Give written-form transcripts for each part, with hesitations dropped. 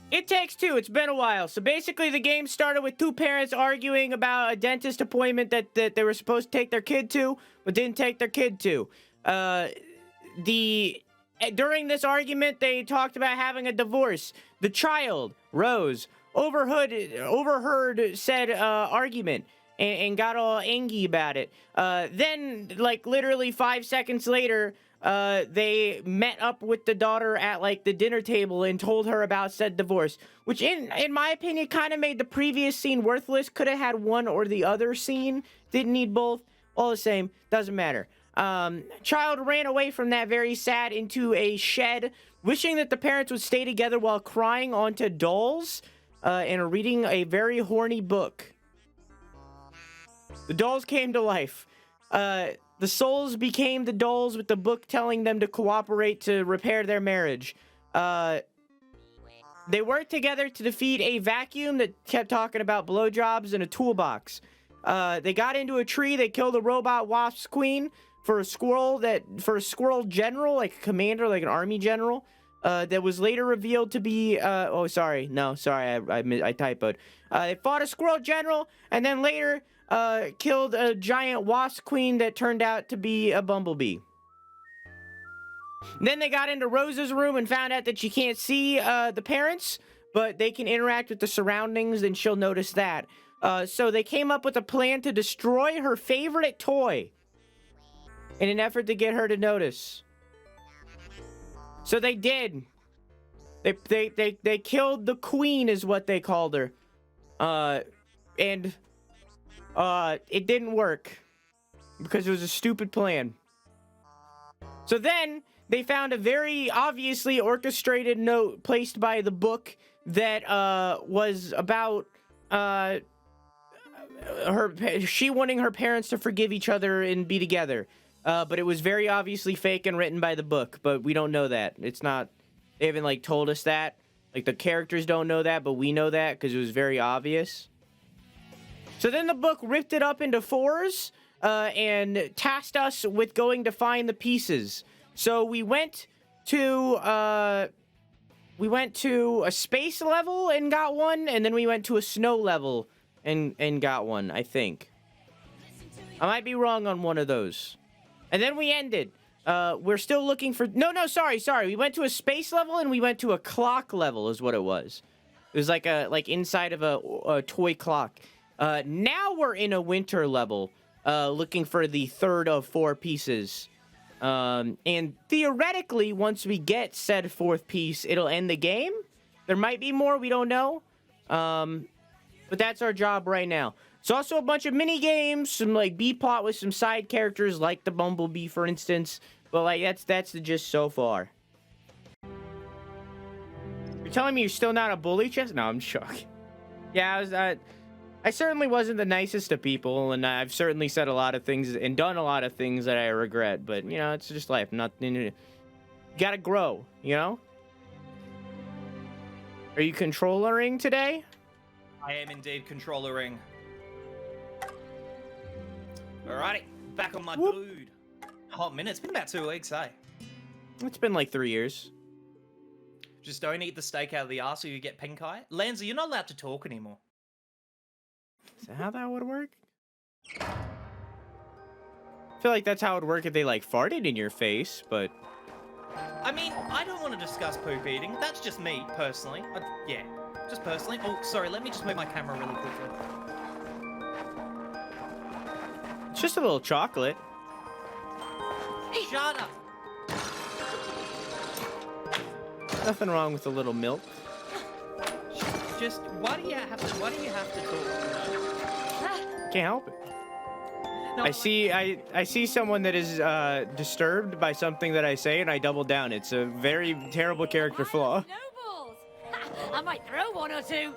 It Takes Two. It's been a while. So basically, the game started with two parents arguing about a dentist appointment that they were supposed to take their kid to, but didn't take their kid to. During this argument, they talked about having a divorce. The child, Rose, overheard said argument and got all angry about it. Then, like, literally 5 seconds later, they met up with the daughter at, like, the dinner table and told her about said divorce, which, in my opinion, kind of made the previous scene worthless. Could have had one or the other scene. Didn't need both. All the same. Doesn't matter. Child ran away from that very sad into a shed, wishing that the parents would stay together while crying onto dolls, and reading a very horny book. The dolls came to life. The souls became the dolls with the book telling them to cooperate to repair their marriage. They worked together to defeat a vacuum that kept talking about blowjobs in a toolbox. They got into a tree. They killed a robot wasp queen for a squirrel general, like a commander, like an army general. That was later revealed to be, I typoed. They fought a squirrel general, and then later, killed a giant wasp queen that turned out to be a bumblebee. Then they got into Rose's room and found out that she can't see, the parents, but they can interact with the surroundings, and she'll notice that. So they came up with a plan to destroy her favorite toy in an effort to get her to notice. So they did. They killed the queen, is what they called her. And it didn't work because it was a stupid plan. So then they found a very obviously orchestrated note placed by the book that was about she wanting her parents to forgive each other and be together. But it was very obviously fake and written by the book, but we don't know that. It's not, they haven't, like, told us that. Like, the characters don't know that, but we know that because it was very obvious. So then the book ripped it up into fours, and tasked us with going to find the pieces. So we went to a space level and got one, and then we went to a snow level and got one, I think. I might be wrong on one of those. And then we ended. We're still looking for... No, sorry. We went to a space level and we went to a clock level is what it was. It was like inside of a toy clock. Now we're in a winter level, looking for the third of 4 pieces. And theoretically, once we get said 4th piece, it'll end the game. There might be more, we don't know. But that's our job right now. It's also a bunch of mini games, some like B-plot with some side characters like the Bumblebee, for instance. But like that's the gist so far. You're telling me you're still not a bully, Chess? No, I'm shocked. Yeah, I certainly wasn't the nicest of people, and I've certainly said a lot of things and done a lot of things that I regret. But you know, it's just life. You gotta grow, you know. Are you controllering today? I am indeed controllering. Alrighty, back on my dude. Hot minute. It's been about 2 weeks, eh? It's been like 3 years. Just don't eat the steak out of the arse or you get pink eye. Lanza, you're not allowed to talk anymore. Is that how that would work? I feel like that's how it would work if they like farted in your face, but... I mean, I don't want to discuss poop eating. That's just me, personally. Yeah, just personally. Oh, sorry, let me just move my camera really quickly. It's just a little chocolate. Shut up! Nothing wrong with a little milk. Just, why do you have to talk? Can't help it. No, I see someone that is disturbed by something that I say, and I double down. It's a very terrible character flaw. Snowballs! I might throw one or two. Yeah.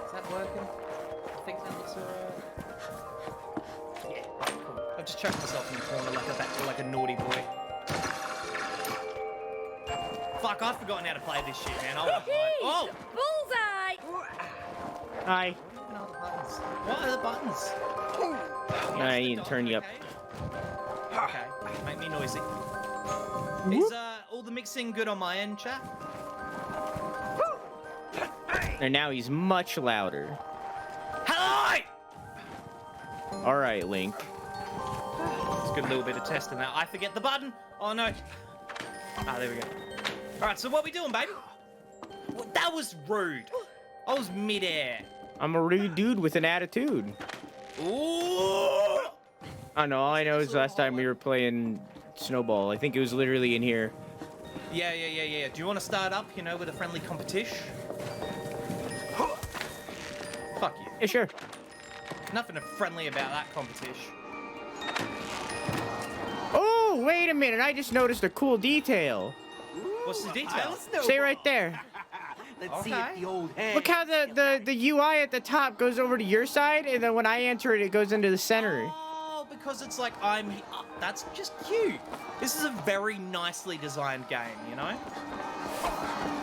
Is that working? I think that looks yeah, cool. I've just chucked myself in the corner like a naughty boy. Fuck, I've forgotten how to play this shit, man. Oh! Bullseye! Hi. What are the buttons? I need to turn you up. Okay, make me noisy. Is all the the mixing good on my end, chat? And now he's much louder. Hello! All right, Link. Let's get a little bit of testing now. I forget the button. Oh no. Ah, there we go. All right, so what we doing, baby? That was rude. I was midair. I'm a rude dude with an attitude. Ooh! I know. All I know is last time we were playing Snowball. I think it was literally in here. Yeah. Do you want to start up, you know, with a friendly competition? Fuck you. Yeah, sure. Nothing friendly about that competition. Oh, wait a minute. I just noticed a cool detail. What's the detail? Stay right there. Let's see if the old hag. Look how the UI at the top goes over to your side, and then when I enter it, it goes into the center. Oh, because it's like that's just cute. This is a very nicely designed game, you know?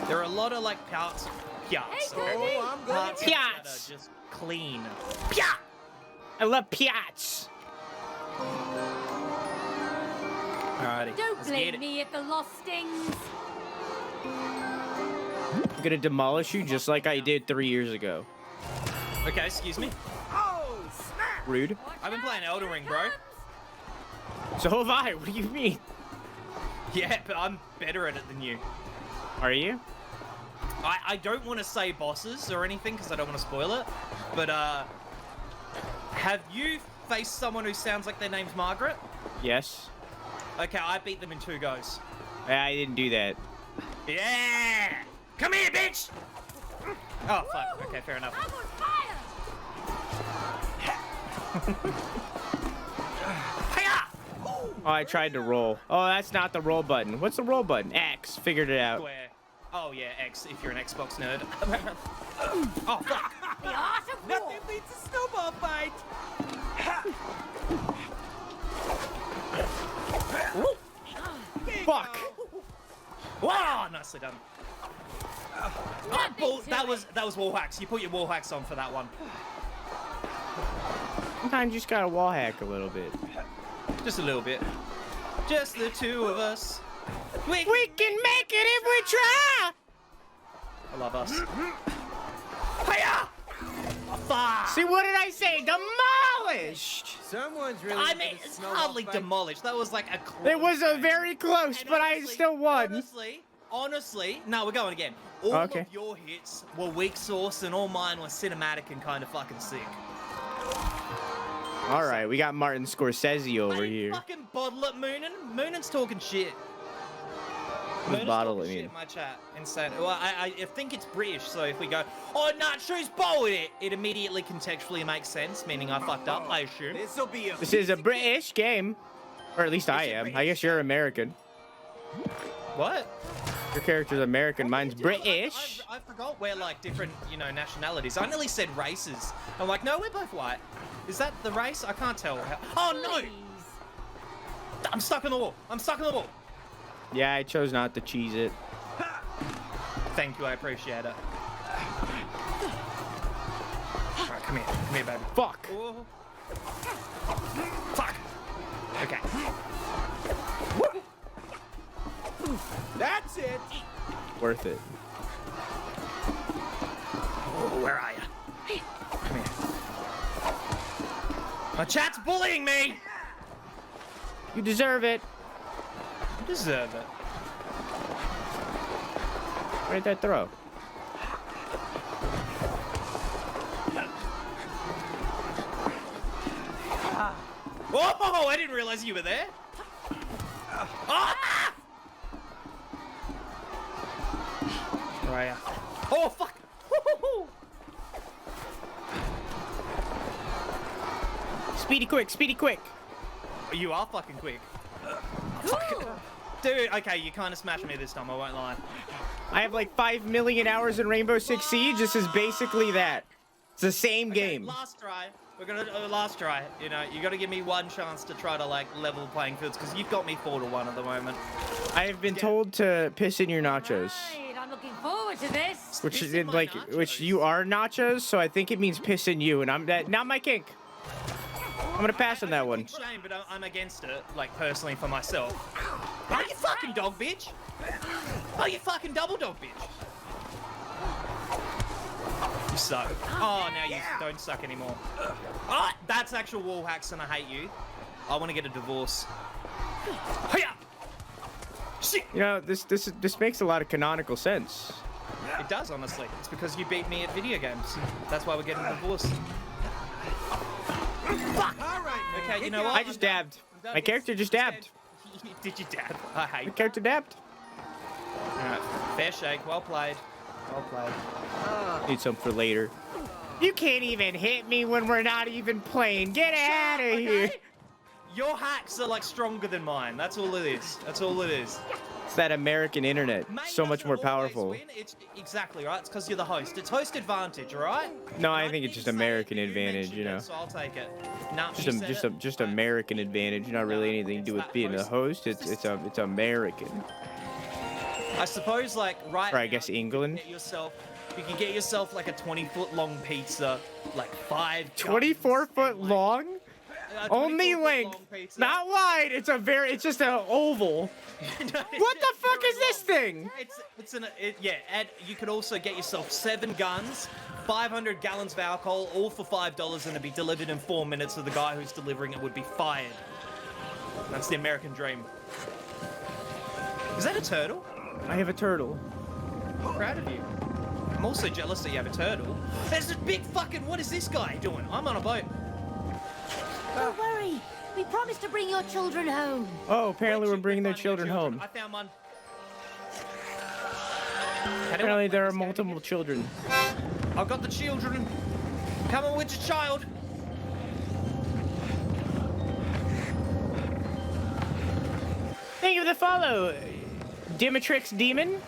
There are a lot of like parts Hey, Cody. I'm that going. are just clean. I love Piats. Alrighty. Don't let's get blame it. me if the loss stings. I'm gonna demolish you just like I did 3 years ago. Okay, excuse me. Oh, snap! Rude. I've been playing Elden Ring, bro. So have I. What do you mean? Yeah, but I'm better at it than you. Are you? I don't want to say bosses or anything because I don't want to spoil it, but have you faced someone who sounds like their name's Margaret? Yes. Okay, I beat them in 2 goes. I didn't do that. Yeah! Come here, bitch! Oh, fuck. Okay, fair enough. I'm on fire. Hiya! Oh, I tried to roll. Oh, that's not the roll button. What's the roll button? X. Figured it out. Square. Oh, yeah, X, if you're an Xbox nerd. Oh, fuck. The art of war. Nothing beats a snowball fight. Fuck. Wow, nicely done. That beats That was wall hacks. You put your wall hacks on for that one. Sometimes you just gotta wall hack a little bit. Just a little bit. Just the two of us. We can make it if we try. I love us. Hiya! Oh, fuck! See, what did I say? Demolished. Someone's really. I mean, it's hardly demolished. That was like a close It was a game. very close, And but I honestly- still won. Honestly, no, we're going again. All Okay. of your hits were weak sauce, and all mine were cinematic and kind of fucking sick. All right, we got Martin Scorsese over I didn't here. fucking bottle it, Moonin. Moonin's talking shit. Who's Moon's bottle talking it, shit mean? in my chat. Insane. Well, I think it's British, so if we go, oh, Nachos bowled it, it immediately contextually makes sense, meaning I fucked up, I assume. This'll be a. This is a British game. Or at least I am. I guess you're American. What? Your character's American. Mine's British. I forgot we're like different, you know, nationalities. I nearly said races. I'm like, no, we're both white. Is that the race? I can't tell. Oh no! Please. I'm stuck in the wall. I'm stuck in the wall. Yeah, I chose not to cheese it. Thank you, I appreciate it. Alright, come here, baby. Fuck. Oh. Fuck! Okay. That's it. Worth it. Oh, where are you? Come here. My chat's bullying me! You deserve it. You deserve it. Where'd that throw? Whoa! I didn't realize you were there. Ah! Where are you? Oh, fuck! Woo-hoo-hoo. Speedy quick, speedy quick. You are fucking quick. Cool. Dude, okay, you kind of smashed me this time, I won't lie. I have like 5 million hours in Rainbow Six Siege. This is basically that. It's the same Okay, game. last try. We're gonna do last try. You know, you gotta give me one chance to try to like level playing fields because you've got me 4-1 at the moment. I have been told to piss in your nachos. Right, I'm looking forward to this. Which Piss is in my like, nachos? which you are nachos, so I think it means piss in you, and I'm that. Not my kink. I'm gonna pass on that one. Shame, but I'm against it, like personally for myself. Oh, you fucking dog bitch! Oh, you fucking double dog bitch! You suck. Oh, now you don't suck anymore. Oh, that's actual wall hacks and I hate you. I want to get a divorce. Hiya! Shit! You know, this makes a lot of canonical sense. It does, honestly. It's because you beat me at video games. That's why we're getting a divorce. Fuck! All right. Okay, you know what? I just dabbed. I'm done. My character just dabbed. Did you dab? I hate My character dabbed. Alright, fair shake. Well played. Well played. Need some for later. You can't even hit me when we're not even playing. Get out of here. Your hacks are like stronger than mine. That's all it is. That's all it is. It's that American internet. Mate So much doesn't more always powerful. win. It's exactly right. It's because you're the host. It's host advantage, all right? No, I don't think need it's just to say it, American you advantage, mentioned you know. it, so I'll take it. Nah, Just you said it. just American advantage. Not really anything to do with being a host. It's American. I suppose like right. Or I now, guess you can England. You can get yourself like a 20-foot long pizza, like 5. 24-foot long? Only 24-foot length, long pizza. not wide. It's just an oval. No, it's What the just fuck very is this long. thing? Yeah, and you could also get yourself 7 guns, 500 gallons of alcohol, all for $5, and it'd be delivered in 4 minutes. So the guy who's delivering it would be fired. That's the American dream. Is that a turtle? I have a turtle. I'm proud of you. I'm also jealous that you have a turtle. There's this big fucking. What is this guy doing? I'm on a boat. Don't worry. We promised to bring your children home. Oh, apparently Where'd we're you bringing their find your children home. I found one. Apparently there are multiple children. I've got the children. Come on with your child. Thank you for the follow, Dimitrix Demon.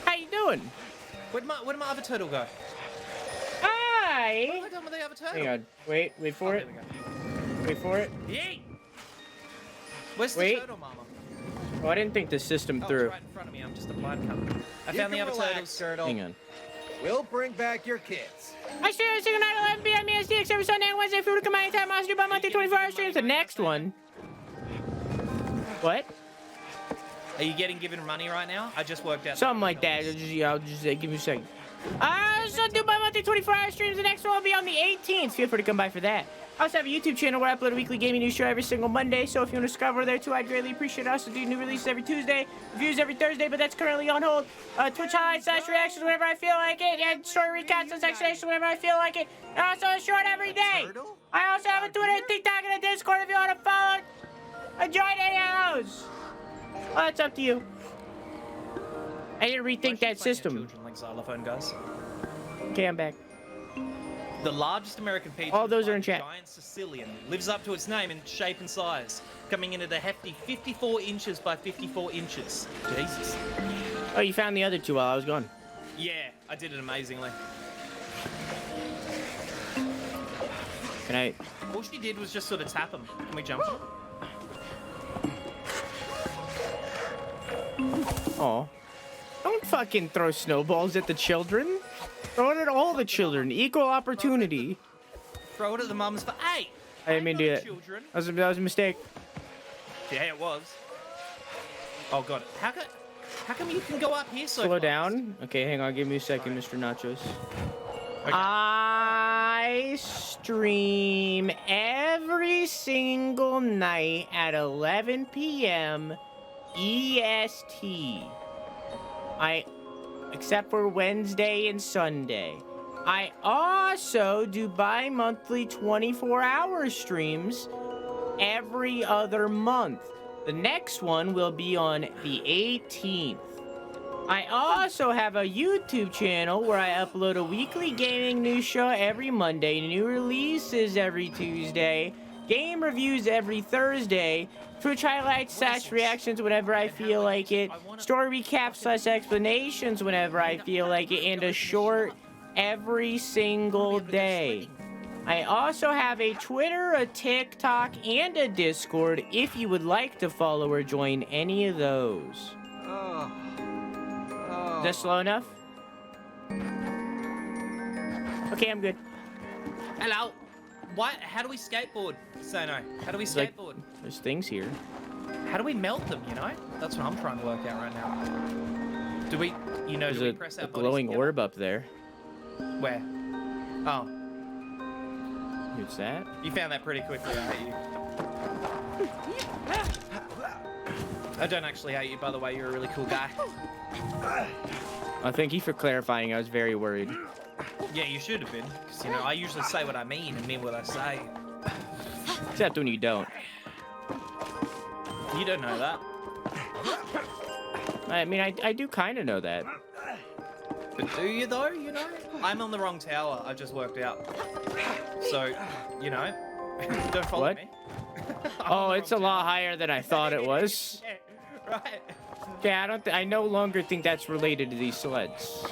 How you doing? Where'd my other turtle go? What Hi. have I done with the other turtle? Hang on. Wait for it. There we go. Wait for it. Yeet! Where's the Wait. turtle, mama? Oh, I didn't think the system Oh, through. it's right in front of me. I'm just a blind cunt. I You found the can other relax, turtles. Turtle. Hang on. We'll bring back your kids. I stream every single night at 11 p.m. EST every Sunday and Wednesday. If you want to come anytime, I'll do by monthly 24-hour streams. The next one. What? Are you getting given money right now? I just worked out. Something like that. I'll just give me a second. So do by monthly 24-hour streams. The next one will be on the 18th. Feel free to come by for that. I also have a YouTube channel where I upload a weekly gaming news show every single Monday. So if you want to subscribe over there too, I'd greatly appreciate it. I also do new releases every Tuesday, reviews every Thursday, but that's currently on hold. Twitch highlights / reactions whenever I feel like it, and story recaps / explanations whenever I feel like it. And also a short every day. I also have a Twitter, TikTok, and a Discord if you want to follow and join any of those. Well, that's up to you. I need to rethink that system. Children like xylophone guys. Okay, I'm back. The largest American pizza. All those are in by chat. Giant Sicilian lives up to its name in shape and size, coming in at a hefty 54 inches by 54 inches. Jesus. Oh, you found the other two while I was gone. Yeah, I did it amazingly. Can I? All she did was just sort of tap him. Can we jump? Oh. Don't fucking throw snowballs at the children. Throw it at all the children. Equal opportunity. Throw it at the mums for 8. I didn't mean to do that. Children. That was a mistake. Yeah, it was. Oh god, how come you can go up here so Slow fast? down. Okay, hang on. Give me a second, Mr. Nachos. Okay. I stream every single night at 11 p.m. EST. Except for Wednesday and Sunday. I also do bi-monthly 24-hour streams every other month. The next one will be on the 18th. I also have a YouTube channel where I upload a weekly gaming news show every Monday, new releases every Tuesday, game reviews every Thursday, Twitch highlights / reactions whenever I feel like it, story recaps / explanations whenever I feel like it, and a short every single day. I also have a Twitter, a TikTok, and a Discord if you would like to follow or join any of those. Is that slow enough? Okay, I'm good. Hello. What? How do we skateboard? Say no. How do we Like, skateboard? there's things here. How do we melt them, you know? That's what I'm trying to work out right now. Do we, you know, There's do we press a our bodies glowing together? orb up there. Where? Oh, What's that? you found that pretty quickly, I hate you. I don't actually hate you, by the way, you're a really cool guy. Thank you for clarifying. I was very worried. Yeah, you should have been, because, you know, I usually say what I mean and mean what I say. Except when you don't. You don't know that. I mean, I do kind of know that. But do you, though, you know? I'm on the wrong tower, I just worked out. So, you know, don't follow What? me. Oh, it's a lot higher than I thought it was. Yeah, right. Yeah, I no longer think that's related to these sleds.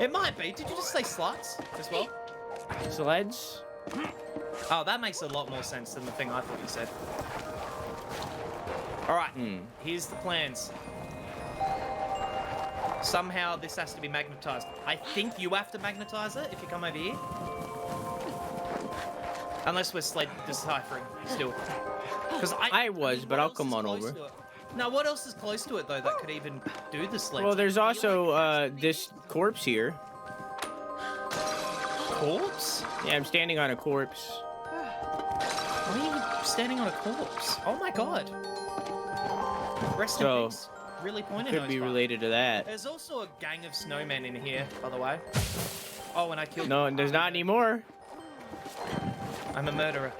It might be. Did you just say sluts as well? Sleds? Oh, that makes a lot more sense than the thing I thought you said. All right, here's the plans. Somehow this has to be magnetized. I think you have to magnetize it if you come over here. Unless we're sled deciphering still. Because I was, but I'll come on over. Now, what else is close to it, though, that could even do the sled? Well, there's also this corpse here. Corpse? Yeah, I'm standing on a corpse. Why are you standing on a corpse? Oh my god. Rest in So, peace. Really pointed Could be nose related to that. There's also a gang of snowmen in here, by the way. Oh, and I killed. No, there's not anymore. I'm a murderer.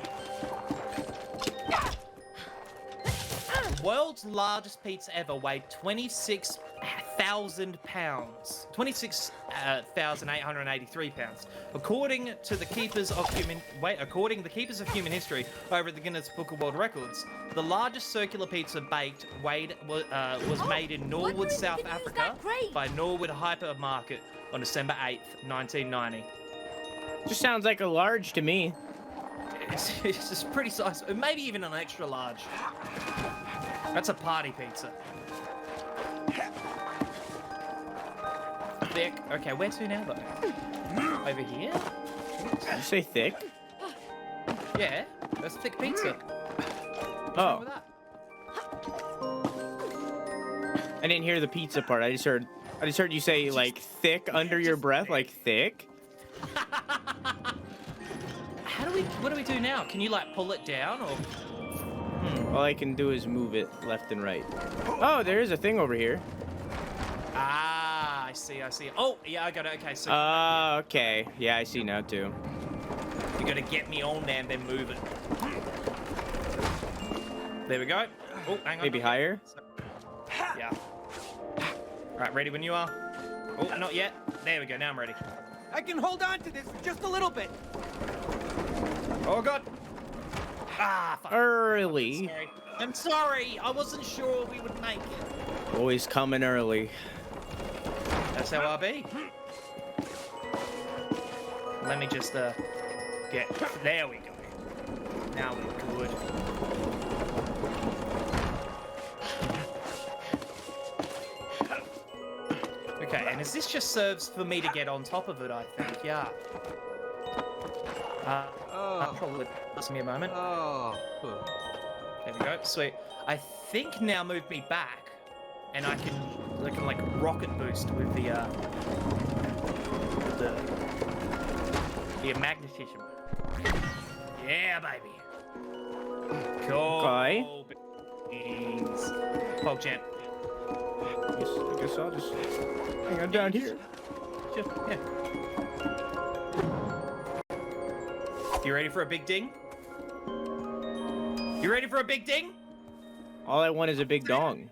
World's largest pizza ever weighed 26,000 pounds. 26,883 pounds. According to the keepers of human history over at the Guinness Book of World Records, the largest circular pizza baked was made in Norwood, South Africa by Norwood Hypermarket on December 8th, 1990. Just sounds like a large to me. It's just pretty size, maybe even an extra large. That's a party pizza. Thick. Okay, where to now, though? Over here? Did you say thick? Yeah, that's thick pizza. What's Oh. wrong with that? I didn't hear the pizza part. I just heard you say like thick under your breath, like thick. What do we do now? Can you like pull it down or? All I can do is move it left and right. Oh, there is a thing over here. Ah, I see. Oh, yeah, I got it. Okay, so Okay. Yeah, I see now too. you gotta get me on there and then move it. There we go. Oh, hang on. Maybe higher. Yeah. Right, ready when you are. Oh, not yet. There we go. Now I'm ready. I can hold on to this for just a little bit. Oh god. Ah, fuck. Early. Sorry. I'm sorry. I wasn't sure we would make it. Always coming early. That's how I be. Let me just get. There we go. Now we're good. Okay, and this just serves for me to get on top of it, I think. Yeah. Probably give me a moment. Oh. There we go. Sweet. I think now move me back, and I can like rocket boost with the magnetism. Yeah, baby. Cool. Okay. Beans. Pog champ. I guess I'll just hang on down here. Sure. Yeah. You ready for a big ding? You ready for a big ding? All I want is a big dong.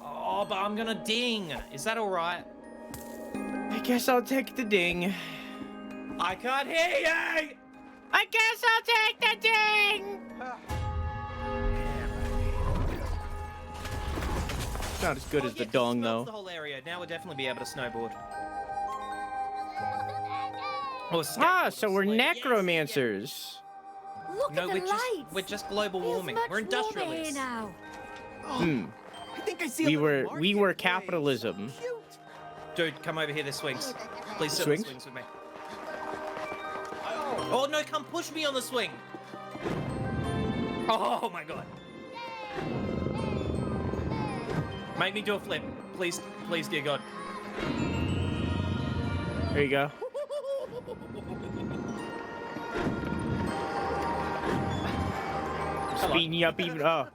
Oh, but I'm gonna ding. Is that all right? I guess I'll take the ding. I can't hear you. I guess I'll take the ding. It's not as good as the dong, though. The whole area. Now we'll definitely be able to snowboard. Or So we're skateboard. necromancers. Look No, at the lights. we're just global Feels warming. much We're warmer industrialists. here now. I think I see We a were little we were market place. capitalism. Cute. Dude, come over here. There's swings. Please sit on Swings? the swings with me. Oh no! Come push me on the swing. Oh my god. Make me do a flip. Please, please, dear God. There you go. Hello. Speeding you up even. Oh.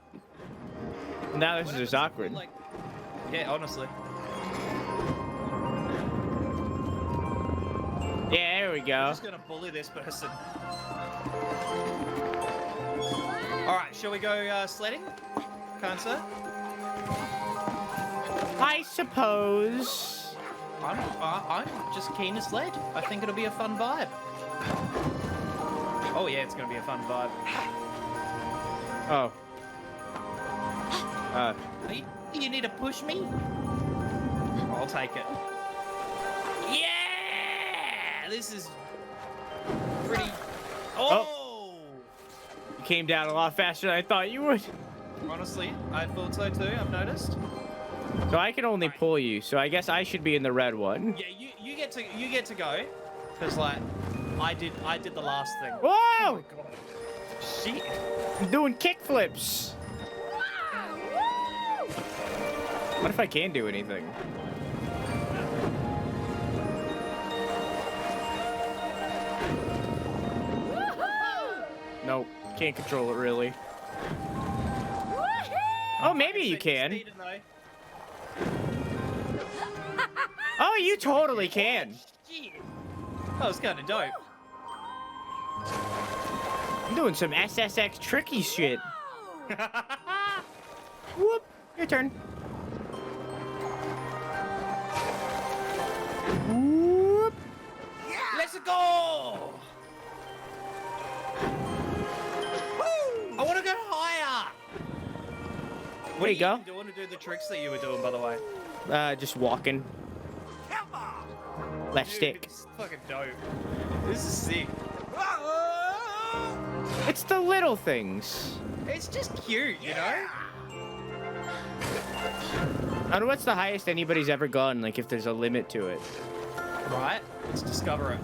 Now this is What just happens if we, awkward. like- Yeah, honestly. Yeah, there we I'm go. just gonna bully this person. Alright, shall we go sledding? Can't sir? I suppose. I'm just keen to sled. I think it'll be a fun vibe. Oh yeah, it's gonna be a fun vibe. Oh. You need to push me? I'll take it. Yeah! This is pretty... Oh! You came down a lot faster than I thought you would. Honestly, I thought so too, I've noticed. So I can only pull you, so I guess I should be in the red one. Yeah, you get to go. Cause like I did the last thing. Whoa! Shit. I'm doing kickflips. What if I can't do anything? Nope, can't control it really. Oh, maybe you can. Oh, you totally can. Shit. That was kind of dope. I'm doing some SSX tricky shit. Whoop, your turn. Whoop. Let's go! I want to go higher. There you go. Do you want to do the tricks that you were doing, by the way? Just walking. Left Dude, stick. This is fucking dope. This is sick. It's the little things. It's just cute, you know? I don't know what's the highest anybody's ever gone, like if there's a limit to it. Right? Let's discover it.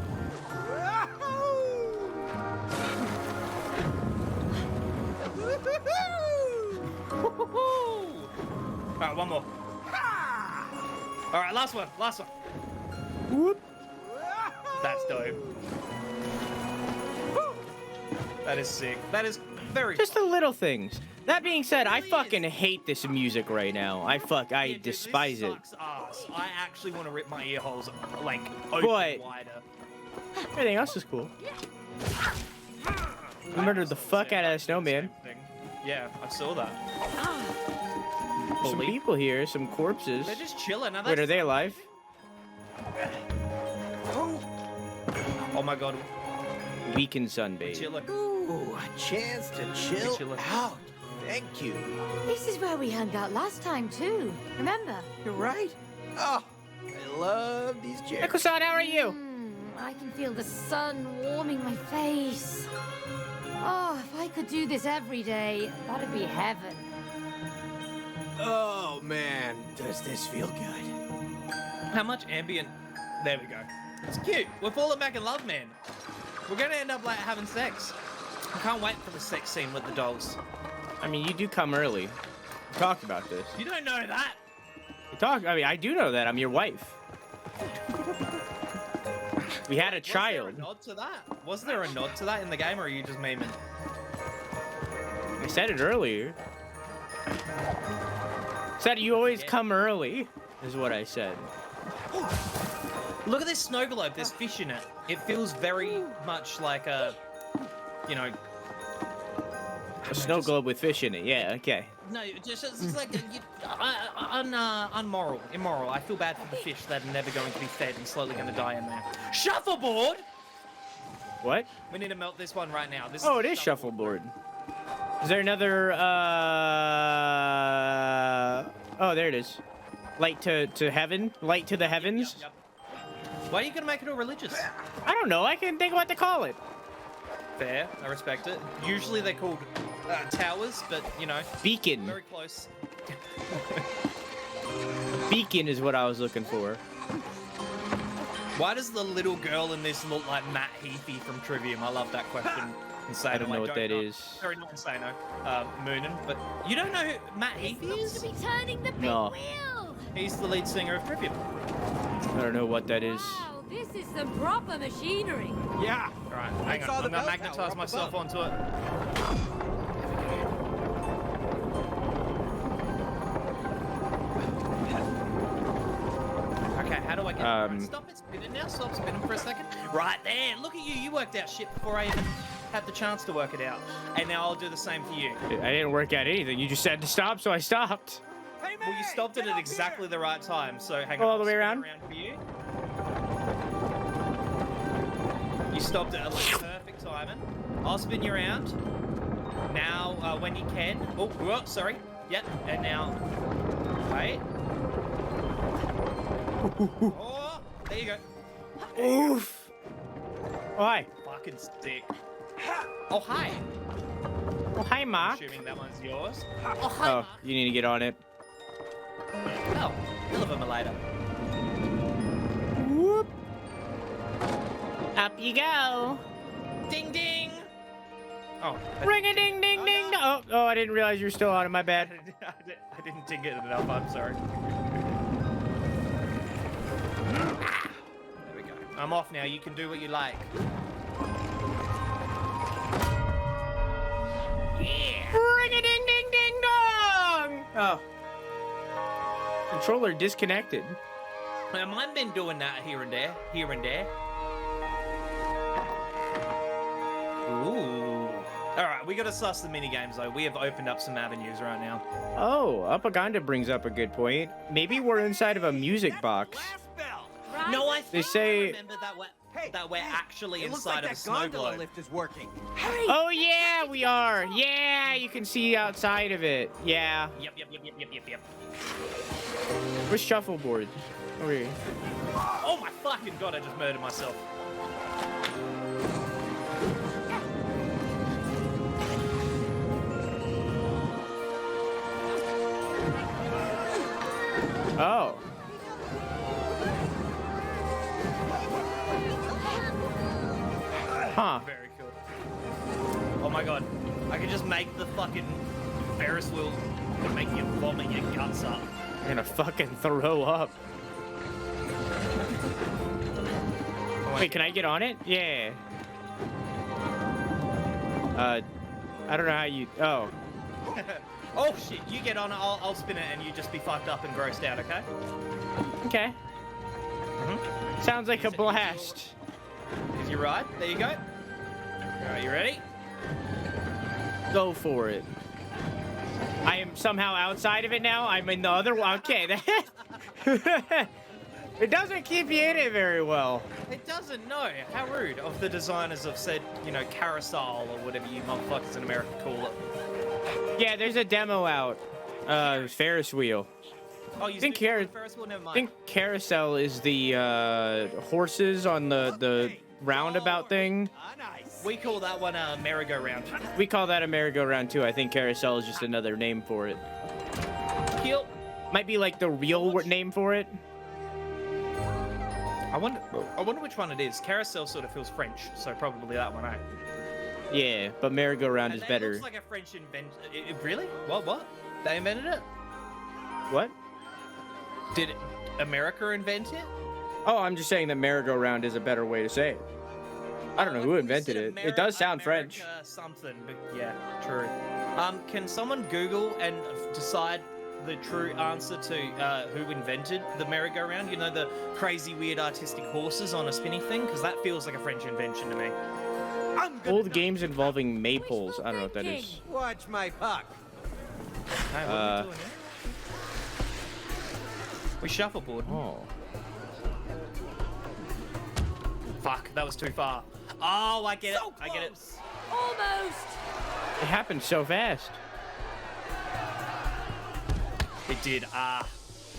Alright, one more. Alright, last one. Whoop. That's dope. That is sick. That is very... Just the little things. That being said, I fucking hate this music right now. I Yeah, dude, despise this it. sucks ass. I actually want to rip my ear holes, like, open But- wider. Everything else is cool. We murdered the fuck out of that snowman. Same thing. Yeah, I saw that. Some Bully. people here, some corpses. They're just chilling. Now Wait, are they alive? Oh my god, Weekend sunbathe. chilling. Ooh, a chance to chill chilling. out. Thank you. This is where we hung out last time, too. Remember? You're right. Oh, I love these chairs. Echo-san, how are you? I can feel the sun warming my face. Oh, if I could do this every day, that'd be heaven. Oh man, does this feel good? How much ambient? There we go. It's cute. We're falling back in love, man. We're gonna end up like having sex. I can't wait for the sex scene with the dolls. I mean, you do come early. We talked about this. You don't know that. I mean, I do know that. I'm your wife. We had a Was child. there a nod to that? Was there a nod to that in the game, or are you just memeing? I said it earlier. Said you always come early, is what I said. Look at this snow globe. There's fish in it. It feels very much like a, you know. A snow globe with fish in it. Yeah, okay. No, just it's like immoral. I feel bad for the fish that are never going to be fed and slowly going to die in there. Shuffleboard. What? We need to melt this one right now. This Oh, it is shuffleboard. Is there another, Oh, there it is. Light to heaven? Light to the heavens? Yep. Why are you gonna make it all religious? I don't know. I can't think of what to call it. Fair, I respect it. Usually they're called towers, but you know, Beacon. very close. Beacon is what I was looking for. Why does the little girl in this look like Matt Heafy from Trivium? I love that question. Insano, I don't know what that is. Sorry, not Insano. Moonin. But you don't know who Matt Heath Looks is? to be turning the big No. wheel. He's the lead singer of Trivium. I don't know what that is. Wow, this is some proper machinery. Yeah. Alright, hang saw on. the I'm gonna bell tower magnetize up myself above. onto it. Okay, how do I get right, stop it spinning now? Stop spinning for a second. Right there, look at you. You worked out shit before I even had the chance to work it out. And now I'll do the same for you. I didn't work out anything. You just said to stop, so I stopped. Hey, Well, you stopped it at exactly the right time, so hang Go on. all the I'll way spin it around? for you. You stopped it at like perfect timing. I'll spin you around. Now, when you can. Oh, whoa, sorry. Yep, and now. Wait. Oh, there you go. Oof. Oh, hi. Fucking stick. Oh, hi. Oh, hi, Mark. Assuming that one's yours. Oh, hi, Oh, Mark. you need to get on it. Oh, hell of a later. Whoop. Up you go. Ding ding. Oh, Ring a ding ding ding. Oh, oh, I didn't realize you were still on it. My bad. I didn't ding it enough. I'm sorry. There we go. I'm off now. You can do what you like. Yeah. Ring a ding ding ding dong. Oh. Controller disconnected. Now, I've been doing that here and there, here and there. Ooh. All right, we got to suss the mini games though. We have opened up some avenues right now. Oh, Upaganda brings up a good point. Maybe we're inside of a music box. Right? No, I They think say- I remember that we're actually It looks inside like of a that snow gondola globe. lift is working. Hurry. Oh yeah, we are. Yeah, you can see outside of it. Yeah. Yep. Where's shuffleboard? Over here. Oh my fucking god! I just murdered myself. Oh. Huh. Very cool. Oh my god! I can just make the fucking Ferris wheel and make you vomit your guts up. I'm gonna fucking throw up. Wait, can I get on it? Yeah. I don't know how you. Oh. Oh shit! You get on it. I'll spin it, and you just be fucked up and grossed out. Okay? Okay. Sounds like a blast. Is you right? There you go. All right, you ready? Go for it. I am somehow outside of it now. I'm in the other one. Okay. It doesn't keep you in it very well. It doesn't know. How rude of the designers of said, you know, carousel or whatever you motherfuckers in America call it. Yeah, there's a demo out. Ferris wheel. Oh, you Think still Car- doing Ferris wheel? Never I mind. think carousel is the horses on the roundabout thing. Nice. We call that one a merry-go-round. We call that a merry-go-round too. I think carousel is just another name for it. Kill. Might be like the real name for it. I wonder which one it is. Carousel sort of feels French, so probably that one, eh? Yeah, but merry-go-round is It better. looks like a French invention. Really? What? They invented it? What? Did America invent it? Oh, I'm just saying that merry-go-round is a better way to say it. I don't know who invented it. It does sound French. Something, but yeah, true. Can someone Google and decide the true answer to who invented the merry-go-round? You know, the crazy, weird, artistic horses on a spinny thing? Because that feels like a French invention to me. Old games involving maypoles. I don't know what that is. Watch my puck. Hey, what are we doing here? We shuffleboard. Oh. Fuck, that was too far. Oh, I get it. So I get it. close. Almost. It happened so fast. It did. At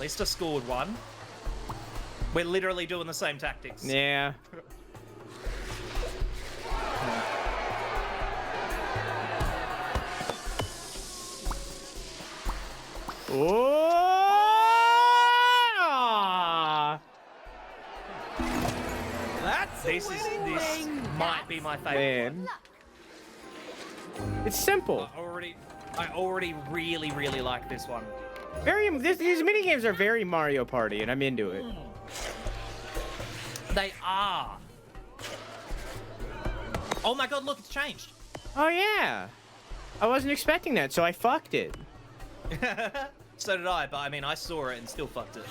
least I scored one. We're literally doing the same tactics. Yeah. Oh! That's This a winning might be my favorite. Man. It's simple. I already really like this one. These mini games are very Mario Party, and I'm into it. They are. Oh my god, look, it's changed. Oh yeah, I wasn't expecting that, so I fucked it. So did I, but I mean, I saw it and still fucked it.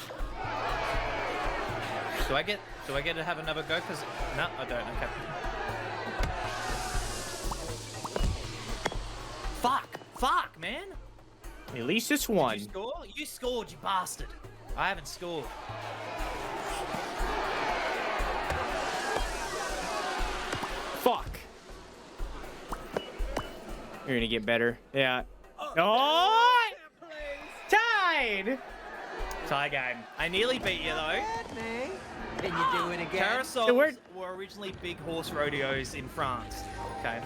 Do I get to have another go? Cause no, I don't. Okay. Fuck, man. At least it's Did one. you score? You scored, you bastard. I haven't scored. Fuck. You're gonna get better. Yeah. Oh! Tied! Tie game. I nearly beat you though. Can you do it again? Carousels where- were originally big horse rodeos in France. Okay.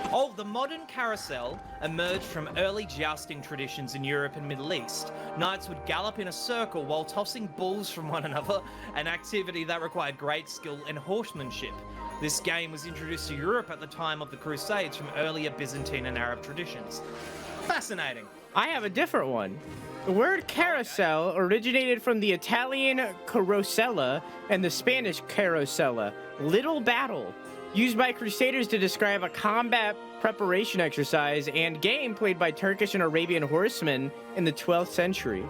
Oh, the modern carousel emerged from early jousting traditions in Europe and Middle East. Knights would gallop in a circle while tossing balls from one another, an activity that required great skill and horsemanship. This game was introduced to Europe at the time of the Crusades from earlier Byzantine and Arab traditions. Fascinating. I have a different one. The word carousel originated from the Italian carosella and the Spanish carosella, little battle, used by crusaders to describe a combat preparation exercise and game played by Turkish and Arabian horsemen in the 12th century.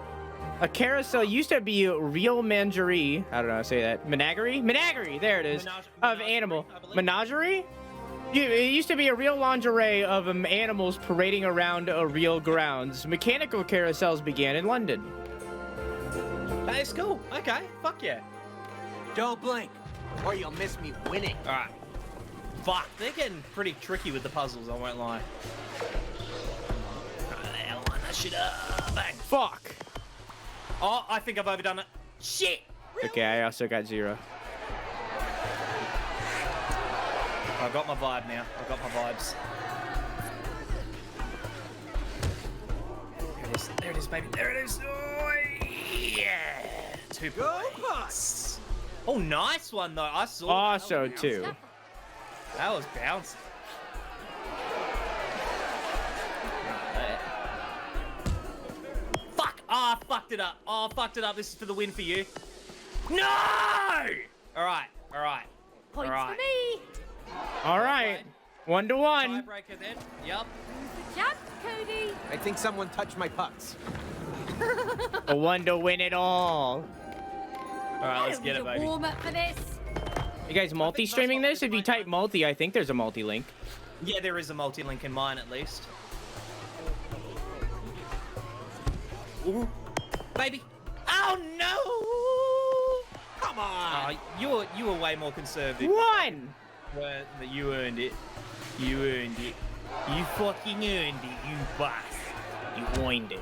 A carousel used to be a real menagerie. I don't know how to say that. Menagerie? Menagerie, there it is. Of animal. I believe. Menagerie? It used to be a real lingerie of animals parading around real grounds. Mechanical carousels began in London. That is cool. Okay, fuck yeah. Don't blink, or you'll miss me winning. Alright. Fuck, they're getting pretty tricky with the puzzles, I won't lie. Alright, line that shit up. Bang. Fuck. Oh, I think I've overdone it. Shit! Okay, I also got 0. I got my vibe now. I got my vibes. There it is. There it is, baby. There it is. Oh, yeah. 2 points. Oh, nice one, though. I saw that. Also 2. That was bouncy. Fuck! Oh, I fucked it up. Oh, I fucked it up. This is for the win for you. No! Alright, alright. Points Alright. for me. All right. 1 to 1. Tiebreaker then. Yep. Jump, Cody. I think someone touched my pucks. A 1 to win it all. Alright, let's I get it, don't need a baby. warm up for this. You guys multi-streaming this? If you type multi, I think there's a multi-link. Yeah, there is a multi-link in mine at least. Ooh. Baby. Oh no! Come on. You were way more conservative. 1. Well, you earned it. You earned it. You fucking earned it, you boss. You whined it.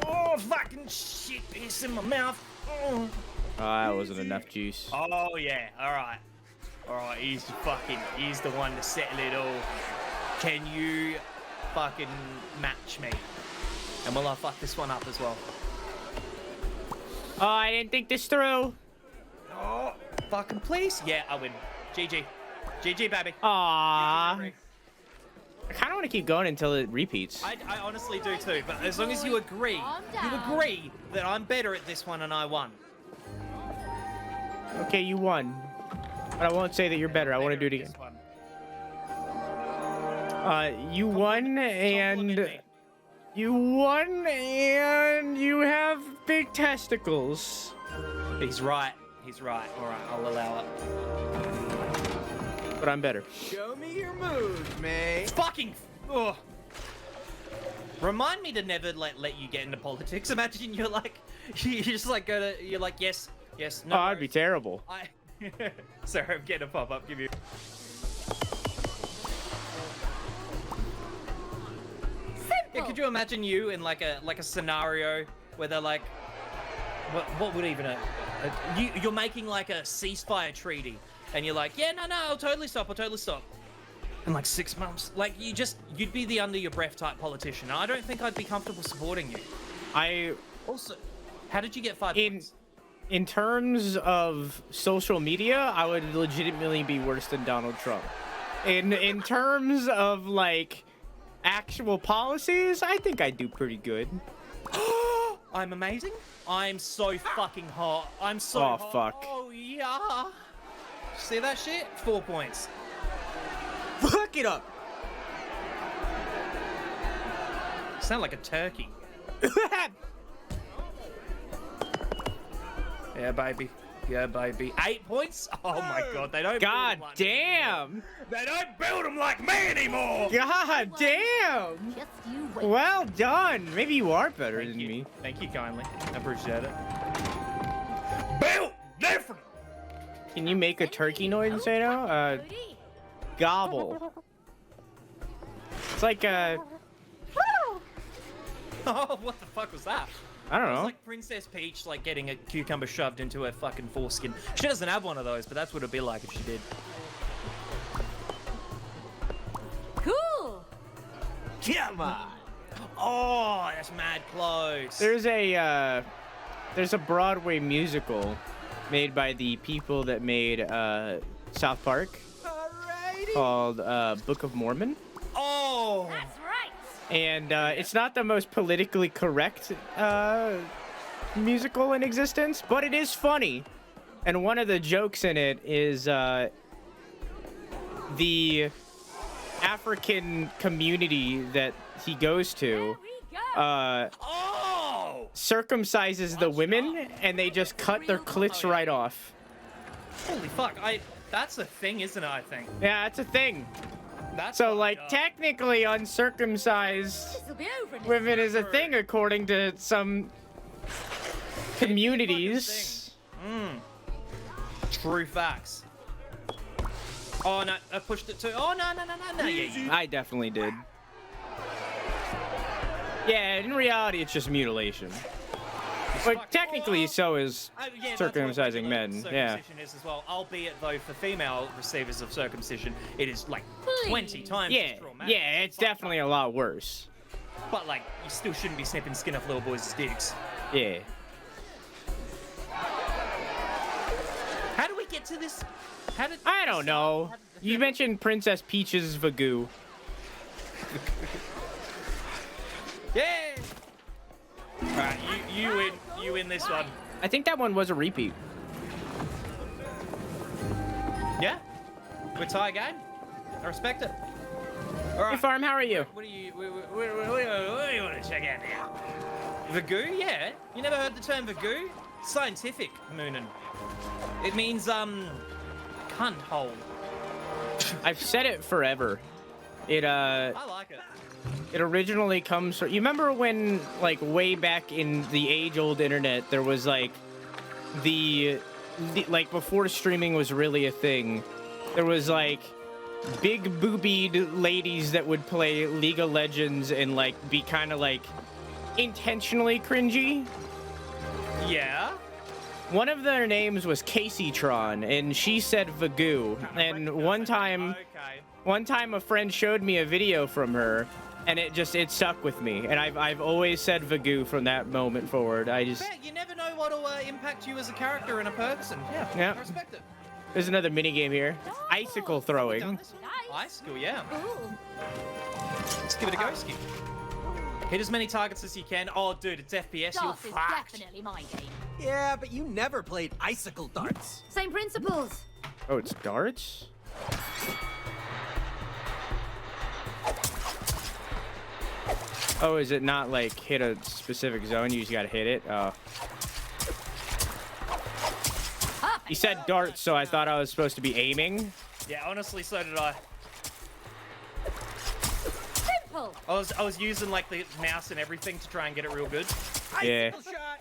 Oh, fucking shit piss in my mouth. Oh. Oh, that wasn't enough juice. Oh yeah, alright. Alright, he's the one to settle it all. Can you fucking match me? And will I fuck this one up as well? Oh, I didn't think this through. Oh, fucking please. Yeah, I win. GG. GG, baby. Aww. GG. I kind of want to keep going until it repeats. I honestly do too, but as long as you agree that I'm better at this one and I won. Okay, you won. But I won't say that you're better. I want to do it again. You won, and you have big testicles. He's right. He's right. All right, I'll allow it. But I'm better. Show me your moves, May. Fucking. Ugh. Remind me to never let you get into politics. Imagine you're like, you just like go to, you're like yes, no. Oh, I'd be terrible. Sorry, I'm getting a pop up. Give you. Yeah, could you imagine you in like a scenario where they're like, what would even you're making like a ceasefire treaty, and you're like, yeah, no, I'll totally stop. In like 6 months, like you'd be the under your breath type politician. I don't think I'd be comfortable supporting you. Also, how did you get 5 points? In terms of social media, I would legitimately be worse than Donald Trump. In terms of like actual policies, I think I do pretty good. I'm amazing. I'm so fucking hot. I'm so Oh, hot. fuck. Oh, yeah. See that shit? 4 points. Fuck it up. Sound like a turkey. Yeah, baby. Yeah, baby. 8 points? Oh my god, they don't God build 'em like damn! me. They don't build them like me anymore! God damn! Just you wait. Well done. Maybe you are better Thank than you. me. Thank you kindly. I appreciate it. Built different! Can you make a turkey noise, Zato? Cody? Gobble. It's like a... Oh, what the fuck was that? I don't It's know. like Princess Peach, like getting a cucumber shoved into her fucking foreskin. She doesn't have one of those, but that's what it'd be like if she did. Cool. Come on. Oh, that's mad close. There's a Broadway musical made by the people that made South Park Alrighty. called Book of Mormon. Oh! That's right. And it's not the most politically correct musical in existence, but it is funny. And one of the jokes in it is the African community that he goes to There we go. Oh! circumcises the women, and they just cut their clits right off. Holy fuck, that's a thing, isn't it, I think? Yeah, that's a thing. That's So, fucked like, up. technically uncircumcised This'll be over in a women is a thing according to some communities. True facts. Oh, no, I pushed it too. Oh, no. Yeah, you. I definitely did. Yeah, in reality, it's just mutilation. But Fuck. technically, Oh. so is Yeah, that's what circumcising regular men. Yeah. circumcision is as well. Albeit, though, for female receivers of circumcision, it is like 20 Please. times Yeah, as traumatic. yeah, it's fucked definitely up. a lot worse. But, like, you still shouldn't be snipping skin off little boys' dicks. Yeah. How do we get to this? How did... I don't know. You mentioned Princess Peach's Vagoo. Yeah! Alright, you win this one. I think that one was a repeat. Yeah? Good tie game. I respect it. Hey, Alright. Farm, how are you? What do you want to check out now? Vagoo? Yeah. You never heard the term Vagoo? It's scientific, Moonin. It means, cunt hole. I've said it forever. It I like it. It originally comes from... You remember when, like, way back in the age-old internet, there was, like, like, before streaming was really a thing, there was, like, big boobied ladies that would play League of Legends and, like, be kind of, like, intentionally cringy. Yeah? One of their names was Caseytron, and she said Vagoo. And one time a friend showed me a video from her, and it stuck with me. And I've always said Vagoo from that moment forward. Fair, you never know what'll impact you as a character and a person. Yeah. I respect it. There's another mini game here. Icicle Done throwing. this one? Nice. Icicle, yeah. Cool. Let's give it a go, Ski. Hit as many targets as you can. Oh, dude, it's FPS. You're Darts is fucked. definitely my game. Yeah, but you never played icicle darts. Same principles. Oh, it's darts? Oh, is it not like hit a specific zone? You just gotta hit it? Oh. You said darts, so I thought I was supposed to be aiming. Yeah, honestly, so did I. Simple. I was using like the mouse and everything to try and get it real good. Yeah. Icicle shot.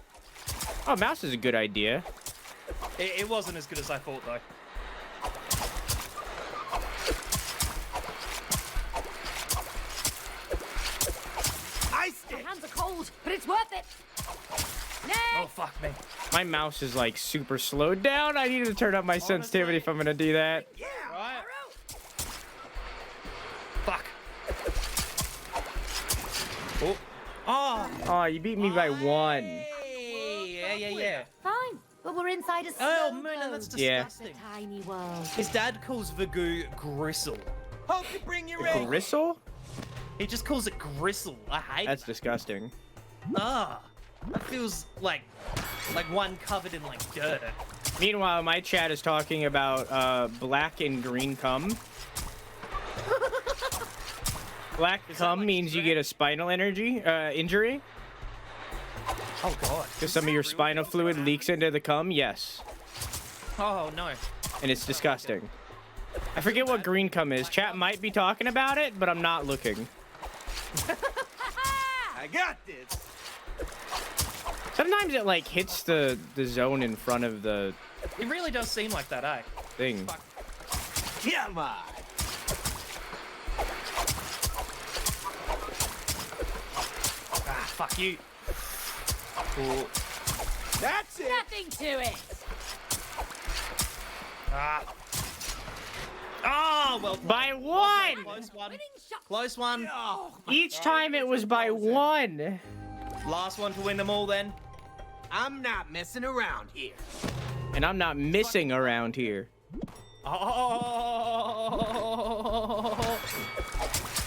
Oh, mouse is a good idea. It wasn't as good as I thought though. Iced My it. hands are cold, but it's worth it. Oh Next. fuck me. My mouse is like super slowed down. I need to turn up my sensitivity if I'm gonna do that. Yeah. Right. Fuck. Oh. Oh. Oh, you beat me by one. Hey. Yeah. Fine, but we're inside a snow Oh, man, globe. that's Yeah. It's a disgusting. tiny world. His dad calls Vagoo gristle. Hope you bring your A. Gristle? He just calls it gristle. I hate That's disgusting. that feels like one covered in like dirt. Meanwhile, my chat is talking about black and green cum. Black cum like means you get a spinal injury. Oh god. Because some of your spinal fluid leaks into the cum. Yes. Oh no. And it's disgusting. I forget what green cum is. Chat might be talking about it, but I'm not looking. I got this. Sometimes it like hits the zone in front of the It really does seem like that, eh? thing. Fuck. Come on. Ah, fuck you. Cool. That's it. Nothing to it. Ah. Oh, well. By one! Close one. Winning shot. Close one. Oh, my Each God. time it was by one. Last one to win them all then. I'm not messing around here. And I'm not missing around here. Oh.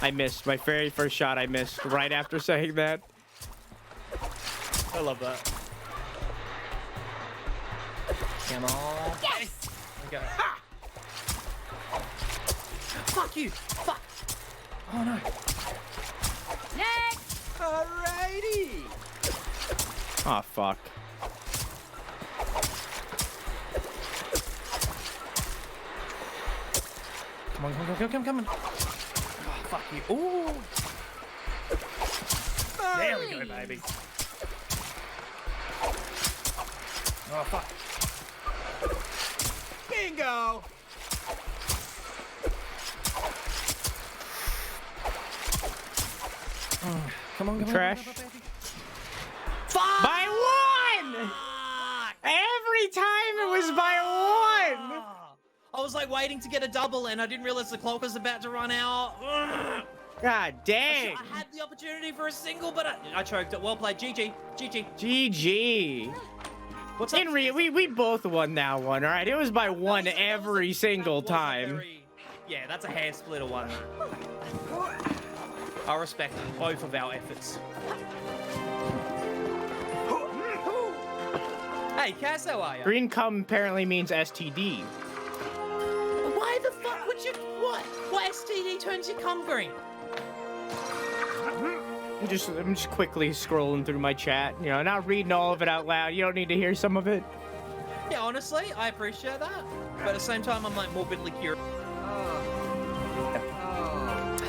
I missed. My very first shot I missed right after saying that. I love that. Come on. Yes. Okay. Ha! Fuck you. Fuck. Oh no. Next. Alrighty. Oh fuck. Come on, come on. Oh, fuck you. Ooh. There we go, baby. Oh, fuck. Bingo. Come on, Trash. baby. By one! Every time it was by one! I was like waiting to get a double and I didn't realize the clock was about to run out. God dang. I had the opportunity for a single, but I choked it. Well played. GG. GG. GG. What's up? Henry, we both won that one, alright? It was by one That was every single that was a time. very- yeah, that's a hair splitter one. I respect both of our efforts. Hey, Cass, how are you? Green cum apparently means STD. Why the fuck would you... What? What STD turns your cum green? I'm just quickly scrolling through my chat, you know, not reading all of it out loud. You don't need to hear some of it. Yeah, honestly, I appreciate that. But at the same time, I'm like morbidly curious.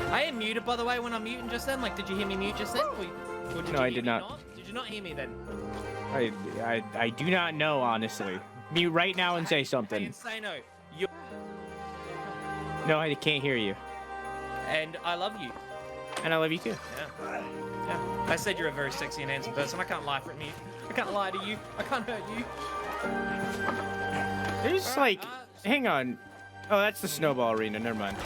I am muted, by the way, when I'm muting just then. Like, did you hear me mute just then? Or did No, you I hear did me not. Did you not hear me then? I do not know, honestly. Mute right now and say Hey, something. Insano, you No, I can't hear you. and I love you. And I love you too. Yeah. Yeah. I said you're a very sexy and handsome person. I can't lie for me. I can't lie to you. I can't hurt you. There's like, hang on. Oh, that's the snowball arena. Never mind.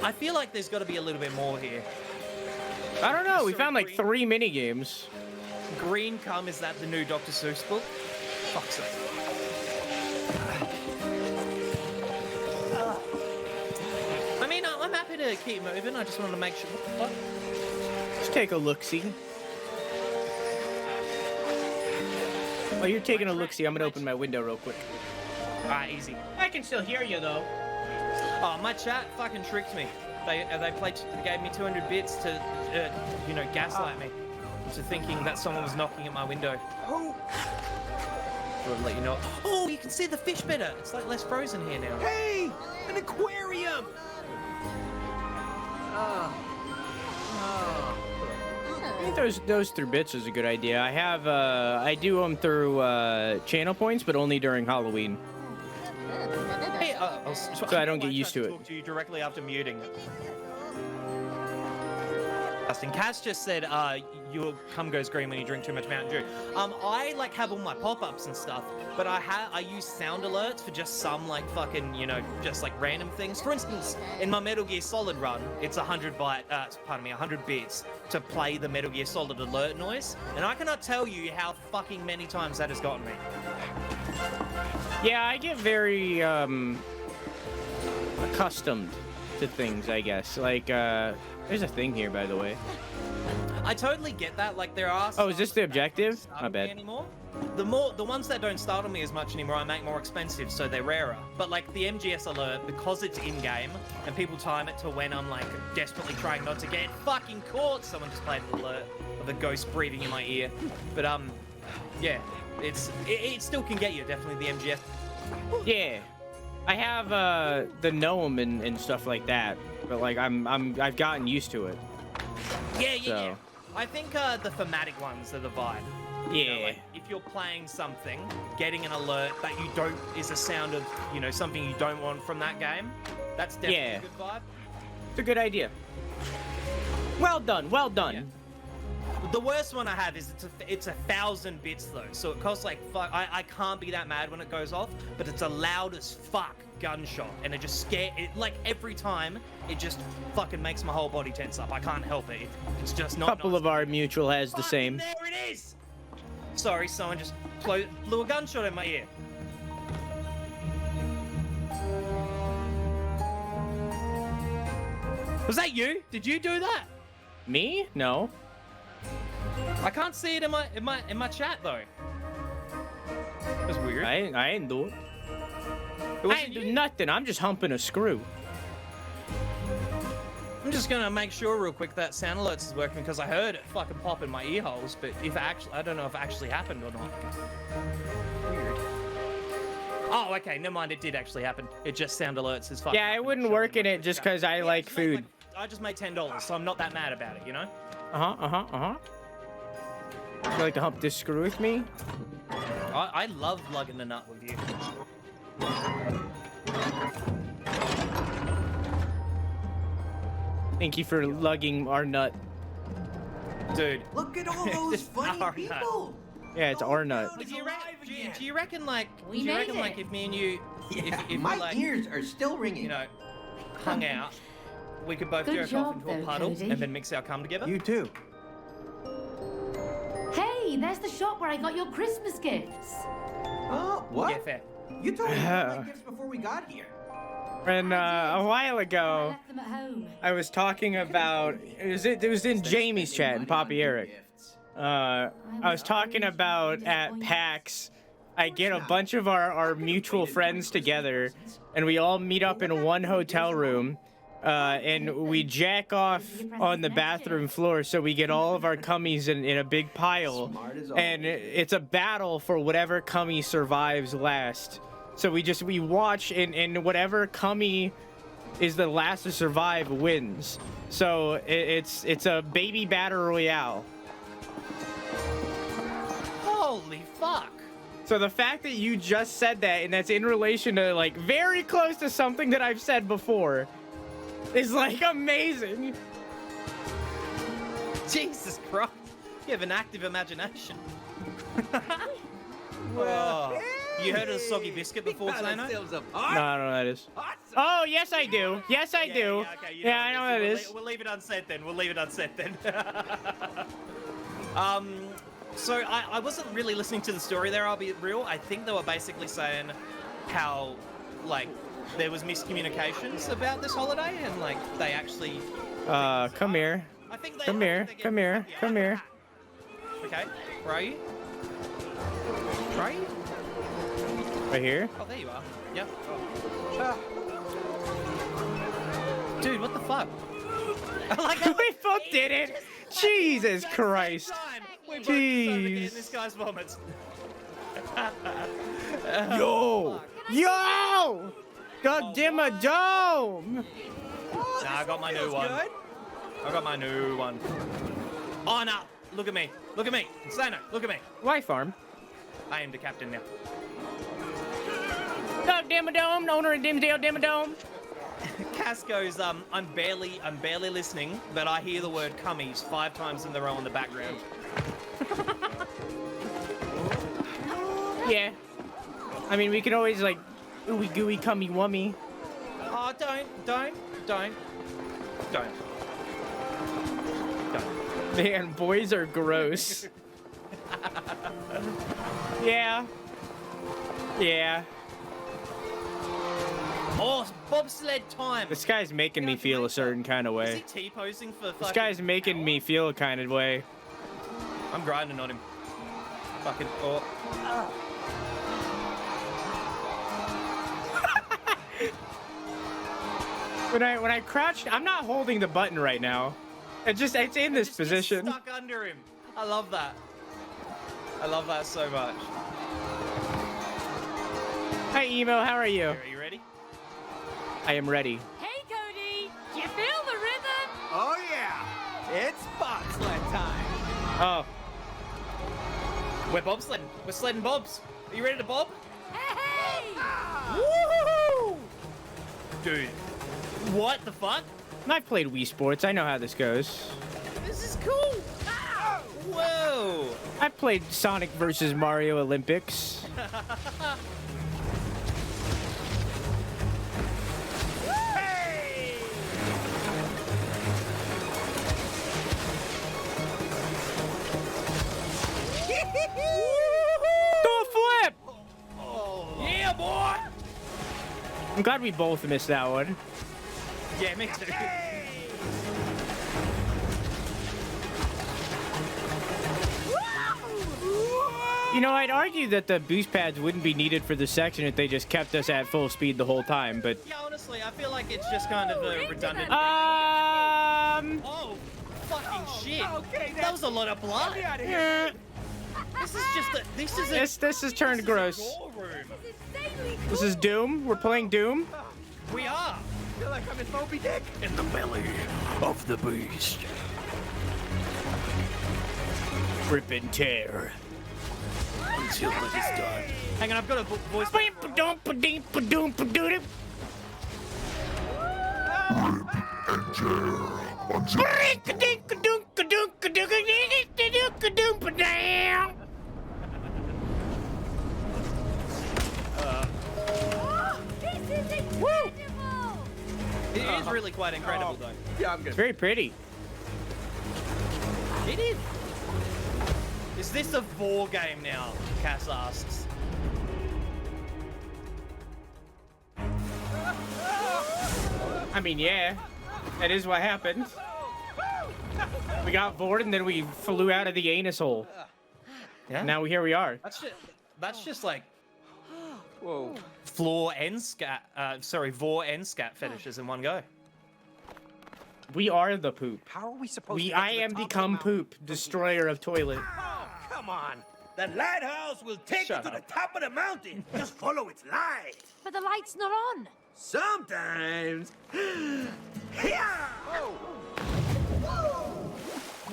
I feel like there's got to be a little bit more here. I don't know. We So found like green. 3 mini games. Green cum, is that the new Dr. Seuss book? Fuck's sake. I mean, I'm happy to keep moving. I just wanted to make sure. What? Let's take a look-see. While you're taking a look-see, I'm gonna open my window real quick. Alright, easy. I can still hear you though. Oh, my chat fucking tricked me. They gave me 200 bits to, you know, gaslight me into thinking that someone was knocking at my window. Oh, To let you know. Oh, you can see the fish better. It's like less frozen here now. hey, an aquarium. I think those through bits is a good idea. I have I do them through channel points, but only during Halloween. Hey, So I don't get used to it. Talk to you directly after muting. Justin Cass just said, your cum goes green when you drink too much Mountain Dew. I like have all my pop-ups and stuff, but I use sound alerts for just some like fucking, you know, just like random things. For instance, in my Metal Gear Solid run, it's 100 bits to play the Metal Gear Solid alert noise, and I cannot tell you how fucking many times that has gotten me. Yeah, I get very accustomed to things, I guess. Like There's a thing here, by the way. I totally get that. Like there are. Oh, is this the some that don't objective? start My on me bad. Anymore. The ones that don't start on me as much anymore, I make more expensive, so they're rarer. But like the MGS alert, because it's in game and people time it to when I'm like desperately trying not to get fucking caught. Someone just played an alert of a ghost breathing in my ear. But yeah, it still can get you. Definitely the MGS. Yeah. I have the gnome and stuff like that, but like I've gotten used to it. Yeah. I think the thematic ones are the vibe. Yeah. You know, like, if you're playing something, getting an alert that you don't is a sound of, you know, something you don't want from that game. That's definitely a good vibe. It's a good idea. Well done. Well done. Yeah. The worst one I have is it's 1,000 bits though, so it costs like fuck. I can't be that mad when it goes off, but it's a loud as fuck gunshot, and it just like every time it just fucking makes my whole body tense up. I can't help it. It's just not. Couple of our mutual has the same. There it is. Sorry, someone just blew a gunshot in my ear. Was that you? Did you do that? Me? No. I can't see it in my chat though. That's weird. I ain't do it. I ain't do you? nothing. I'm just humping a screw. I'm just gonna make sure real quick that sound alerts is working because I heard it fucking pop in my ear holes, but if I don't know if it actually happened or not. Weird. Oh, okay, never mind. It did actually happen. It just sound alerts is fucking. Yeah, I wouldn't work in it just because I like food. I just made $10, so I'm not that mad about it, you know. Would you like to hump this screw with me? I love lugging the nut with you. Thank you for lugging our nut. Dude. Look at all those funny our people. Yeah, it's our nut. Do you reckon like We do you reckon made like it. if me and you Yeah, if my we like ears are still ringing. you know hung out, we could both Good jerk off job, into a though, puddle Cody. and then mix our cum together? You too. Hey, there's the shop where I got your Christmas gifts. Oh, what? Yeah, fair. You told me my gifts before we got here. And a while I ago, left them at home. I was talking about it was in Jamie's chat and Poppy Eric. I was talking about at PAX. I get a bunch of our mutual friends together, and we all meet up in one hotel room, and we jack off on the bathroom floor, so we get all of our cummies in a big pile, and it's a battle for whatever cummy survives last. So we watch, and whatever cummy is the last to survive wins. So it's a baby battle royale. Holy fuck. So the fact that you just said that, and that's in relation to like very close to something that I've said before, is like amazing. Jesus Christ. You have an active imagination. Oh. You heard of the soggy biscuit before today, no? No, I don't know what that is. Oh, yes I do. Yes I do. Okay, you Yeah, I know what it is. We'll leave it unsaid then. We'll leave it unsaid then. So I wasn't really listening to the story there, I'll be real. I think they were basically saying how, like, there was miscommunications about this holiday and, like, they actually... Come here. I think they... Come here. Come here. Come here. Okay, where are you? Where are you? Right here. Oh, there you are. Yep. Dude, what the fuck? Like, We both did it. Jesus Christ. We both decided to get in Jeez. this guy's vomits. Yo. Yo. God damn a dome. Nah, I got my new one. I got my new one. Oh, no. Look at me. Look at me. Say no. Look at me. Why farm? I am the captain now. God damn a dome. Owner of Dimsdale damn a dome. Cass goes, I'm barely listening, but I hear the word cummies 5 times in a row in the background. Yeah. I mean, we could always like ooey gooey cummy wummy. Oh, don't. Man, boys are gross. Yeah. Yeah. Oh, Bobsled time. This guy's making me feel a certain kind of Is way. he T-posing for fucking... This guy's making me feel a kind of way. I'm grinding on him. Fucking... Oh. When I crouched, I'm not holding the button right now. It's in this position. Stuck under him. I love that. I love that so much. Hi, Emo. How are you? Are you ready? I am ready. Hey, Cody! Do you feel the rhythm? Oh, yeah. It's bobsled time. Oh, We're bobsledding. We're sledding bobs. Are you ready to bob? Hey! Woohoo! Dude, what the fuck? I've played Wii Sports. I know how this goes. This is cool. Whoa! I've played Sonic versus Mario Olympics. Do a flip! Yeah, boy! I'm glad we both missed that one. Yeah, me too. You know, I'd argue that the boost pads wouldn't be needed for this section if they just kept us at full speed the whole time, but... Yeah, honestly, I feel like it's just kind of a redundant... Oh, fucking shit. Okay, That was a lot of blood. Get me out of here. This is just a... This is a... This has turned gross. gore room. Insanely This is Doom. We're playing Doom. We are. I feel like I'm in Moby Dick. In the belly of the beast. Rip and tear. Until it is done. Hang on, I've got a voice... This is incredible! It is really quite incredible, though. Yeah, I'm good. It's very pretty. It is. Is this a war game now? Cass asks. I mean, yeah. That is what happened. We got bored and then we flew out of the anus hole. Yeah. Now here we are. That's just like Whoa. vor and scat fetishes in one go. We are the poop. How are we supposed to I am become poop, destroyer of toilet. Oh, come on. The lighthouse will take Shut you to up. the top of the mountain. Just follow its light. But the light's not on. Sometimes. Here!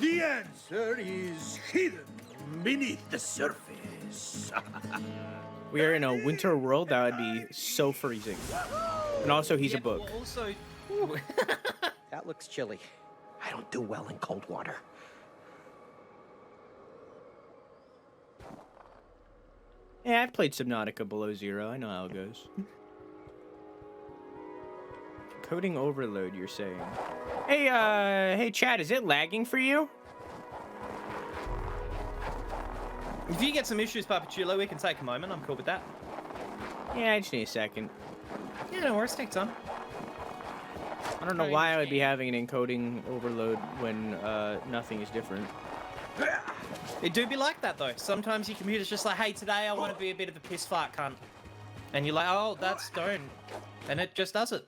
The answer is hidden beneath the surface. We are in a winter world that would be so freezing. And also, he's a book. Well, also, That looks chilly. I don't do well in cold water. Yeah, I've played Subnautica Below Zero. I know how it goes. Coding overload, you're saying? Hey, Chad, is it lagging for you? if you get some issues, Papachulo, we can take a moment. I'm cool with that. Yeah, I just need a second. Yeah, no worries. Take time. I don't know why I would be having an encoding overload when nothing is different. It do be like that though. Sometimes your computer's just like, hey, today I want to be a bit of a piss fart cunt. And you're like, oh, that's stone. And it just does it.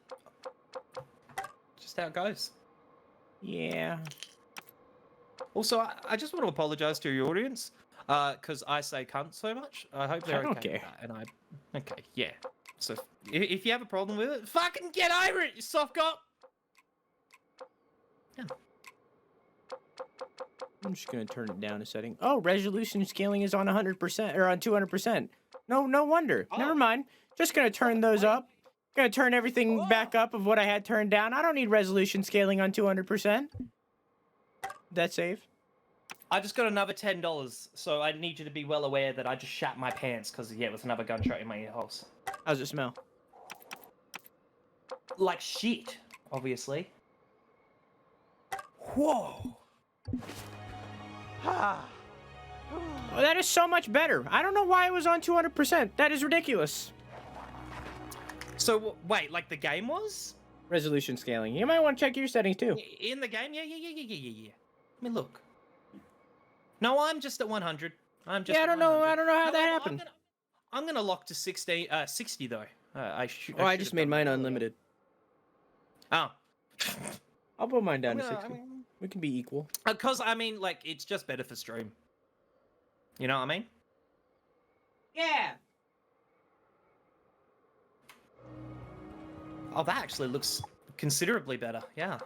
Just how it goes. Yeah. Also, I just want to apologize to your audience, because I say cunt so much. I hope they're I don't okay with care. that. And okay, yeah. So if you have a problem with it, fucking get over it, you soft cop. Yeah. I'm just gonna turn it down a setting. Oh, resolution scaling is on 100% or on 200%. No wonder. Never mind. Just gonna turn those up. Gonna turn everything back up of what I had turned down. I don't need resolution scaling on 200%. That's safe. I just got another $10, so I need you to be well aware that I just shat my pants because, yeah, it was another gunshot in my ear holes. How's it smell? Like shit, obviously. Whoa. Oh, that is so much better. I don't know why it was on 200%. That is ridiculous. So wait, like the game was Resolution scaling. You might want to check your settings too. in the game? Yeah. Let me look. No, I'm just at 100. I'm just. Yeah, I at don't know. 100. I don't know how No, that I'm happened. I'm gonna lock to 60 though. I just made mine unlimited. Oh. I'll put mine down to Yeah, 60. We can be equal. Because I mean, like, it's just better for stream. You know what I mean? Yeah. Oh, that actually looks considerably better. Yeah.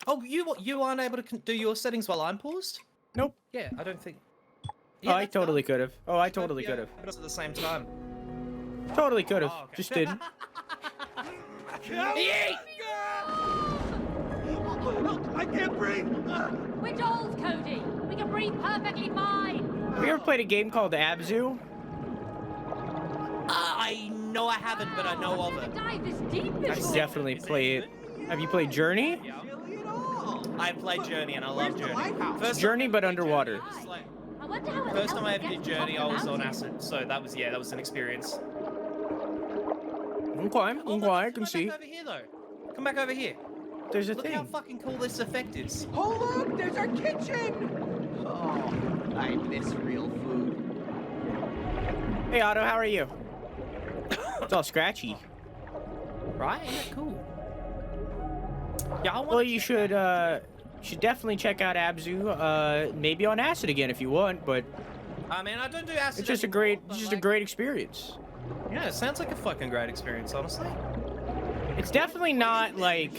Oh, you aren't able to do your settings while I'm paused? Nope. Yeah, I don't think. Oh, I that's totally done. could have. Oh, I But, totally yeah, could have. but At the same time. Totally could have. Oh, okay. Just didn't. I can't breathe. We're dolls, Cody. We can breathe perfectly fine. Have you ever played a game called Abzu? I know I haven't, but I know of it. Dive this deep I before. definitely play it. Have you played Journey? Yeah. I played Journey and I love Journey. First Journey, time but I played underwater. Journey, it's like- I wonder how it First felt time I to ever get did to the top Journey, of I the was on mountain. acid, so that was an experience. Okay, I can Come see. back over here though. Come back over here. There's a Look how thing. fucking cool this effect is. Oh, look, there's our kitchen. Oh, I miss real food. Hey, Otto, how are you? It's all scratchy. Right? Isn't that cool? Yeah, I want. Well, you should definitely check out Abzu. Maybe on acid again if you want, but I mean, I don't do acid. it's just a anymore, great, but, just a like, great experience. Yeah, it sounds like a fucking great experience, honestly. It's definitely not like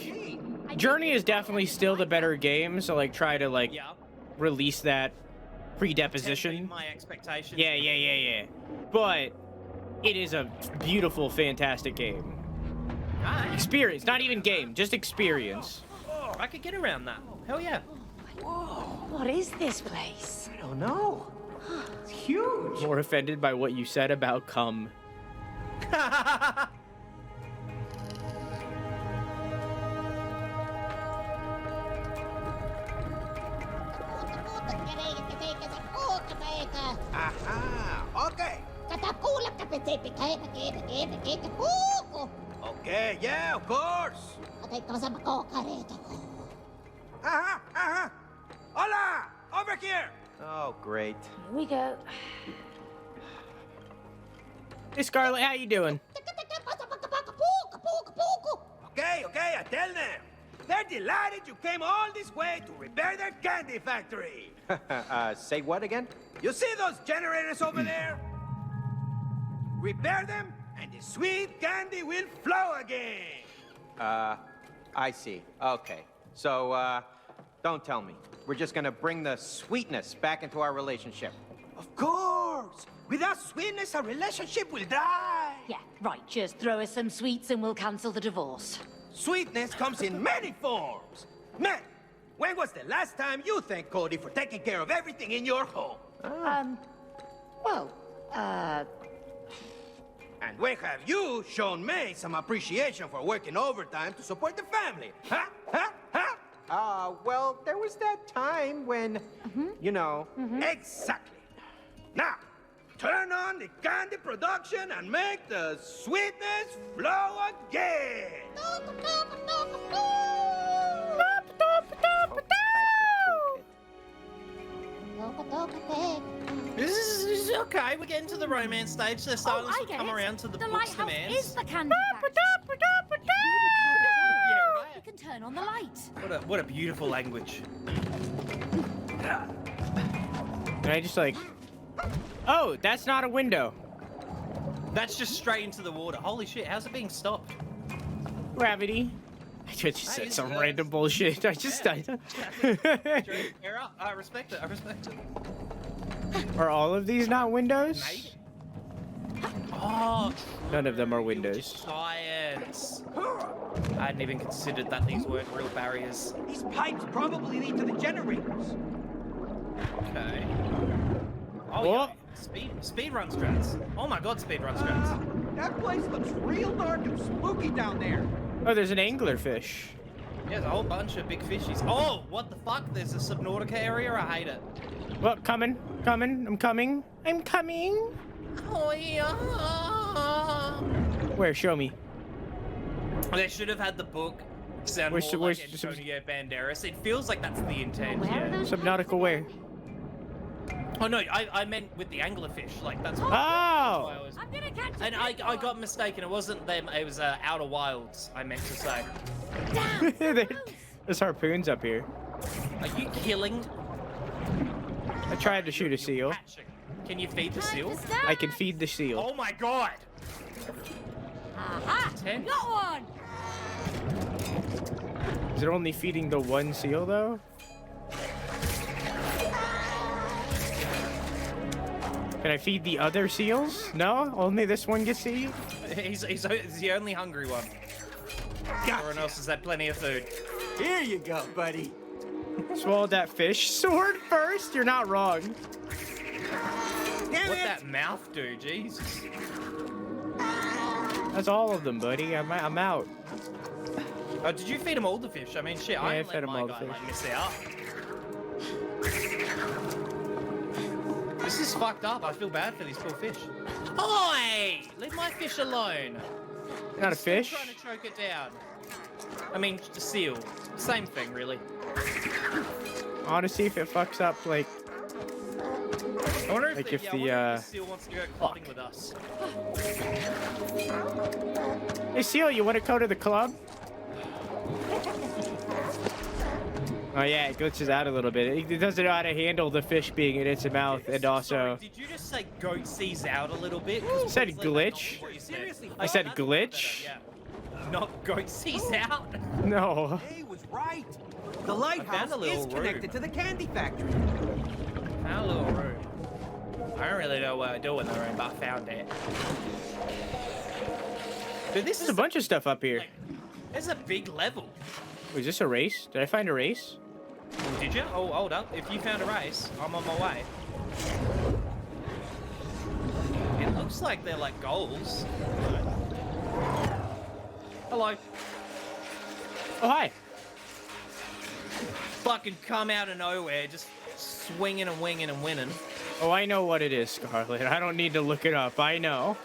Journey is definitely still the better game. So like, try to like Yeah. release that Tempered predeposition. my expectations. Yeah. But it is a beautiful, fantastic game. Alright. Experience, not even game, just experience. I could get around that. Hell yeah. What is this place? I don't know. It's huge. More offended by what you said about cum. Aha, okay. Okay, yeah, of course. Aha. Hola, over here. Oh, great. Here we go. Hey, Scarlett, how you doing? Okay, I tell them. They're delighted you came all this way to repair their candy factory. Say what again? You see those generators over there? Repair them, and the sweet candy will flow again. I see. Okay. So, don't tell me. We're just gonna bring the sweetness back into our relationship. Of course. Without sweetness, our relationship will die. Yeah, right. Just throw us some sweets and we'll cancel the divorce. Sweetness comes in many forms. Man, when was the last time you thanked Cody for taking care of everything in your home? And when have you shown May some appreciation for working overtime to support the family? Huh? Well, there was that time when, you know. Exactly. Now, turn on the candy production and make the sweetness flow again. This is okay. We're getting to the romance stage. The silence will get come it. around to the The books lighthouse demands. is the candy factory. Yeah, right. We can turn on the light. What a beautiful language. And I just like, oh, that's not a window. That's just straight into the water. Holy shit! How's it being stopped? Gravity. I just said it's- some random bullshit. I just Fair up. I respect it. Are all of these not windows? Mate. Oh, None of them are windows. science. I hadn't even considered that these weren't real barriers. These pipes probably lead to the generators. Okay. Oh, What? yeah. Speed run strats. Oh my god, speed run strats. That place looks real dark and spooky down there. Oh, there's an anglerfish. Yeah, there's a whole bunch of big fishies. Oh, what the fuck? There's a Subnautica area? I hate it. Well, coming. I'm coming. Oh, yeah. Where? Show me. They should have had the book sound Where's- more like where's- Antonio Banderas. It feels like that's the intent. Where are Yeah. those Subnautical where? Oh no, I meant with the anglerfish. Like that's. Oh! why I was. I'm gonna catch a And big I one. got mistaken. It wasn't them. It was Outer Wilds. I meant to say. Damn. There's harpoons up here. Are you killing? I tried to shoot a seal. Catching. Can you feed the seal? I can feed the seal. Oh my god! Aha! Ten. Got one. Is it only feeding the one seal though? Can I feed the other seals? No, only this one gets to eat. He's the only hungry one. Everyone else has had plenty of food. Here you go, buddy. Swallowed that fish. Sword first. You're not wrong. Damn What it. that mouth do? Jesus. That's all of them, buddy. I'm out. Oh, did you feed him all the fish? I mean, shit. I I fed let him my all the guy fish. like miss out. This is fucked up. I feel bad for these poor fish. Oi! Leave my fish alone. Not a I'm still fish. trying to choke it down. I mean, the seal. Same thing, really. I want to see if it fucks up like. I wonder if, Like the, if yeah, I the, wonder if the seal wants to go clubbing with us. Hey seal, you want to go to the club? Oh yeah, it glitches out a little bit. It doesn't know how to handle the fish being in its mouth, and also Sorry, did you just say goat sees out a little bit? 'Cause said obviously that's not glitch. what you said. Seriously, I said that's a lot glitch. better, yeah. Not goat sees out. no. He was right. The found lighthouse a little is connected room. to the candy factory. Found a little room. I don't really know what to do in the room, but I found it. Dude, this There's is a bunch of stuff up here. like, there's a big level. Wait, is this a race? Did I find a race? Did you? Oh, hold up. If you found a race, I'm on my way. It looks like they're like goals. Hello. Oh hi. Fucking come out of nowhere, just swinging and winging and winning. Oh, I know what it is, Scarlet. I don't need to look it up. I know.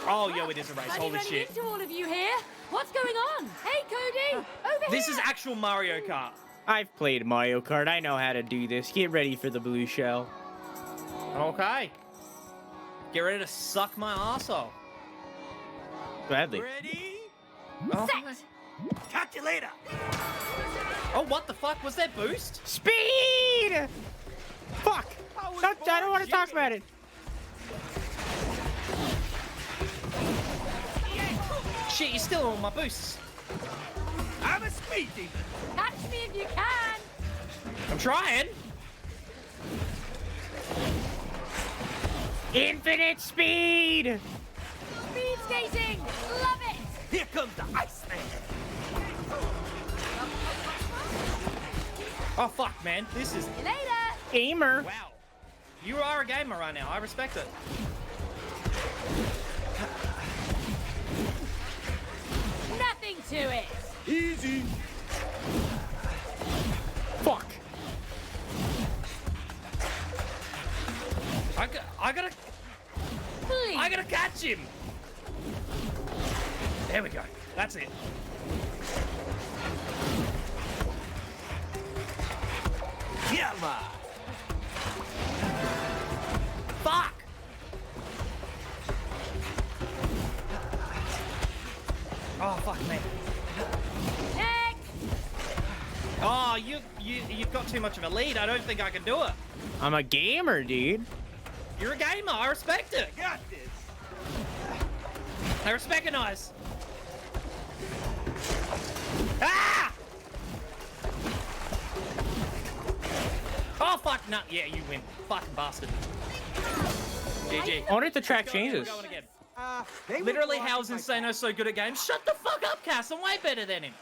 Oh, yo, it is a race. Bloody Holy running shit. into all of you here. What's going on? Hey, Cody. Over This here. is actual Mario Kart. I've played Mario Kart. I know how to do this. Get ready for the blue shell. Okay. Get ready to suck my arsehole. Gladly. Ready? Oh, Set. Catch you later. oh, what the fuck? Was that boost? Speed! Fuck! I don't want to talk about it. Shit, you're still on my boosts. I'm a speed demon. Catch me if you can. I'm trying. Infinite speed! Speed skating. Love it. Here comes the Iceman. Oh, fuck, man. This is... See you later. Gamer. Wow. You are a gamer right now. I respect it. Nothing to it. Easy. Fuck. Please. I gotta catch him. There we go. That's it. Come on. Fuck. Oh, fuck me. Next. Oh, you've got too much of a lead. I don't think I can do it. I'm a gamer, dude. You're a gamer. I respect it. Got this. I recognize. Ah! Oh fuck! No, yeah, you win. Fucking bastard. GG. I wonder if the track Go again, changes. we're going again. They were Literally, blocking how's my Insano so good at games? Shut the fuck up, Cass. I'm way better than him.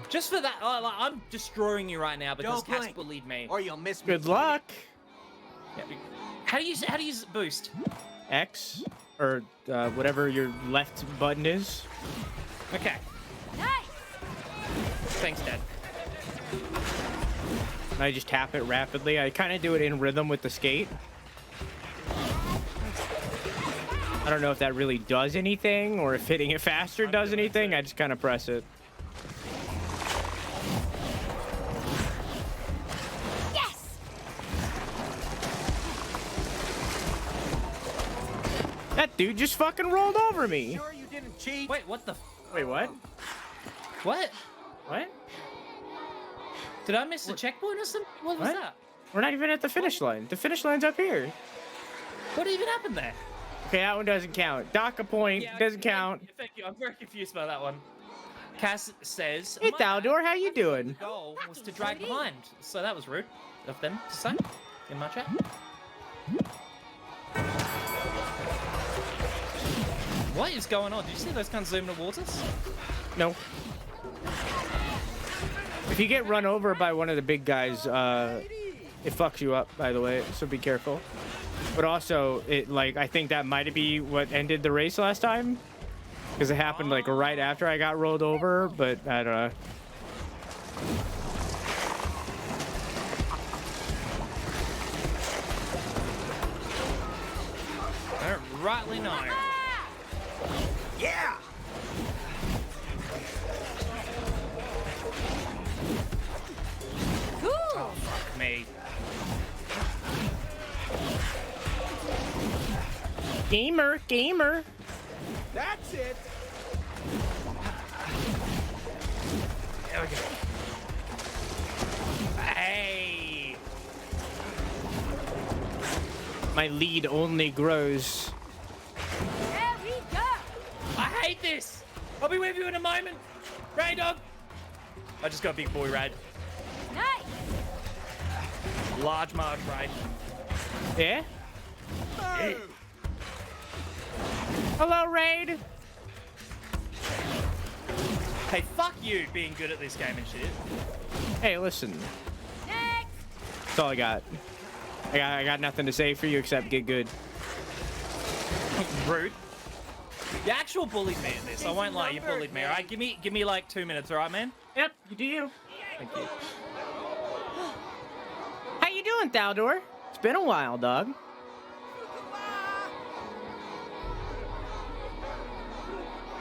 Just for that, like, I'm destroying you right now because Don't Cass blink, bullied me. or you'll miss me. Good luck. Yeah, how do you use boost? X or whatever your left button is. Okay, Nice. thanks, Dad. And I just tap it rapidly. I kind of do it in rhythm with the skate. I don't know if that really does anything or if hitting it faster does anything. I just kind of press it. Yes! That dude just fucking rolled over me. Sure you didn't cheat? Wait, what the? Wait, what? What? What? Did I miss the checkpoint or something? What was What? that? We're not even at the finish line. The finish line's up here. What even happened there? Okay, that one doesn't count. Dock a point. Doesn't count. Thank you. I'm very confused by that one. Cass says, Hey, "My Thaldor, bad. how you doing?" The goal was to drag behind, so that was rude of them to say in my chat. What is going on? Did you see those guns zooming towards us? No. If you get run over by one of the big guys, it fucks you up, by the way, so be careful. But also, I think that might be what ended the race last time. Because it happened, right after I got rolled over, but I don't know. I don't rightly know. Yeah! Oh, fuck me. Gamer. That's it! There we go. Hey! My lead only grows. There we go! I hate this! I'll be with you in a moment. Ray dog! I just got big boy Rad. Nice! Large Marge Raid. Yeah? Yeah. Hello, Raid. Hey, fuck you being good at this game and shit. Hey, listen. Next! That's all I got. I got nothing to say for you except get good. Rude. You actual bullied me in this. I won't lie, you bullied me. Alright, give me like 2 minutes, alright, man? Yep, you do you. Thank you. How you doing, Thaldor? It's been a while, dog.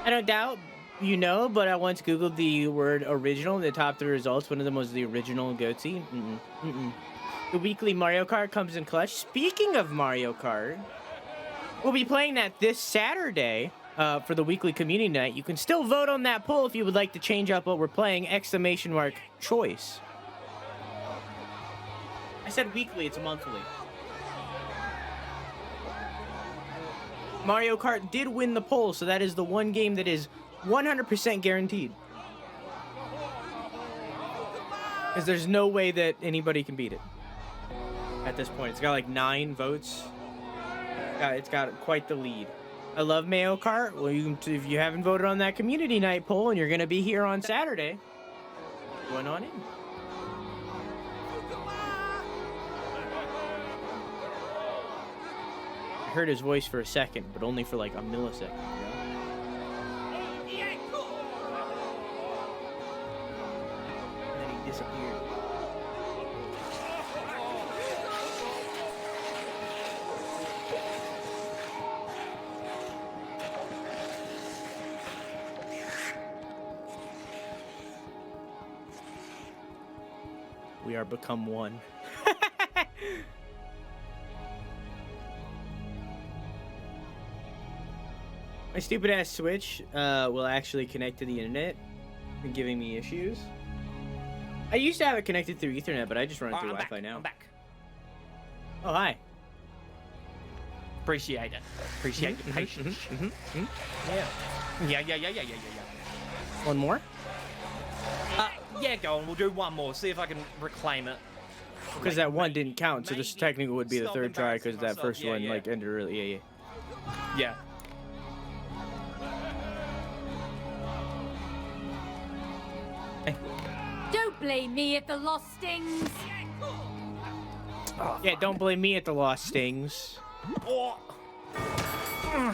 I don't doubt you know, but I once Googled the word original in the top 3 results. One of them was the original goatee. The weekly Mario Kart comes in clutch. Speaking of Mario Kart, we'll be playing that this Saturday for the weekly community night. You can still vote on that poll if you would like to change up what we're playing! !Choice. I said weekly, it's monthly. Mario Kart did win the poll, so that is the one game that is 100% guaranteed. Because there's no way that anybody can beat it at this point. It's got like 9 votes. It's got quite the lead. I love Mario Kart. Well, if you haven't voted on that community night poll and you're going to be here on Saturday, going on in. I heard his voice for a second, but only for like a millisecond. You know? And then he disappeared. We are become one. My stupid ass Switch will actually connect to the internet and giving me issues. I used to have it connected through Ethernet, but I just run it through Wi-Fi now. I'm back. Oh, hi. Appreciate it. Appreciate your patience. Yeah. Yeah. One more? Yeah, go on. We'll do one more. See if I can reclaim it. Because that one didn't count, so this technically would be the Stop third try, because embarrassing that first myself. one Yeah. like ended early. Yeah. Don't blame me if the loss stings. Yeah, don't blame me at the lost stings. Oh.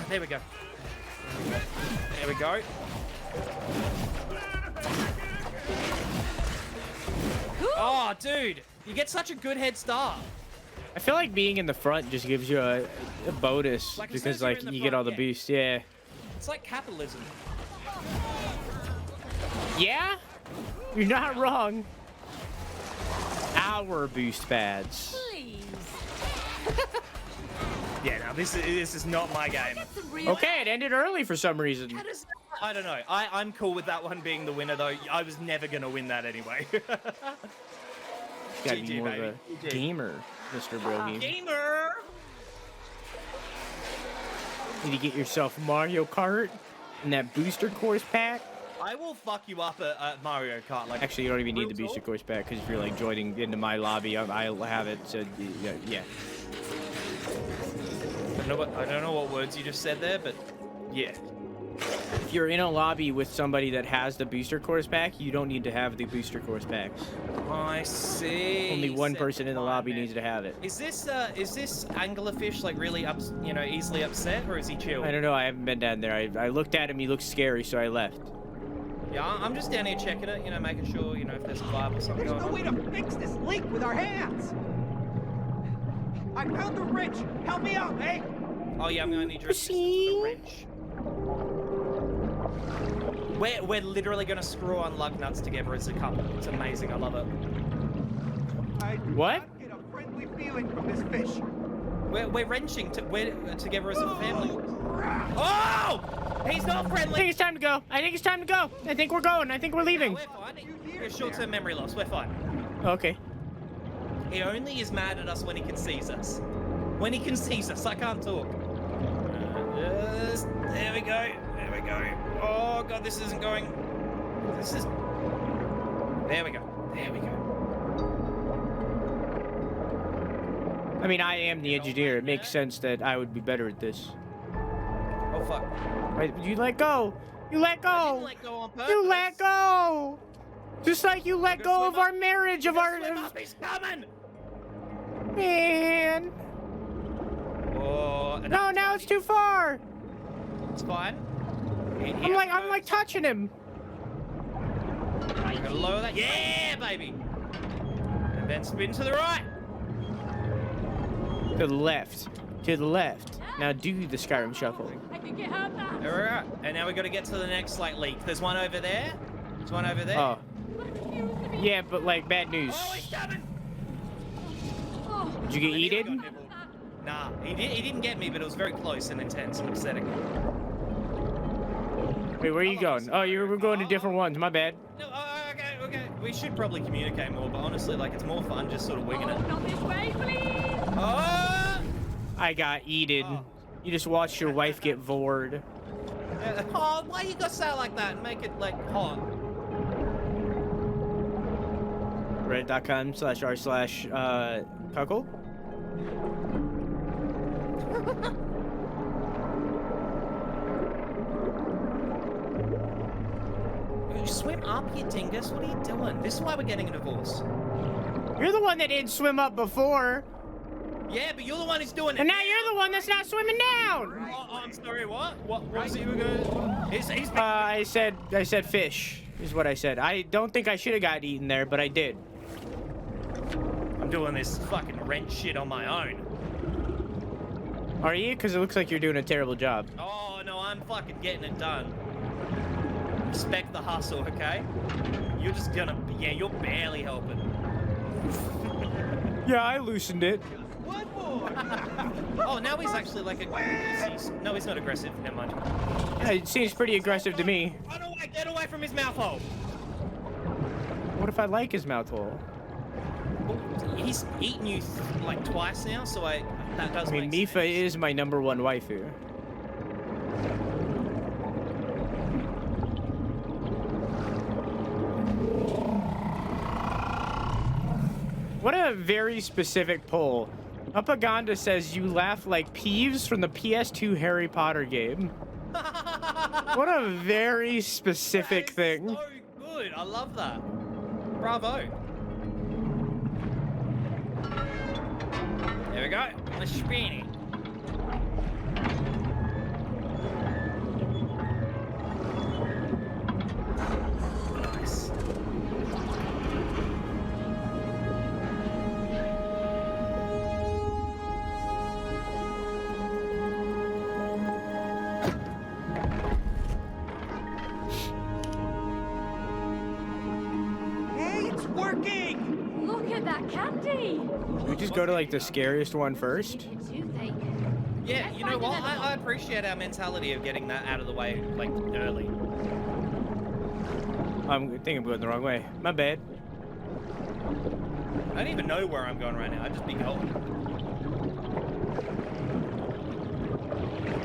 There we go. There we go. Oh, dude. You get such a good head start. I feel like being in the front just gives you a bonus Like, as soon because as you're like in the you get all front, the yeah. boosts. Yeah. It's like capitalism. Yeah, you're not wrong. Our boost pads. Please. Yeah, no, this is not my game. It's a real Okay, it ended early for some reason. I don't know. I'm cool with that one being the winner, though. I was never going to win that anyway. Gotta be GG, more of baby. a gamer, Mr. Broheem. Gamer! Need to get yourself Mario Kart and that booster course pack. I will fuck you up at Mario Kart. Like, Actually, you don't even need real the booster talk. course pack because if you're like joining into my lobby, I'll have it. So yeah. I don't know what words you just said there, but yeah. If you're in a lobby with somebody that has the booster course pack, you don't need to have the booster course packs. I see. Only one Said person in the fine, lobby man. needs to have it. Is this anglerfish like really easily upset, or is he chill? I don't know. I haven't been down there. I looked at him. He looked scary, so I left. Yeah, I'm just down here checking it, making sure, if there's a vibe or something There's going no way on. to fix this leak with our hands. I found a wrench. Help me out, eh? Oh yeah, I'm gonna need your assistance with the wrench. We're literally gonna screw on lug nuts together as a couple. It's amazing. I love it. I do What? not get a friendly feeling from this fish. We're wrenching. We're together as a family. Crap. Oh! He's not I think friendly. it's time to go. I think it's time to go. I think we're going. I think we're leaving. We're fine. We're short-term memory loss. We're fine. Okay. He only is mad at us when he can seize us. When he can seize us, I can't talk. There we go. There we go. Oh god, this isn't going. This is. There we go. There we go. I mean, I am the engineer. It makes sense that I would be better at this. Oh fuck. Wait, you let go. You let I go. didn't let go on purpose. You let go. Just like you let Go go swim of our up. marriage, of Go our swim up, he's coming. man. Oh. No, now it's too far. It's fine. I'm like touching him. Gotta lower that. Yeah, baby. And then spin to the right. To the left. To the left. Now do the Skyrim shuffle. I can get her back. There we are. And now we got to get to the next leak. There's one over there. There's one over there. Oh. Yeah, but like bad news. Oh, he's coming. Did you get I nearly got eaten? nibbled. Nah, he didn't get me, but it was very close and intense and upsetting. Wait, where are you going? Oh, we're going to different ones. My bad. No, okay. We should probably communicate more, but honestly, like, it's more fun just sort of winging it. Not this way, please. Oh! I got eaten. Oh. You just watched your wife get vored. Oh, why you gotta say it like that and make it, like, hot? Reddit.com/r/cuckle. You swim up, you dingus. What are you doing? This is why we're getting a divorce. You're the one that didn't swim up before. Yeah, but you're the one who's doing it. And now you're the one that's not swimming down. Oh, I'm sorry, what? What was it you were gonna... He's I said fish is what I said. I don't think I should have got eaten there, but I did. I'm doing this fucking wrench shit on my own. Are you? Because it looks like you're doing a terrible job. Oh, no, I'm fucking getting it done. Respect the hustle, okay? You're just gonna... Yeah, you're barely helping. Yeah, I loosened it. One more. Oh, now he's actually like a... No, he's not aggressive. Never mind. Yeah, it seems pretty aggressive to me. Run away! Get away from his mouth hole! What if I like his mouth hole? Well, he's eaten you like twice now, so that does I mean, make Mifa sense. is my #1 waifu. What a very specific poll. Upaganda says you laugh like Peeves from the PS2 Harry Potter game. What a very specific That is thing. So good. I love that. Bravo. There we go. Let's spin it. Nice. just go to like the scariest one first? Yeah, you know what? I appreciate our mentality of getting that out of the way, like, early. I think I'm going the wrong way. My bad. I don't even know where I'm going right now. I just be going.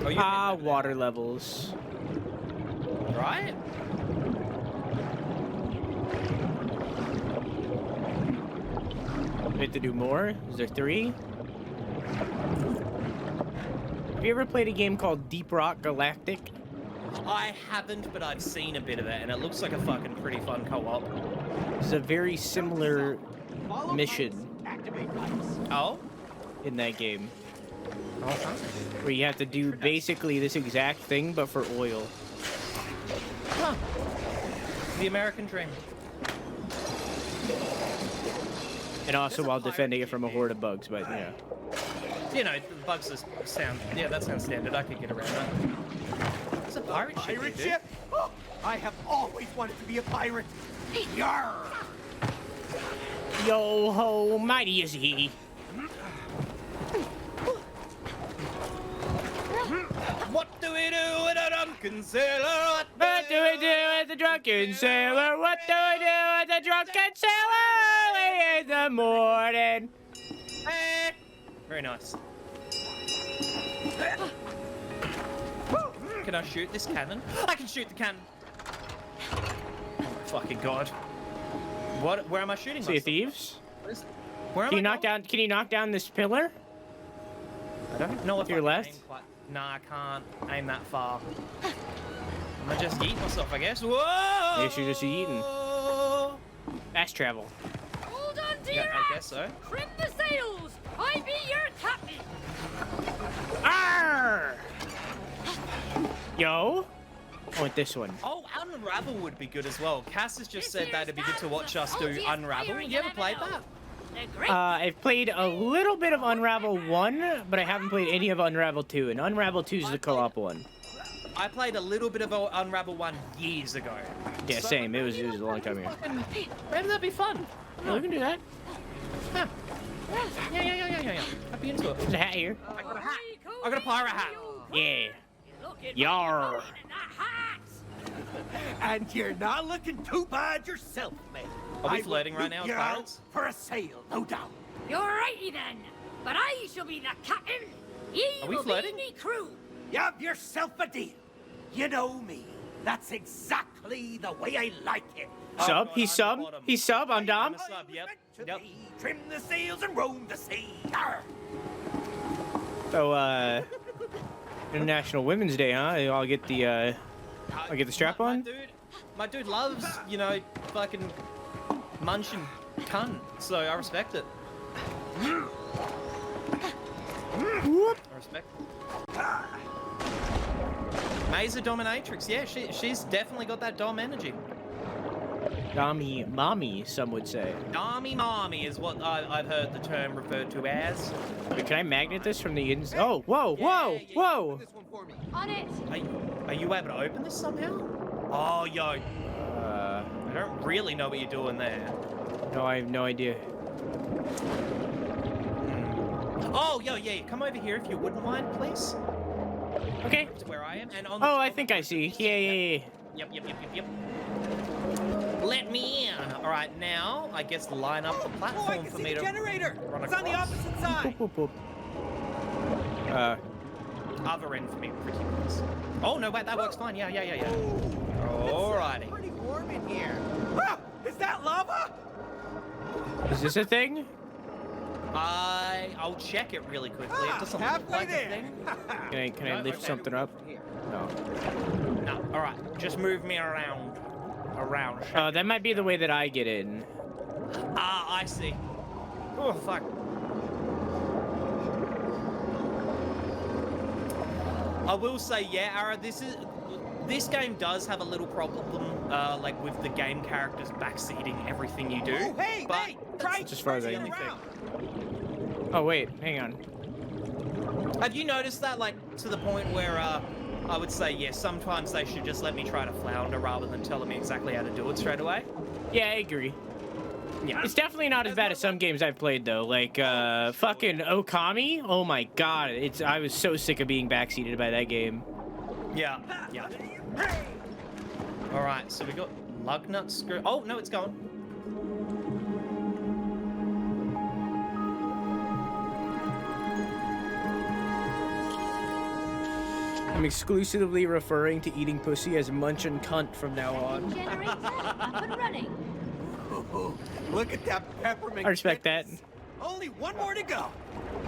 Oh, you're water levels. right? We have to do more? Is there 3? Have you ever played a game called Deep Rock Galactic? I haven't, but I've seen a bit of it, and it looks like a fucking pretty fun co-op. It's a very similar mission Oh? in that game, Okay. where you have to do basically this exact thing, but for oil. Huh. The American dream. And also There's a while pirate defending it from a game. horde of bugs, but yeah. You know, the bugs just sound... Yeah, that sounds standard. I could get around that. It's a pirate ship, Pirate dude. ship? Oh, I have always wanted to be a pirate. Yarr! Yo ho, mighty is he. What do we do with a drunken sailor? What do we do with the drunken sailor? What do we do with the drunken sailor early in the morning? Eh. Very nice. Can I shoot this cannon? I can shoot the cannon. Oh my fucking god. What? Where am I shooting? Sea of myself? Thieves? Where am Can I you knock going? down? Can you knock down this pillar? I don't know if To your I can left? aim quite... Nah, I can't aim that far. I'm gonna just eat myself, I guess. Whoa! Yes, you're just eating. Fast travel. Hold on to Yeah, your I axe. guess so. Trim the sails. I be your captain. Arr! Yo, I want this one. Oh, Unravel would be good as well. Cass has just This said that it'd be good to watch us do here's Unravel. fire You ever you'll played ever that? know. The great I've played a little bit of Unravel 1, but I haven't played any of Unravel 2, and Unravel 2 is the co-op one. I played a little bit of Unravel 1 years ago. Yeah, So same. It was maybe a long time ago. Maybe that'd be fun. Yeah, we can do that. Yeah. Yeah. I'd be into it. There's a hat here. I got a hat. I got a pirate hat. Yeah. Looking Yar. fine in that hat. And you're not looking too bad yourself, mate. Are we I flirting will right now, loot you out pirates? for a sail, no doubt. You're righty then. But I shall be the captain. Ye Are we will flirting? be me crew. You have yourself a deal. You know me. That's exactly the way I like it. Oh, Sub? God, He's I'm sub? the bottom. He's sub? I'm Dom? I'm a sub, yep. Meant to Yep. be. Trim the sails and roam the sea. Arr. So, International Women's Day, huh? I'll get the strap on? My dude loves, you know, fucking munching cunt, so I respect it. Whoop. I respect it. May's a dominatrix, yeah, she's definitely got that dom energy. Dommy mommy, some would say. Dommy mommy is what I've heard the term referred to as. Wait, can I magnet this from the inside? Oh, whoa, whoa, yeah. whoa! On it. Are you able to open this somehow? Oh, yo, I don't really know what you're doing there. No, I have no idea. Oh, yo, yeah, come over here if you wouldn't mind, please. Okay. To where I am, and on Oh, I think I see. Yeah. Yep. Let me in. All right, now I guess line up the platform for me to generator. run It's on the across. opposite side. Boop, boop, boop. Other end for me, pretty please. Oh no, wait, that works fine. Yeah. Alrighty. Pretty warm in here. Ah, is that lava? Is this a thing? I'll check it really quickly. It doesn't look halfway like a there. thing. Can I No, lift okay. something up? No. No, all right. Just move me around. That might be the way that I get in. Ah, I see. Oh fuck. I will say, yeah, Ara, this game does have a little problem, like with the game characters backseating everything you do. Oh, hey, but hey, try Just as far as I turning can. around. Oh wait, hang on. have you noticed that, like, to the point where, I would say, yeah, sometimes they should just let me try to flounder rather than telling me exactly how to do it straight away? Yeah, I agree. Yeah. It's definitely not as bad as some games I've played though. Like fucking Okami. Oh my god, I was so sick of being backseated by that game. Yeah. Yeah. All right, so we got lug nut screw. Oh no, it's gone. I'm exclusively referring to eating pussy as munchin' cunt from now on. Generator up and running. Oh, look at that peppermint. I respect that. goodness. Only one more to go.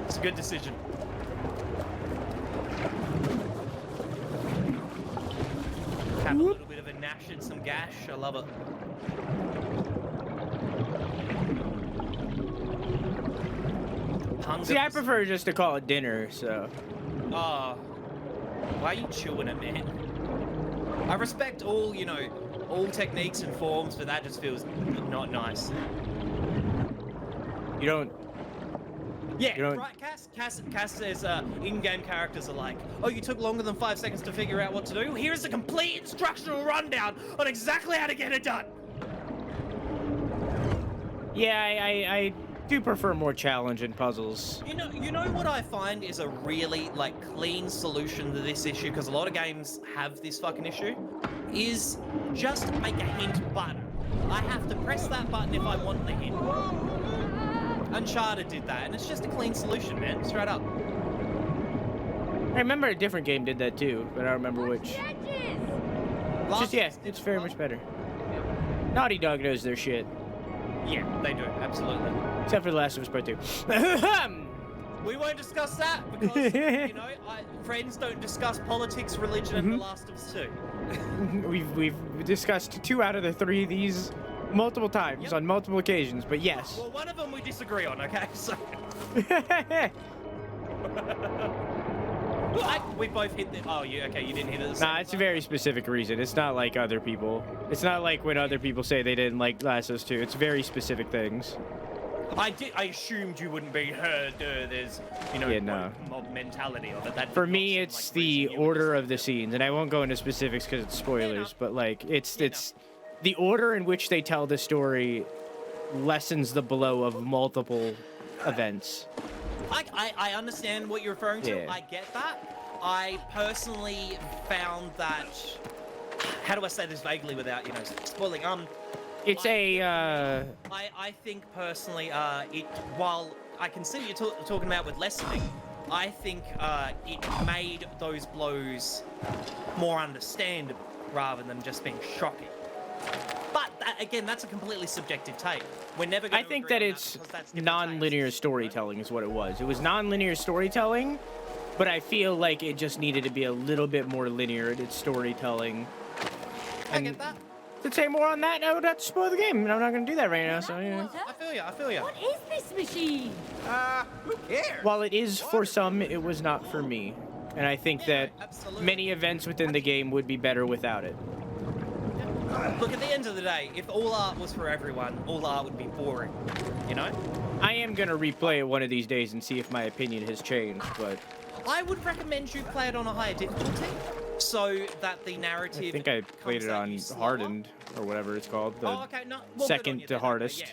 It's a good decision. Have a little bit of a gnash and some gash. I love it. Hunger See, I for some- prefer just to call it dinner, so. Oh, why are you chewing it, man? I respect all, all techniques and forms, but that just feels not nice. You don't. Yeah, You don't- right, Cass says in-game characters are like, oh, you took longer than 5 seconds to figure out what to do? Here's a complete instructional rundown on exactly how to get it done. Yeah, I do prefer more challenge in puzzles. You know what I find is a really, clean solution to this issue, because a lot of games have this fucking issue, is just make a hint button. I have to press that button if I want the hint. Uncharted did that, and it's just a clean solution, man. Straight up. I remember a different game did that too, but I don't remember which. Last Just, yeah, did it's very as well. much better. Naughty Dog knows their shit. Yeah, they do, absolutely. Except for The Last of Us Part 2. We won't discuss that because, friends don't discuss politics, religion, and The Last of Us 2. We've discussed 2 out of the 3 of these multiple times on multiple occasions, but yes. Well, one of them we disagree on, okay? So we both hit the. Oh, you didn't hit it. The same Nah, it's a time? very specific reason. It's not like other people. It's not like when other people say they didn't like Last of Us 2. It's very specific things. I assumed you wouldn't be heard. There's, Yeah, no. mob mentality of it. That For did me, not it's seem like the reason you would order decide. of the scenes, and I won't go into specifics because it's spoilers. But like, it's Yeah, it's the order in which they tell the story lessens the blow of multiple events. I understand what you're referring to. Yeah. I get that. I personally found that. How do I say this vaguely without spoiling? It's I think personally, while I can see what you're talking about with lessening, I think it made those blows more understandable rather than just being shocking. But again, that's a completely subjective take. We're never going I to think agree that on it's because that's different non-linear tastes, storytelling is what it was. It was non-linear storytelling, but I feel like it just needed to be a little bit more linear in its storytelling. I get that. To say more on that, I would have to spoil the game, and I'm not going to do that right now. So yeah. I feel you. What is this machine? Who cares? While it is for some, it was not for me, and I think that absolutely. many events within the game would be better without it. Look, at the end of the day, if all art was for everyone, all art would be boring. I am going to replay it one of these days and see if my opinion has changed, but I would recommend you play it on a higher difficulty, so that the narrative. I think I played it comes at on you slower. hardened or whatever it's called. The Oh, okay, no. Well, good on second you to then, hardest. Yeah.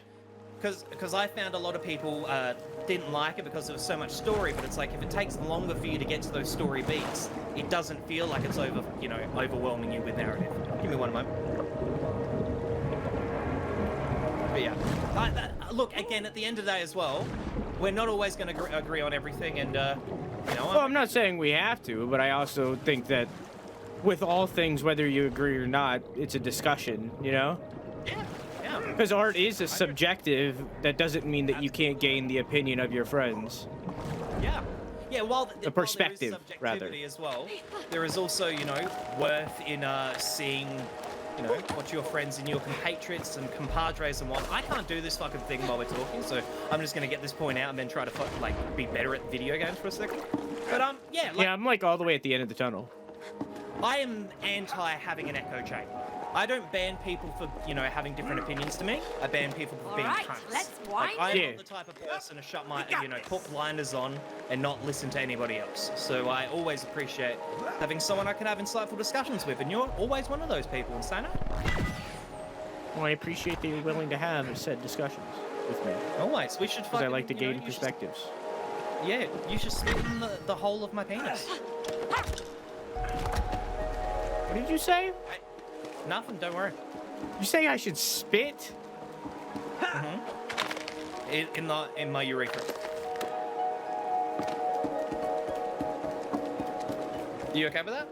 Because I found a lot of people didn't like it because there was so much story, but it's like if it takes longer for you to get to those story beats, it doesn't feel like it's overwhelming you with narrative. Give me one moment. But yeah, look, again, at the end of the day as well, we're not always going to agree on everything, and Well, I'm not saying we have to, but I also think that with all things, whether you agree or not, it's a discussion, yeah. Because art is a subjective, that doesn't mean that you can't gain the opinion of your friends. Yeah, while The perspective, there is rather. subjectivity as well, there is also, worth in seeing, what your friends and your compatriots and compadres and what. I can't do this fucking thing while we're talking, so I'm just gonna get this point out and then try to be better at video games for a second. But yeah, I'm like all the way at the end of the tunnel. I am anti having an echo chamber. I don't ban people for, having different opinions to me. I ban people for being Alright, cunts. let's wind I'm Yeah. not the type of person to shut my, put blinders on and not listen to anybody else. So I always appreciate having someone I can have insightful discussions with, and you're always one of those people, Insano. Well, I appreciate that you're willing to have said discussions with me. Always. We should Because fucking, I like to you know, gain you should- perspectives. Yeah, you should spit in the hole of my penis. What did you say? Nothing, don't worry. You say I should spit? In my urethra. You okay with that?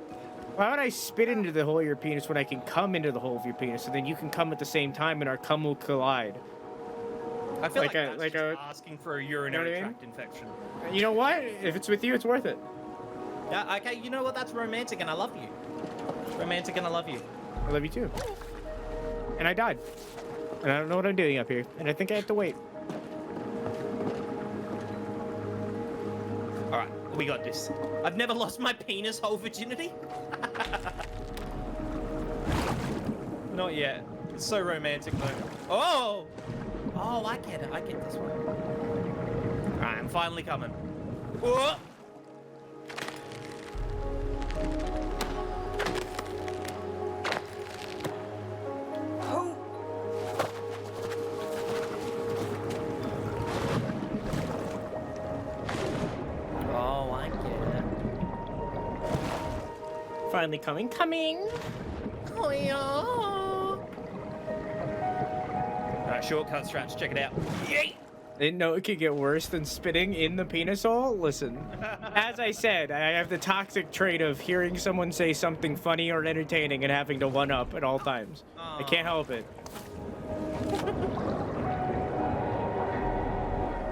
Why would I spit into the hole of your penis when I can come into the hole of your penis, and then you can come at the same time and our cum will collide? I feel Like like, that's a- just asking for a urinary what I mean? tract infection. You know what? If it's with you, it's worth it. Yeah, okay, you know what? That's romantic and I love you. Romantic and I love you. I love you too. And I died. And I don't know what I'm doing up here. And I think I have to wait. Alright, we got this. I've never lost my penis hole virginity. Not yet. It's so romantic though. Oh! Oh, I get it. I get this one. Alright, I'm finally coming. Whoa! Oh, I get it. Finally coming. Coming! Oh, yeah. Alright, shortcut straps. Check it out. Yay! Didn't know it could get worse than spitting in the penis hole? Listen, as I said, I have the toxic trait of hearing someone say something funny or entertaining and having to one-up at all times. I can't help it.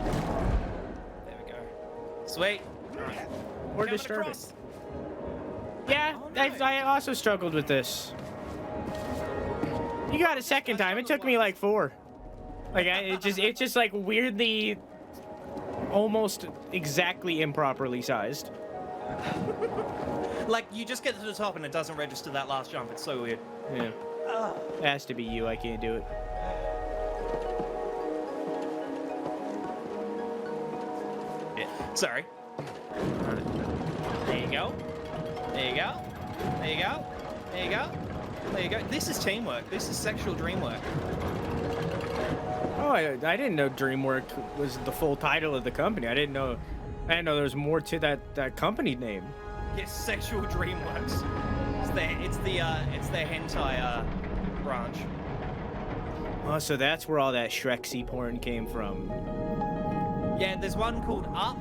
There we go. Sweet. Or Coming disturbing. across. Yeah, Oh, no. I also struggled with this. You got a second time. It took me like 4. Like it's just like weirdly, almost exactly improperly sized. Like, you just get to the top and it doesn't register that last jump. It's so weird. Yeah. It has to be you. I can't do it. Yeah. Sorry. There you go. There you go. There you go. There you go. There you go. This is teamwork. This is sexual dream work. Oh, I didn't know DreamWork was the full title of the company. I didn't know there was more to that company name. Yes, sexual DreamWorks. It's their hentai branch. Oh, so that's where all that Shrek-y porn came from. Yeah, there's one called Up,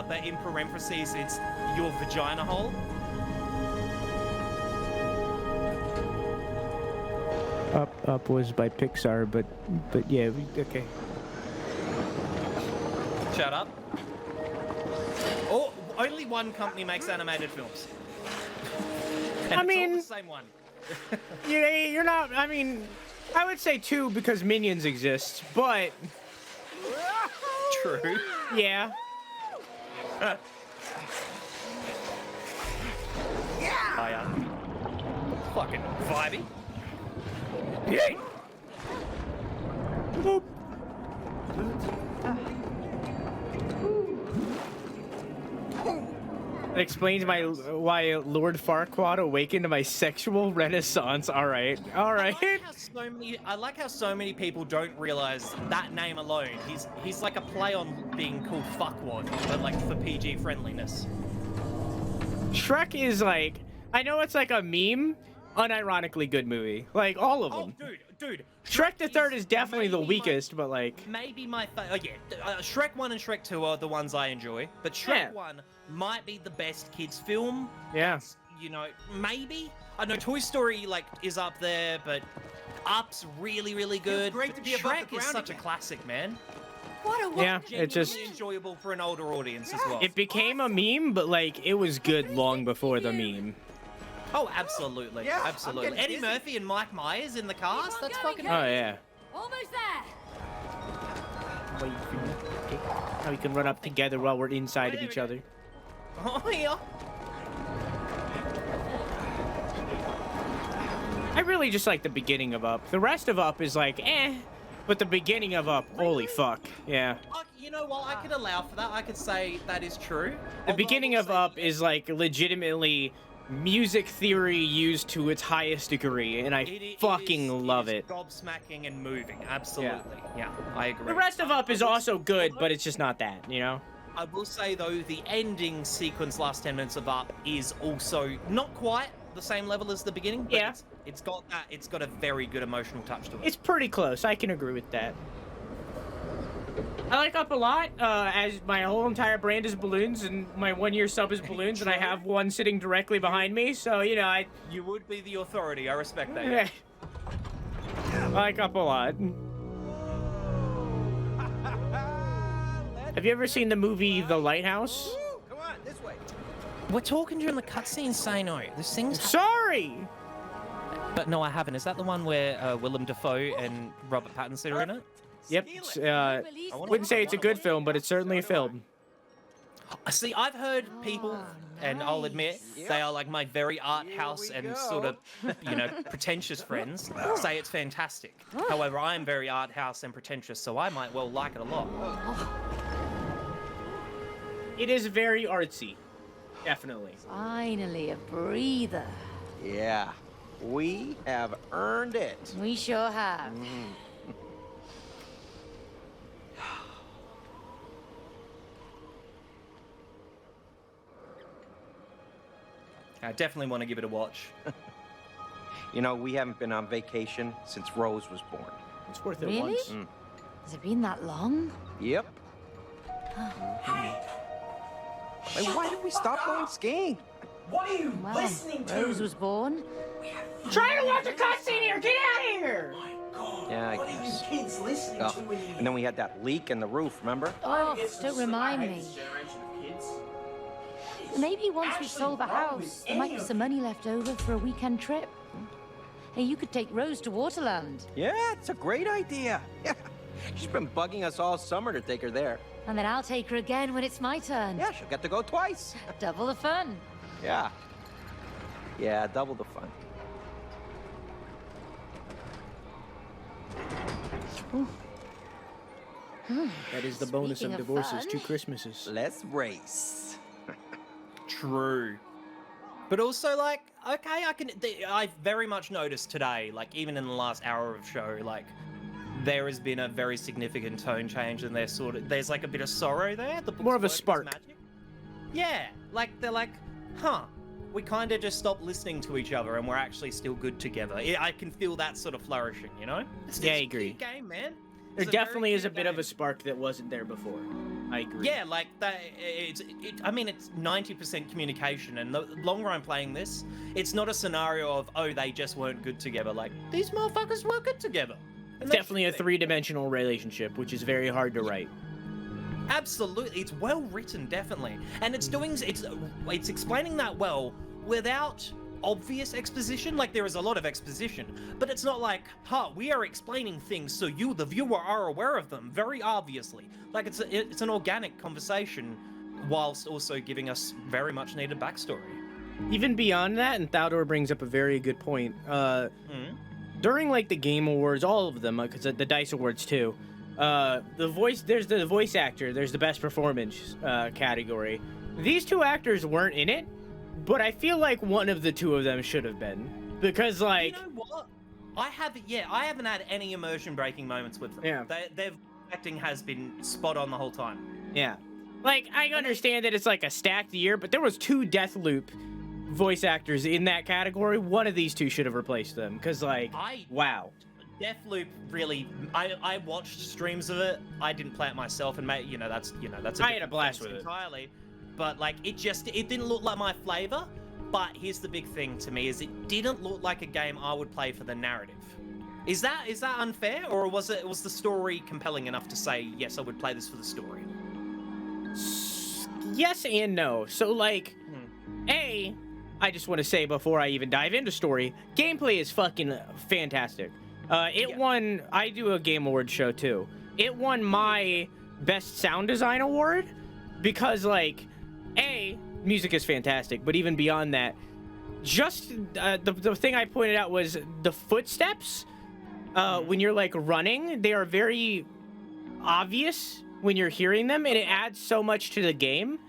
but in parentheses it's your vagina hole. Up was by Pixar, but yeah, okay. Shut up. Oh, only one company makes animated films. And I it's all mean- the same one. You're not. I mean, I would say 2 because Minions exist, but True. yeah. Oh, yeah. Fucking vibey. Yay! Boop. That explains why Lord Farquaad awakened my sexual renaissance. All right. I like how so many people don't realize that name alone. He's like a play on being called fuckwad, but like for PG friendliness. Shrek is like, I know it's like a meme, unironically good movie. Like all of them. Oh, dude. Shrek the Third is definitely the maybe weakest, but like, Maybe my Shrek 1 and Shrek 2 are the ones I enjoy, but Shrek Yeah. 1 might be the best kids film. yeah. You know, maybe. I know Toy Story like is up there, but Up's really, really good. great to But be above the Shrek is ground such a again. classic, man. What a Yeah, Genuinely it just enjoyable for an older audience as well. it became a meme, but like it was good long before the meme. Oh, absolutely, Yeah, I'm absolutely. getting Eddie dizzy. Murphy and Mike Myers in the cast. Keep on That's going, fucking. Kate. Oh yeah. Almost there. How we can run up together while we're inside of each other. Oh yeah. I really just like the beginning of Up. The rest of Up is like, but the beginning of Up, holy fuck, yeah. You know what? I could allow for that. I could say that is true. The beginning of Up is like legitimately music theory used to its highest degree, and I fucking love it. Gobsmacking and moving, absolutely. Yeah, I agree. The rest of Up is also good, but it's just not that, you know? I will say, though, the ending sequence, last 10 minutes of Up, is also not quite the same level as the beginning, but it's got a very good emotional touch to it. It's pretty close. I can agree with that. I like Up a lot, as my whole entire brand is balloons, and my 1-year sub is balloons, and I have one sitting directly behind me, so, you know, You would be the authority, I respect that. Yeah. I like Up a lot. Have you ever seen the movie The Lighthouse? Come on, this way. We're talking during the cutscene, Sano. This thing's... Sorry! But no, I haven't. Is that the one where Willem Dafoe and Robert Pattinson are in it? Yep. I wouldn't say it's a good film, but it's certainly a film. See, I've heard people, and I'll admit, they are like my very art house and sort of, you know, pretentious friends, say it's fantastic. However, I am very art house and pretentious, so I might well like it a lot. It is very artsy. Definitely. Finally, a breather. Yeah, we have earned it. We sure have. I definitely want to give it a watch. You know, we haven't been on vacation since Rose was born. It's worth it Really? once. Has it been that long? Yep. Like, why did we stop going skiing? What are you Well, listening to? Rose was born. Trying to watch a cutscene here! Get out of here! My God, Yeah, I what guess. are you kids listening Oh, to when you... and then we had that leak in the roof, remember? Oh, It's don't just- remind I hate me. this generation of kids. Maybe once we Actually sold the wrong with house, there might any be of some money left over for a weekend trip. Hey, you could take Rose to Waterland. Yeah, it's a great idea. Yeah. She's been bugging us all summer to take her there. And then I'll take her again when it's my turn. Yeah, she'll get to go twice. Double the fun. Yeah. Yeah, double the fun. That is the bonus Speaking of of divorces, fun. 2 Christmases. Let's race. True. But also, like, okay, I very much noticed today, like, even in the last hour of show, like, there has been a very significant tone change, and there's like a bit of sorrow there. The book's More of a work is spark. magic. Yeah, like, they're like, huh, we kind of just stopped listening to each other, and we're actually still good together. I can feel that sort of flourishing, you know? Yeah, I it's a agree. cute game, man. There It's a very definitely is a cute bit of game. a spark that wasn't there before. I agree. Yeah, like that. I mean, it's 90% communication, and the longer I'm playing this, it's not a scenario of they just weren't good together. Like these motherfuckers were good together. And It's they definitely a should be. 3-dimensional relationship, which is very hard to write. Absolutely, it's well written, definitely, and it's explaining that well without obvious exposition. Like there is a lot of exposition, but it's not like, we are explaining things so you, the viewer, are aware of them very obviously. Like it's an organic conversation, whilst also giving us very much needed backstory. Even beyond that, and Thaldur brings up a very good point. During like the Game Awards, all of them, because the Dice Awards too, there's the voice actor, there's the best performance category. These 2 actors weren't in it, but I feel like one of the 2 of them should have been, because like. You know what? I haven't had any immersion breaking moments with them. Yeah. Their acting has been spot on the whole time. Yeah. Like, I understand that it's like a stacked year, but there was 2 Deathloop voice actors in that category. One of these 2 should have replaced them, because, like, wow. Deathloop really, I watched streams of it. I didn't play it myself, and that's a I had a blast with it. entirely. But like, it didn't look like my flavor. But here's the big thing to me: is it didn't look like a game I would play for the narrative. Is that unfair, or was the story compelling enough to say yes, I would play this for the story? Yes and no. So, like, I just want to say before I even dive into story, gameplay is fucking fantastic. It won. I do a Game Award show too. It won my best sound design award because, like, music is fantastic, but even beyond that, just the thing I pointed out was the footsteps. When you're like running, they are very obvious when you're hearing them, and it adds so much to the game.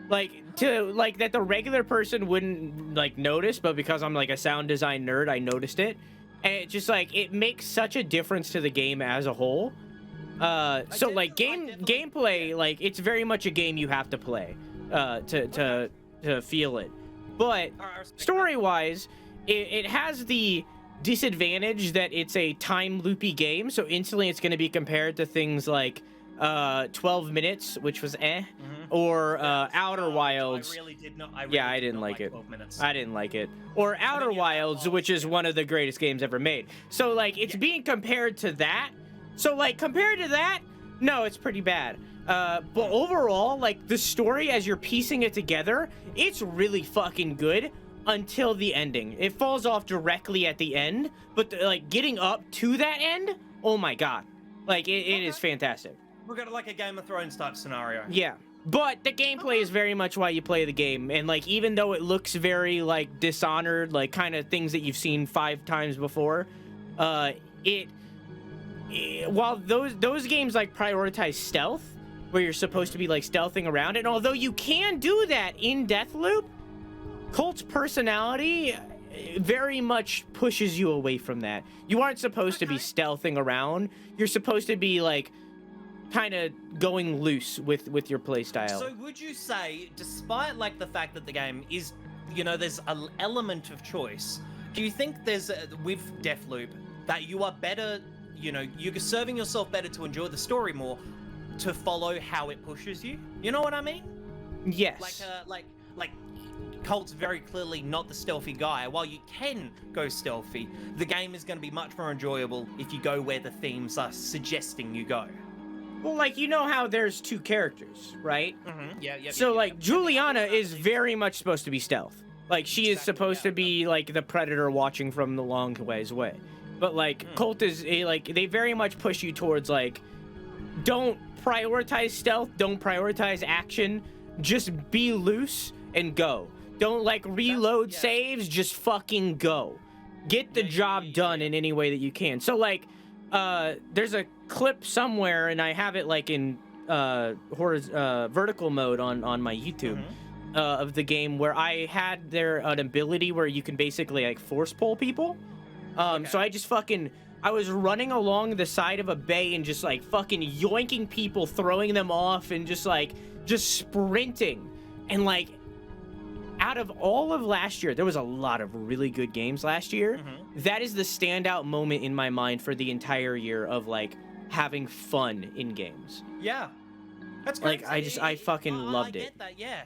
like that the regular person wouldn't like notice, but because I'm like a sound design nerd, I noticed it. And it just like it makes such a difference to the game as a whole. So like gameplay, like it's very much a game you have to play to feel it. But story-wise, it has the disadvantage that it's a time loopy game, so instantly it's going to be compared to things like 12 minutes, which was or Outer Wilds. I didn't like it. I didn't like it. Or Outer Wilds, which is one of the greatest games ever made. So like it's being compared to that. So like compared to that, no, it's pretty bad. But overall, like the story as you're piecing it together, it's really fucking good until the ending. It falls off directly at the end, but like getting up to that end, oh my god. Like it is fantastic. We're gonna like a Game of Thrones type scenario. Yeah. But the gameplay is very much why you play the game, and like even though it looks very like Dishonored, like kind of things that you've seen 5 times before, while those games like prioritize stealth, where you're supposed to be like stealthing around, and although you can do that in Deathloop, Colt's personality very much pushes you away from that. You aren't supposed to be stealthing around. You're supposed to be like kind of going loose with your playstyle. So would you say, despite like the fact that the game is, you know, there's an element of choice, do you think there's with Deathloop that you are better, you know, you're serving yourself better to enjoy the story more, to follow how it pushes you? You know what I mean? Yes. Like Colt's very clearly not the stealthy guy. While you can go stealthy, the game is going to be much more enjoyable if you go where the themes are suggesting you go. Well, like, you know how there's 2 characters, right? Mm-hmm. Yeah. So, like, Juliana is very much supposed to be stealth. Like, she is supposed to be, like, the predator watching from the long ways away. But, like, Colt is, like, they very much push you towards, like, don't prioritize stealth, don't prioritize action, just be loose and go. Don't, like, reload saves, just fucking go. Get the job done in any way that you can. So, like, there's a clip somewhere, and I have it like in vertical mode on my YouTube of the game, where I had an ability where you can basically like force pull people. So I was running along the side of a bay and just like fucking yoinking people, throwing them off, and just sprinting. And like out of all of last year, there was a lot of really good games last year. That is the standout moment in my mind for the entire year of like having fun in games. Yeah, that's great. Like I fucking loved it. I get that. Yeah,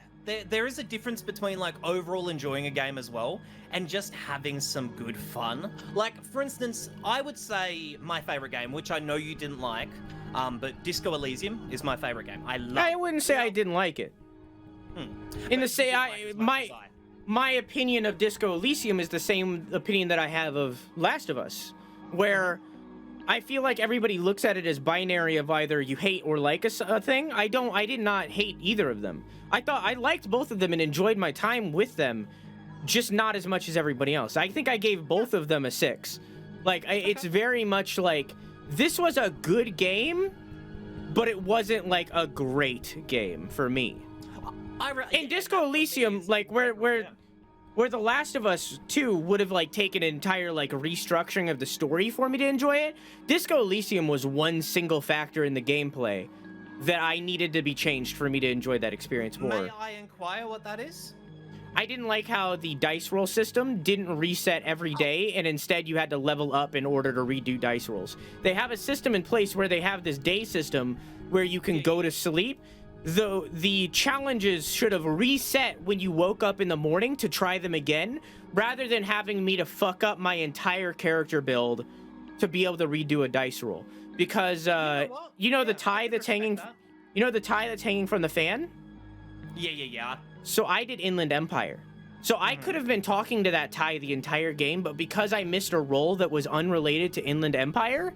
there is a difference between like overall enjoying a game as well and just having some good fun. Like for instance, I would say my favorite game, which I know you didn't like, but Disco Elysium is my favorite game. I wouldn't say I didn't like it. In the say, my opinion of Disco Elysium is the same opinion that I have of Last of Us, where I feel like everybody looks at it as binary of either you hate or like a thing. I did not hate either of them. I liked both of them and enjoyed my time with them, just not as much as everybody else. I think I gave both of them a 6. Like, it's very much like, this was a good game, but it wasn't like a great game for me. In Disco Elysium, like where The Last of Us 2 would have like taken an entire like restructuring of the story for me to enjoy it, Disco Elysium was one single factor in the gameplay that I needed to be changed for me to enjoy that experience more. May I inquire what that is? I didn't like how the dice roll system didn't reset every day, and instead you had to level up in order to redo dice rolls. They have a system in place where they have this day system where you can go to sleep. Though the challenges should have reset when you woke up in the morning to try them again, rather than having me to fuck up my entire character build to be able to redo a dice roll. Because you know the tie that's hanging from the fan? Yeah. So I did Inland Empire. So I could have been talking to that tie the entire game, but because I missed a roll that was unrelated to Inland Empire,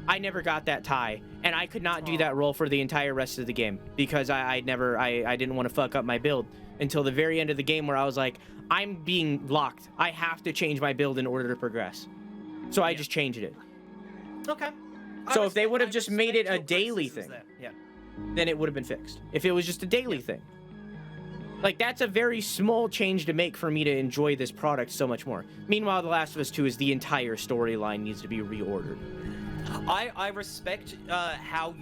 I never got that tie, and I could not do that roll for the entire rest of the game because I didn't want to fuck up my build until the very end of the game, where I was like, I'm being locked. I have to change my build in order to progress. So I just changed it. Okay. So if they would have just made it a daily thing, yeah, then it would have been fixed. If it was just a daily thing. Like, that's a very small change to make for me to enjoy this product so much more. Meanwhile, The Last of Us 2 is the entire storyline needs to be reordered. I respect how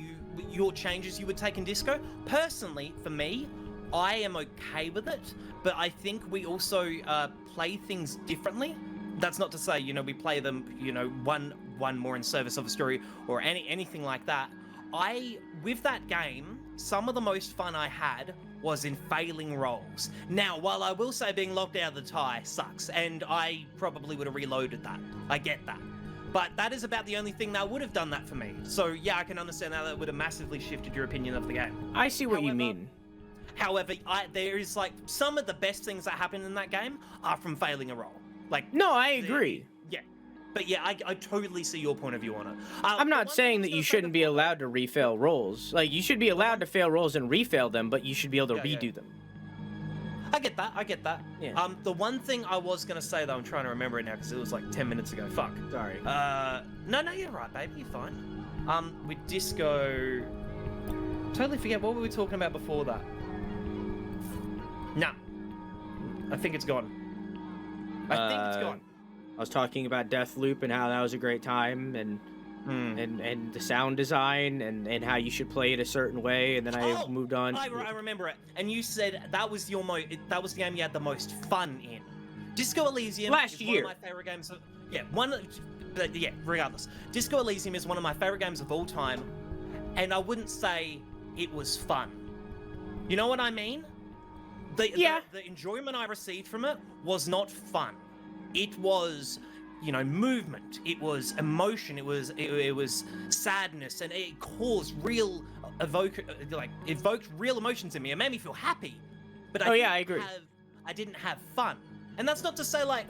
your changes you would take in Disco. Personally, for me, I am okay with it, but I think we also play things differently. That's not to say, you know, we play them, you know, one more in service of a story or anything like that. With that game, some of the most fun I had was in failing rolls. Now, while I will say being locked out of the tie sucks, and I probably would have reloaded that. I get that. But that is about the only thing that would have done that for me. So yeah, I can understand how that would have massively shifted your opinion of the game. I see what you mean. However, there is like some of the best things that happen in that game are from failing a roll. Like, no, I agree. Yeah. But yeah, I totally see your point of view on it. I'm not saying that you shouldn't be allowed to refail rolls. Like, you should be allowed to fail rolls and refail them, but you should be able to redo them. I get that. Yeah. The one thing I was gonna say though, I'm trying to remember it now because it was like 10 minutes ago. Fuck. Sorry. No, you're right, baby. You're fine. With Disco, totally forget what were we talking about before that. Nah. I think it's gone. I think it's gone. I was talking about Deathloop and how that was a great time, and the sound design and how you should play it a certain way, and then I moved on. I remember it. And you said that was that was the game you had the most fun in. Disco Elysium last year. One of my favorite games. Regardless, Disco Elysium is one of my favorite games of all time, and I wouldn't say it was fun. You know what I mean? The enjoyment I received from it was not fun. It was, you know, movement. It was emotion. It was sadness, and it caused evoked real emotions in me. It made me feel happy. But I agree. I didn't have fun, and that's not to say I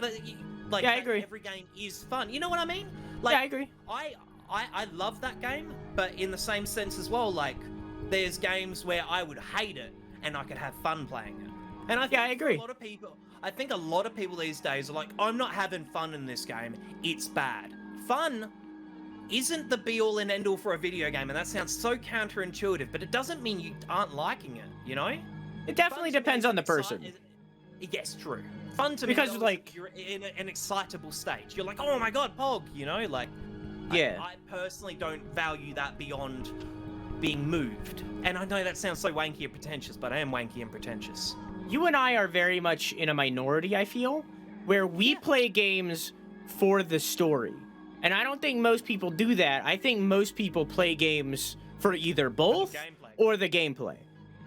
agree. Every game is fun. You know what I mean? Like, yeah, I agree. I love that game, but in the same sense as well, like, there's games where I would hate it and I could have fun playing it. And I think I agree. I think a lot of people these days are like, I'm not having fun in this game. It's bad. Fun isn't the be-all and end-all for a video game, and that sounds so counterintuitive, but it doesn't mean you aren't liking it, you know? It definitely depends on the person. Yes, true. Fun to me because, like, you're in an excitable state. You're like, oh my god, Pog, you know? Like, yeah. I personally don't value that beyond being moved. And I know that sounds so wanky and pretentious, but I am wanky and pretentious. You and I are very much in a minority, I feel, where we play games for the story. And I don't think most people do that. I think most people play games for either both or the gameplay.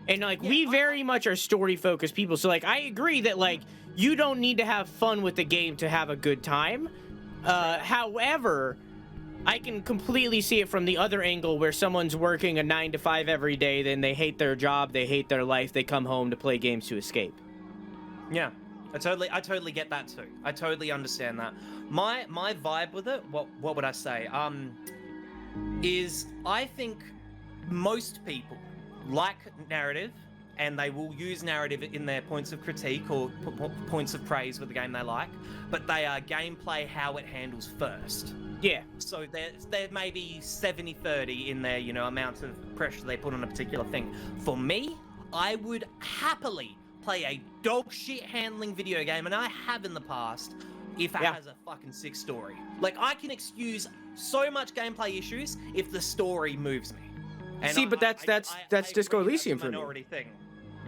And, like, we very much are story-focused people. So, like, I agree that, like, you don't need to have fun with the game to have a good time. However, I can completely see it from the other angle where someone's working a 9 to 5 every day, then they hate their job, they hate their life, they come home to play games to escape. Yeah, I totally get that too. I totally understand that. My vibe with it, what would I say? Is I think most people like narrative, and they will use narrative in their points of critique or points of praise with the game they like, but they are gameplay how it handles first. Yeah. So there may be 70-30 in their, you know, amount of pressure they put on a particular thing. For me, I would happily play a dog shit handling video game, and I have in the past, if it has a fucking sick story. Like, I can excuse so much gameplay issues if the story moves me. And see, but that's Disco Elysium for me.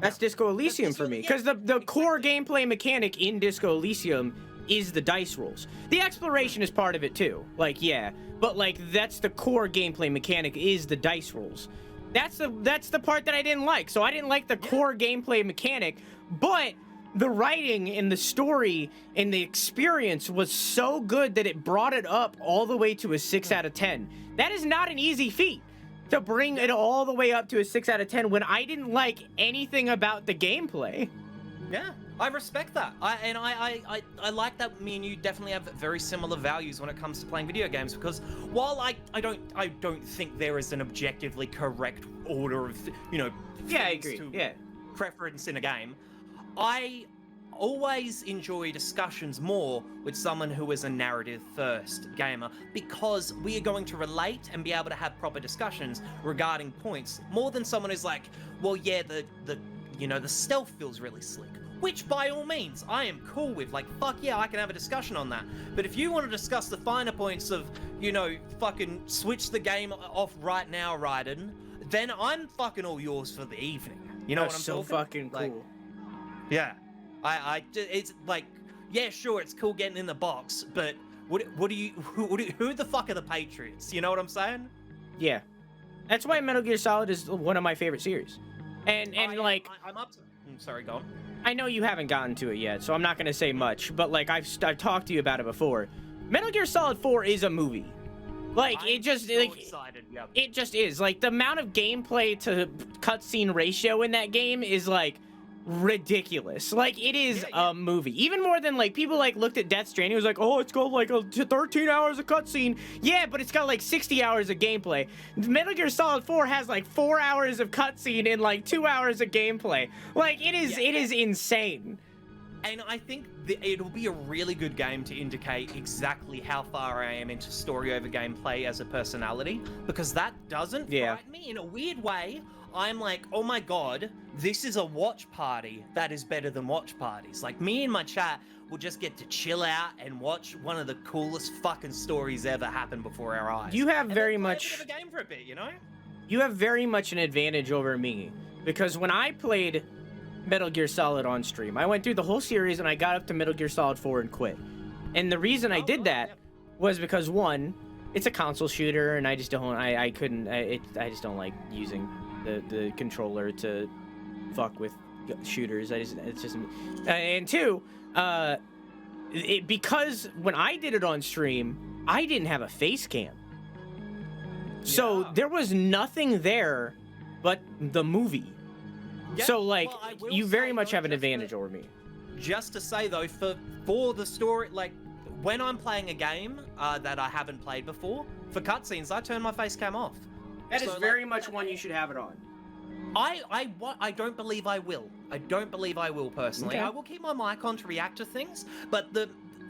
That's Disco Elysium for me, because the core gameplay mechanic in Disco Elysium is the dice rolls. The exploration is part of it too, like, yeah, but, like, that's the core gameplay mechanic is the dice rolls. That's the part that I didn't like. So I didn't like the core gameplay mechanic, but the writing and the story and the experience was so good that it brought it up all the way to a 6 out of 10. That is not an easy feat, to bring it all the way up to a 6 out of 10 when I didn't like anything about the gameplay. Yeah, I respect that. I like that me and you definitely have very similar values when it comes to playing video games, because while I don't think there is an objectively correct order of, you know, I agree. Preference in a game, I always enjoy discussions more with someone who is a narrative first gamer, because we are going to relate and be able to have proper discussions regarding points more than someone who's like, well, yeah, the you know, the stealth feels really slick. Which, by all means, I am cool with. Like, fuck yeah, I can have a discussion on that. But if you want to discuss the finer points of, you know, fucking switch the game off right now, Raiden, then I'm fucking all yours for the evening. You know what I'm so talking? fucking cool. Like, yeah. It's like, yeah, sure, it's cool getting in the box, but who the fuck are the Patriots? You know what I'm saying? Yeah. That's why Metal Gear Solid is one of my favorite series. And like... I'm up to... sorry, go on. I know you haven't gotten to it yet, so I'm not going to say much, but like I've talked to you about it before. Metal Gear Solid 4 is a movie. Like I'm it just so like excited. Yep. it just is. Like the amount of gameplay to cutscene ratio in that game is like ridiculous. Like it is a movie. Even more than like people like looked at Death Stranding, was like, "Oh, it's got like 13 hours of cutscene." Yeah, but it's got like 60 hours of gameplay. Metal Gear Solid 4 has like 4 hours of cutscene and like 2 hours of gameplay. Like it is insane. And I think it'll be a really good game to indicate exactly how far I am into story over gameplay as a personality, because that doesn't frighten me in a weird way. I'm like, oh my god, this is a watch party that is better than watch parties. Like, me and my chat will just get to chill out and watch one of the coolest fucking stories ever happen before our eyes. You have and very then play much... a bit of a game for a bit, you know? You have very much an advantage over me, because when I played Metal Gear Solid on stream, I went through the whole series and I got up to Metal Gear Solid 4 and quit. And the reason I did that was because, one, it's a console shooter and I just don't, I just don't like using the controller to fuck with shooters. And two, because when I did it on stream, I didn't have a face cam. So there was nothing there but the movie. Yeah, so like well, you very much have an advantage over me. Just to say though, for the story, like when I'm playing a game that I haven't played before, for cutscenes, I turn my face cam off. That is very much one you should have it on. I don't believe I will. I don't believe I will personally. Okay. I will keep my mic on to react to things, but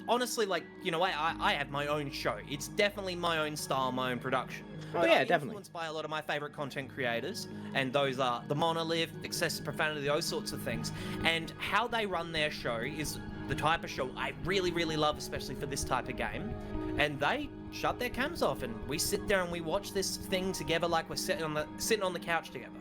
honestly, like, you know, I have my own show. It's definitely my own style, my own production. Oh But yeah, I'm definitely. influenced by a lot of my favorite content creators, and those are the Monolith, Excessive Profanity, those sorts of things. And how they run their show is the type of show I really, really love, especially for this type of game. And they shut their cams off, and we sit there and we watch this thing together, like we're sitting on the couch together.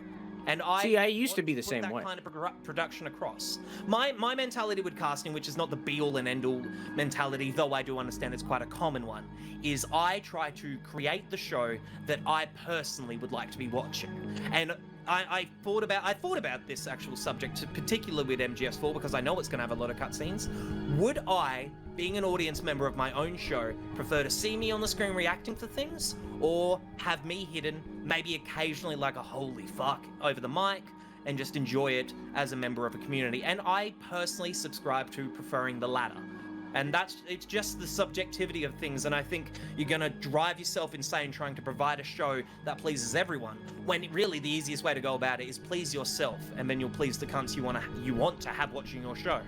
And I used to be the same that way. kind of production across. My mentality with casting, which is not the be-all and end-all mentality, though I do understand it's quite a common one, is I try to create the show that I personally would like to be watching. And I thought about this actual subject, particularly with MGS4, because I know it's going to have a lot of cutscenes. Would I, being an audience member of my own show, prefer to see me on the screen reacting to things, or have me hidden, maybe occasionally like a holy fuck, over the mic, and just enjoy it as a member of a community? And I personally subscribe to preferring the latter. And it's just the subjectivity of things, and I think you're gonna drive yourself insane trying to provide a show that pleases everyone, when really the easiest way to go about it is please yourself, and then you'll please the cunts you want to have watching your show.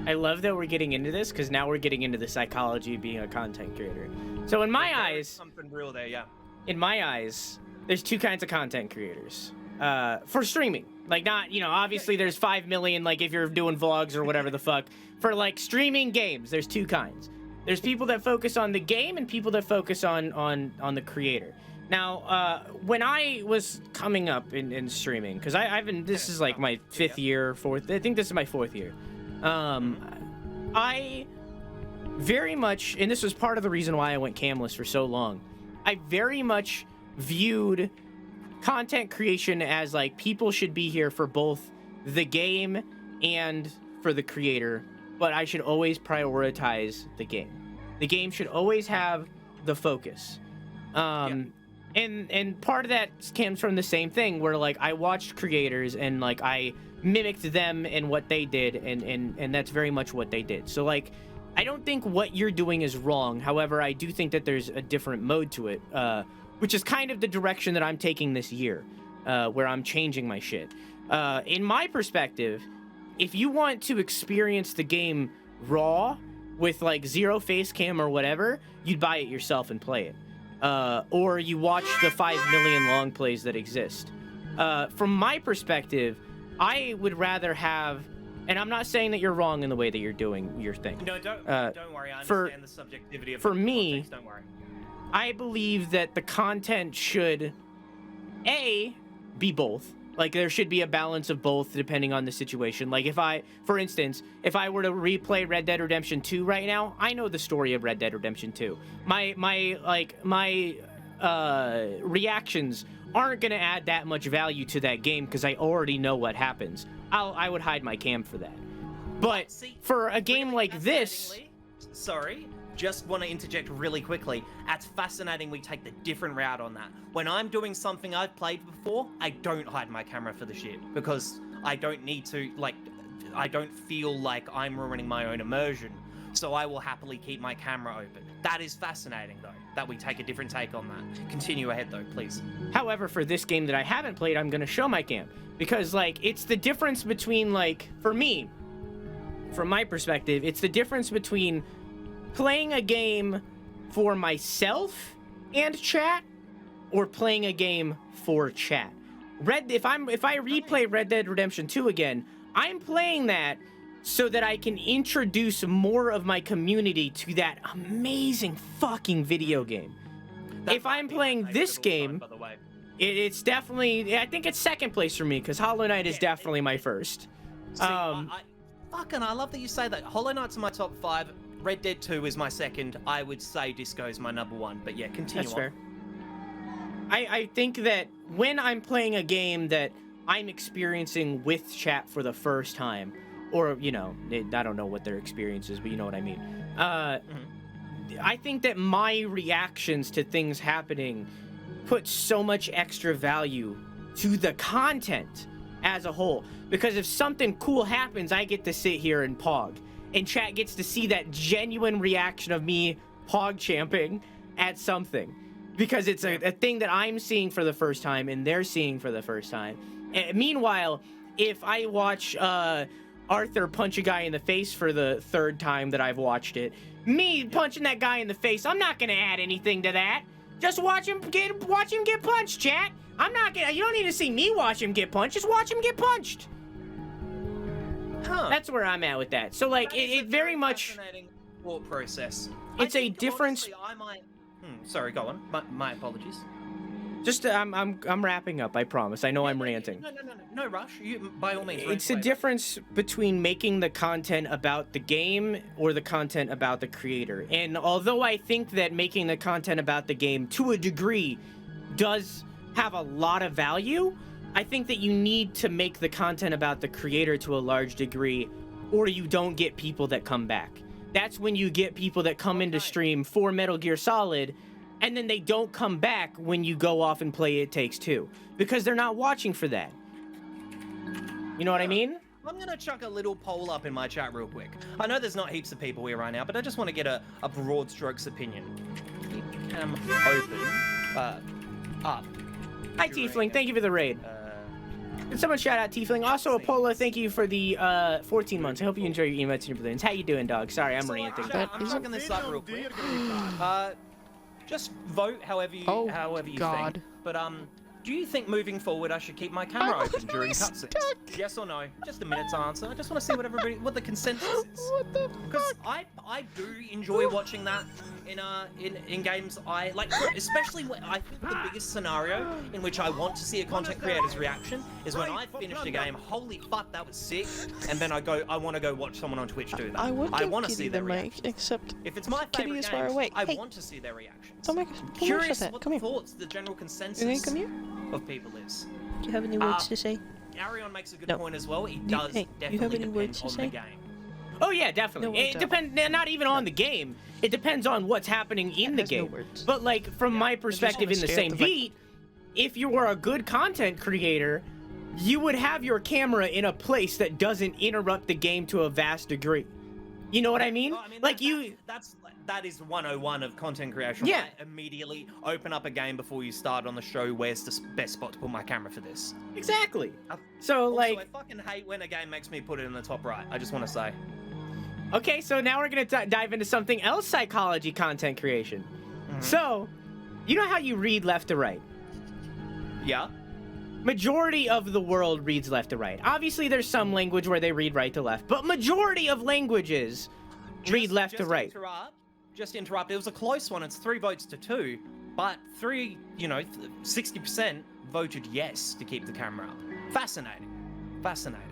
I love that we're getting into this, because now we're getting into the psychology of being a content creator. So in my eyes, something real there, yeah. In my eyes, there's two kinds of content creators. For streaming. Like, not, you know, obviously there's 5 million, like, if you're doing vlogs or whatever the fuck. For, like, streaming games, there's two kinds. There's people that focus on the game and people that focus on the creator. Now, when I was coming up in streaming, because I've been, this is like my fifth year, I think this is my 4th year. I very much, and this was part of the reason why I went camless for so long, I very much viewed content creation as like people should be here for both the game and for the creator, but I should always prioritize the game. The game should always have the focus. And part of that comes from the same thing where like I watched creators and like I mimicked them and what they did, and that's very much what they did. So like I don't think what you're doing is wrong. However, I do think that there's a different mode to it, which is kind of the direction that I'm taking this year, where I'm changing my shit. In my perspective, if you want to experience the game raw with like zero face cam or whatever, you'd buy it yourself and play it. Or you watch the 5 million long plays that exist. From my perspective, I would rather have, and I'm not saying that you're wrong in the way that you're doing your thing. No, don't worry. I for- understand the subjectivity of for the me- context, don't worry. I believe that the content should, A, be both. Like, there should be a balance of both depending on the situation. Like, for instance, if I were to replay Red Dead Redemption 2 right now, I know the story of Red Dead Redemption 2. My reactions aren't going to add that much value to that game because I already know what happens. I would hide my cam for that. But See, for a game really like this... fascinatingly- Sorry, just want to interject really quickly. It's fascinating we take the different route on that. When I'm doing something I've played before, I don't hide my camera for the shit because I don't need to, like, I don't feel like I'm ruining my own immersion. So I will happily keep my camera open. That is fascinating, though, that we take a different take on that. Continue ahead, though, please. However, for this game that I haven't played, I'm going to show my cam. Because, like, it's the difference between, like, for me, from my perspective, it's the difference between playing a game for myself and chat or playing a game for chat. If I replay Red Dead Redemption 2 again, I'm playing that so that I can introduce more of my community to that amazing fucking video game. If I'm playing this game, by the way. it's definitely, I think it's second place for me because Hollow Knight is definitely my first. See, I love that you say that. Hollow Knight's in my top 5. Red Dead 2 is my second. I would say Disco is my number 1. But yeah, continue That's on. fair. I think that when I'm playing a game that I'm experiencing with chat for the first time, or, you know, I don't know what their experience is, but you know what I mean. I think that my reactions to things happening put so much extra value to the content as a whole. Because if something cool happens, I get to sit here and pog. And chat gets to see that genuine reaction of me pog champing at something. Because it's a thing that I'm seeing for the first time and they're seeing for the first time. And meanwhile, if I watch Arthur punch a guy in the face for the third time that I've watched it, me punching that guy in the face, I'm not gonna add anything to that. Just watch him get punched, chat. You don't need to see me watch him get punched. Just watch him get punched. Huh. That's where I'm at with that. So, like, That is a it very much... fascinating thought process. It's I a think, difference- honestly, I might... sorry, go on. My apologies. Just, I'm wrapping up, I promise. I know I'm ranting. No rush. You, by all means. It's a rant away. difference between making the content about the game or the content about the creator. And although I think that making the content about the game, to a degree, does have a lot of value, I think that you need to make the content about the creator to a large degree, or you don't get people that come back. That's when you get people that come into stream for Metal Gear Solid, and then they don't come back when you go off and play It Takes Two, because they're not watching for that. You know what I mean? I'm going to chuck a little poll up in my chat real quick. I know there's not heaps of people here right now, but I just want to get a broad strokes opinion. Keep cam open. Up. Hi, Tiefling. Thank you for the raid. And someone shout out Tiefling. Also, Apollo, thank you for the 14 months. I hope you enjoy your emotes and your balloons. How you doing, dog? Sorry, I'm ranting. I'm chucking this up real quick. Just vote however you God. think. But do you think moving forward I should keep my camera open during cutscenes? Yes or no? Just a minute to answer. I just want to see what the consensus is. What the Because I do enjoy watching that in games. I like, especially when I think the biggest scenario in which I want to see a content creator's reaction is when I finished a game. Holy fuck, that was sick! And then I want to go watch someone on Twitch do that. I would give want to Kitty see the their mic, reaction. except If it's my Kitty favorite is far game, away. I Hey. want to see their reactions. Don't make us Curious that. what Come the here. thoughts, the general You gonna consensus come here? of people is. Do you have any words to say? Arion makes a good No. point as well. It You- does hey, you have definitely any depend words to on the say? game. Oh yeah, definitely. No, It depends. Not even on the game. It depends on what's happening in the has no game. words. But like from my perspective, in the stare at same the mic. beat, if you were a good content creator, you would have your camera in a place that doesn't interrupt the game to a vast degree. You know what I mean? Well, I mean, Like you. that is 101 of content creation. Yeah. Right? Immediately open up a game before you start on the show. Where's the best spot to put my camera for this? Exactly. I- So Also, like. I fucking hate when a game makes me put it in the top right. I just want to say. Okay, so now we're gonna dive into something else, psychology content creation. So, you know how you read left to right? Yeah. majority of the world reads left to right. Obviously, there's some language where they read right to left, but majority of languages read left to right. Just to interrupt, it was a close one. It's 3 votes to 2, but 60% voted yes to keep the camera up. Fascinating. Fascinating.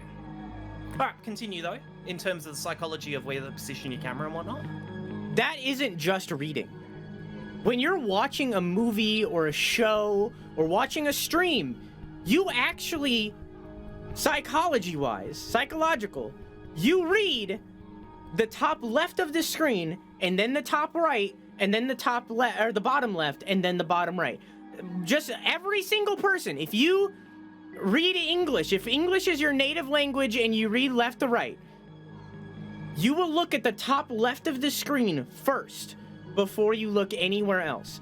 All right, continue though, in terms of the psychology of where to position your camera and whatnot. That isn't just reading. When you're watching a movie or a show or watching a stream, you actually, psychological, you read the top left of the screen, and then the top right, and then the top left, or the bottom left, and then the bottom right. Just every single person, if you read English, if English is your native language and you read left to right, you will look at the top left of the screen first before you look anywhere else.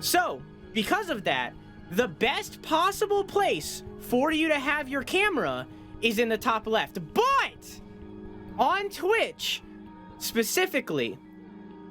So, because of that, the best possible place for you to have your camera is in the top left. But on Twitch, specifically,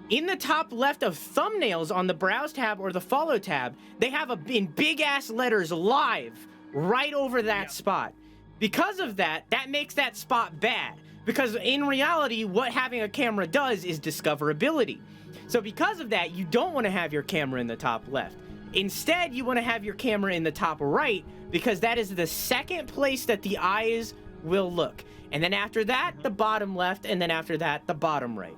in the top left of thumbnails on the browse tab or the follow tab, they have in big ass letters live right over that spot. Because of that, that makes that spot bad. Because in reality, what having a camera does is discoverability. So because of that, you don't want to have your camera in the top left. Instead, you want to have your camera in the top right, because that is the second place that the eyes will look. And then after that, the bottom left, and then after that, the bottom right.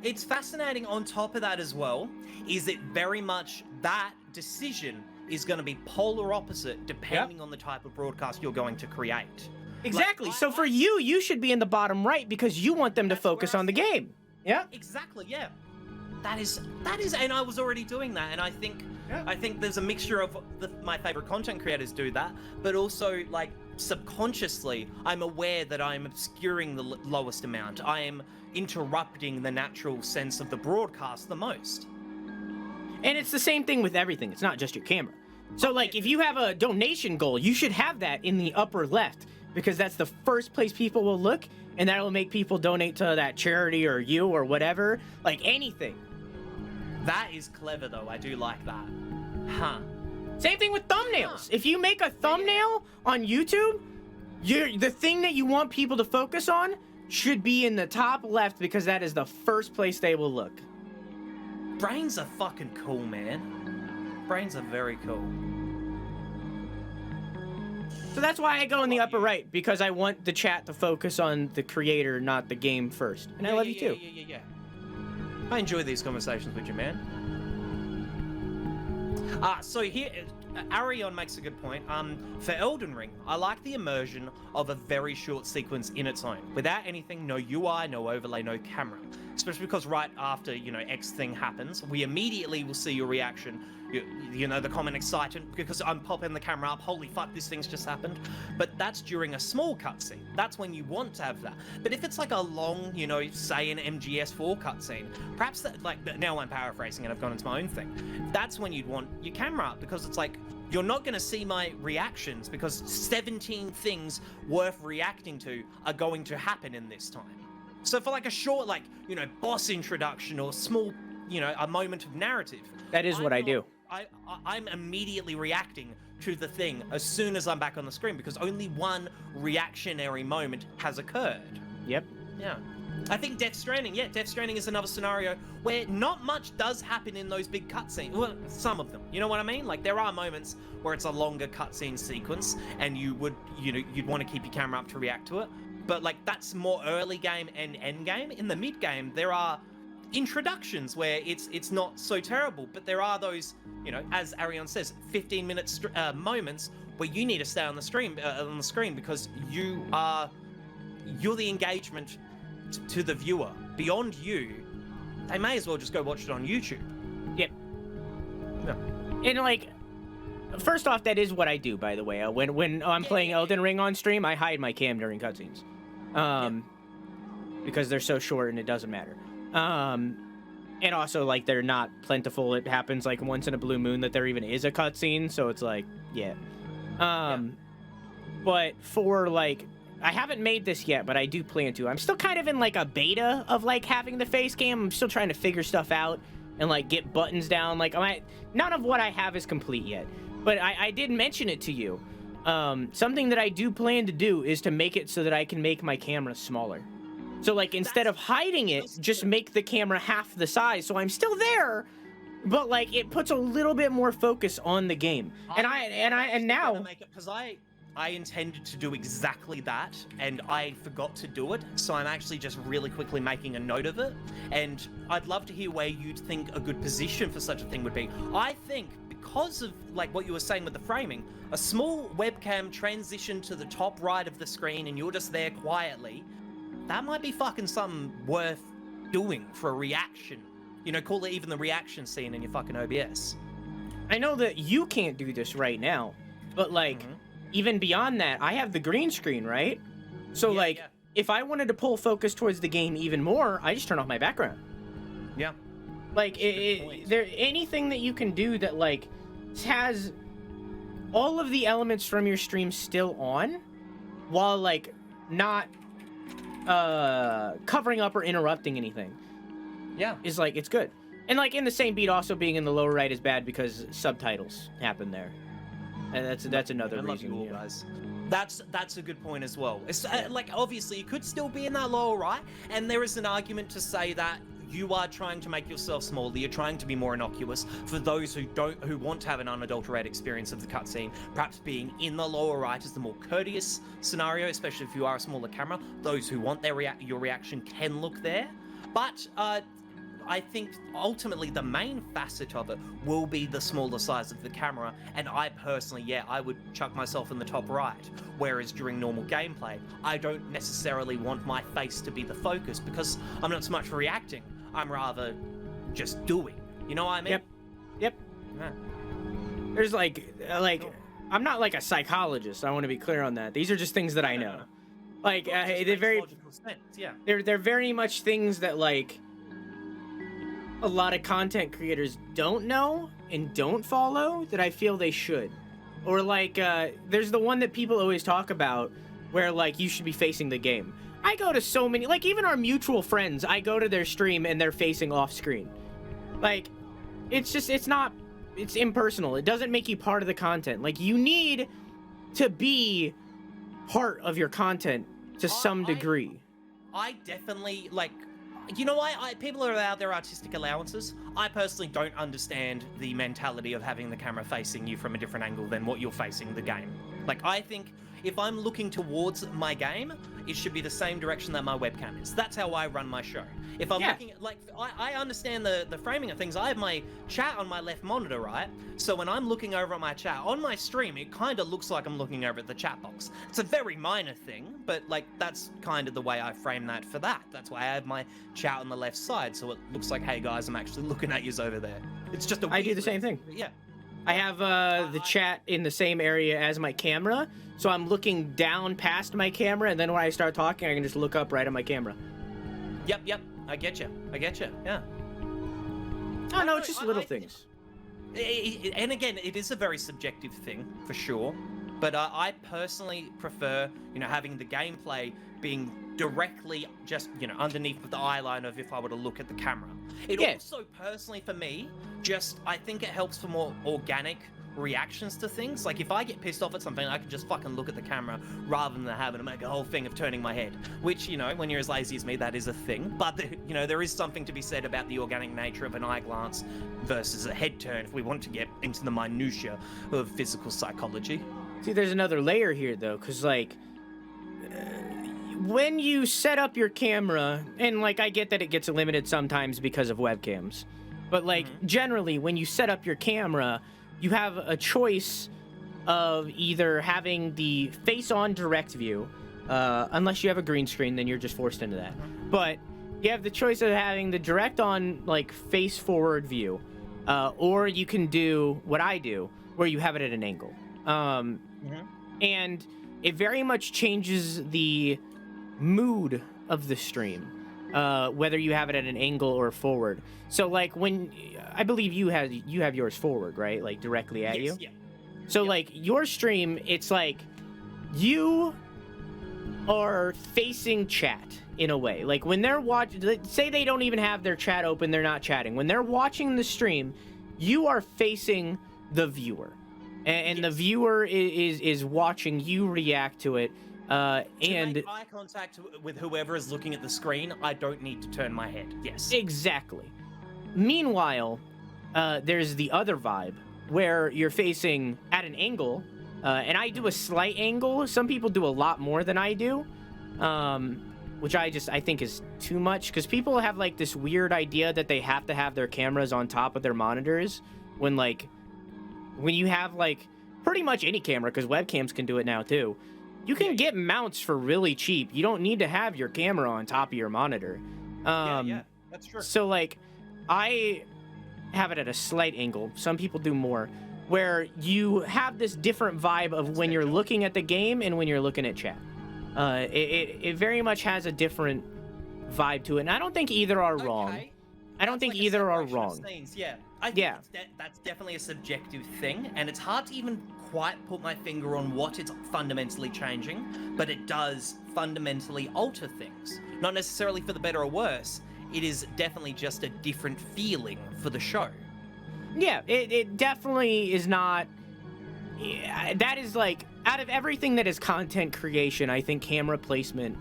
It's fascinating. On top of that as well, is it very much that decision is going to be polar opposite depending on the type of broadcast you're going to create. Exactly. So for you, you should be in the bottom right because you want them to focus on the game. Yeah. Exactly. Yeah. That is, and I was already doing that, and I think there's a mixture of my favorite content creators do that, but also like subconsciously, I'm aware that I'm obscuring the lowest amount. I am interrupting the natural sense of the broadcast the most. And it's the same thing with everything. It's not just your camera. So like, if you have a donation goal, you should have that in the upper left, because that's the first place people will look, and that'll make people donate to that charity or you or whatever, like anything. That is clever though, I do like that. Huh. Same thing with thumbnails. If you make a thumbnail on YouTube, the thing that you want people to focus on should be in the top left, because that is the first place they will look. Brains are fucking cool, man. Brains are very cool. So that's why I go in the upper right, because I want the chat to focus on the creator, not the game first. And I love you too. Yeah. I enjoy these conversations with you, man. So here, Arion makes a good point. For Elden Ring, I like the immersion of a very short sequence in its own, without anything, no UI, no overlay, no camera. Especially because right after, X thing happens, we immediately will see your reaction, the common excitement, because I'm popping the camera up, holy fuck, this thing's just happened. But that's during a small cutscene. That's when you want to have that. But if it's like a long, say an MGS4 cutscene, perhaps that, now I'm paraphrasing and I've gone into my own thing. That's when you'd want your camera up, because it's like, you're not going to see my reactions, because 17 things worth reacting to are going to happen in this time. So for like a short, boss introduction or small, a moment of narrative. That is what I do. I'm immediately reacting to the thing as soon as I'm back on the screen, because only one reactionary moment has occurred. Yep. Yeah. I think Death Stranding is another scenario where not much does happen in those big cutscenes. Well, some of them. You know what I mean? Like, there are moments where it's a longer cutscene sequence, and you'd want to keep your camera up to react to it. But, that's more early game and end game. In the mid game, there are introductions where it's not so terrible, but there are those, as Arion says, 15-minute moments where you need to stay on the screen because you're the engagement to the viewer. Beyond you, they may as well just go watch it on YouTube. Yep. Yeah. And first off, that is what I do, by the way. When I'm playing Elden Ring on stream, I hide my cam during cutscenes. Because they're so short and it doesn't matter. And also, they're not plentiful. It happens, once in a blue moon that there even is a cutscene, so it's But for, I haven't made this yet, but I do plan to. I'm still kind of in, a beta of, having the face cam. I'm still trying to figure stuff out and, get buttons down. None of what I have is complete yet. but I did mention it to you. Something that I do plan to do is to make it so that I can make my camera smaller. So like instead of hiding it, just make the camera half the size, so I'm still there, but like it puts a little bit more focus on the game. And now because I intended to do exactly that, and I forgot to do it, so I'm actually just really quickly making a note of it, and I'd love to hear where you'd think a good position for such a thing would be. I think, because of like what you were saying with the framing, a small webcam transition to the top right of the screen and you're just there quietly, that might be fucking something worth doing for a reaction. You know, call it even the reaction scene in your fucking OBS. I know that you can't do this right now, but like, even beyond that, I have the green screen, right? So if I wanted to pull focus towards the game even more, I just turn off my background. Yeah. Like, there anything that you can do that like has all of the elements from your stream still on, while like not covering up or interrupting anything. Yeah. Is like, it's good. And like in the same beat, also being in the lower right is bad because subtitles happen there. And that's another reason. You all, guys. That's a good point as well. It's like, obviously you could still be in that lower right, and there is an argument to say that you are trying to make yourself smaller, you're trying to be more innocuous for those who want to have an unadulterated experience of the cutscene. Perhaps being in the lower right is the more courteous scenario, especially if you are a smaller camera. Those who want your reaction can look there. But I think ultimately the main facet of it will be the smaller size of the camera, and I personally, I would chuck myself in the top right, whereas during normal gameplay, I don't necessarily want my face to be the focus because I'm not so much reacting, I'm rather just doing. You know what I mean? Yep. Yeah. There's like, I'm not like a psychologist, I want to be clear on that. These are just things that I know. Like, they're very, logical sense, yeah. They're very much things that like, a lot of content creators don't know and don't follow that I feel they should. Or like, there's the one that people always talk about where like you should be facing the game. I go to so many, like even our mutual friends, I go to their stream and they're facing off screen. Like, it's just, it's impersonal. It doesn't make you part of the content. Like, you need to be part of your content to some degree. I definitely, like, you know why people are allowed their artistic allowances? I personally don't understand the mentality of having the camera facing you from a different angle than what you're facing the game. Like, I think if I'm looking towards my game, it should be the same direction that my webcam is. That's how I run my show. If I'm looking at, like, I understand the framing of things. I have my chat on my left monitor, right? So when I'm looking over at my chat, on my stream, it kind of looks like I'm looking over at the chat box. It's a very minor thing, but, like, that's kind of the way I frame that for that. That's why I have my chat on the left side, so it looks like, hey, guys, I'm actually looking at yous over there. It's just a I do the same thing. Yeah. I have the chat in the same area as my camera, so I'm looking down past my camera, and then when I start talking, I can just look up right at my camera. Yep. I get you. Yeah. Oh, no, it's just little things. And again, it is a very subjective thing, for sure. But I personally prefer, having the gameplay being directly just, underneath the eye line of if I were to look at the camera. It also, personally, for me, I think it helps for more organic reactions to things. Like, if I get pissed off at something, I can just fucking look at the camera rather than having to make a whole thing of turning my head, which, when you're as lazy as me, that is a thing. But, there is something to be said about the organic nature of an eye glance versus a head turn if we want to get into the minutiae of physical psychology. See, there's another layer here, though, because, like, when you set up your camera, and, like, I get that it gets limited sometimes because of webcams, but, like, generally, when you set up your camera, you have a choice of either having the face-on direct view, unless you have a green screen, then you're just forced into that. But you have the choice of having the direct-on, like, face-forward view, or you can do what I do, where you have it at an angle. And it very much changes the mood of the stream, whether you have it at an angle or forward. So, like, when I believe you have yours forward, right? Like, directly at you. Yeah. So, like, your stream, it's like you are facing chat in a way. Like, when they're watching, say they don't even have their chat open, they're not chatting. When they're watching the stream, you are facing the viewer. and the viewer is watching you react to it. To And make eye contact with whoever is looking at the screen, I don't need to turn my head. Yes. exactly. Meanwhile, there's the other vibe where you're facing at an angle, and I do a slight angle. Some people do a lot more than I do, which I think is too much, because people have like this weird idea that they have to have their cameras on top of their monitors when you have like pretty much any camera, because webcams can do it now too. You can get mounts for really cheap. You don't need to have your camera on top of your monitor. Yeah, that's true. So like, I have it at a slight angle. Some people do more, where you have this different vibe of when you're looking at the game and when you're looking at chat. It very much has a different vibe to it, and I don't think either are wrong. Okay. I don't That's think like a either are separation of wrong. scenes, yeah. I think that's definitely a subjective thing, and it's hard to even quite put my finger on what it's fundamentally changing, but it does fundamentally alter things. Not necessarily for the better or worse, it is definitely just a different feeling for the show. Yeah, it definitely is not. Yeah, that is like, out of everything that is content creation, I think camera placement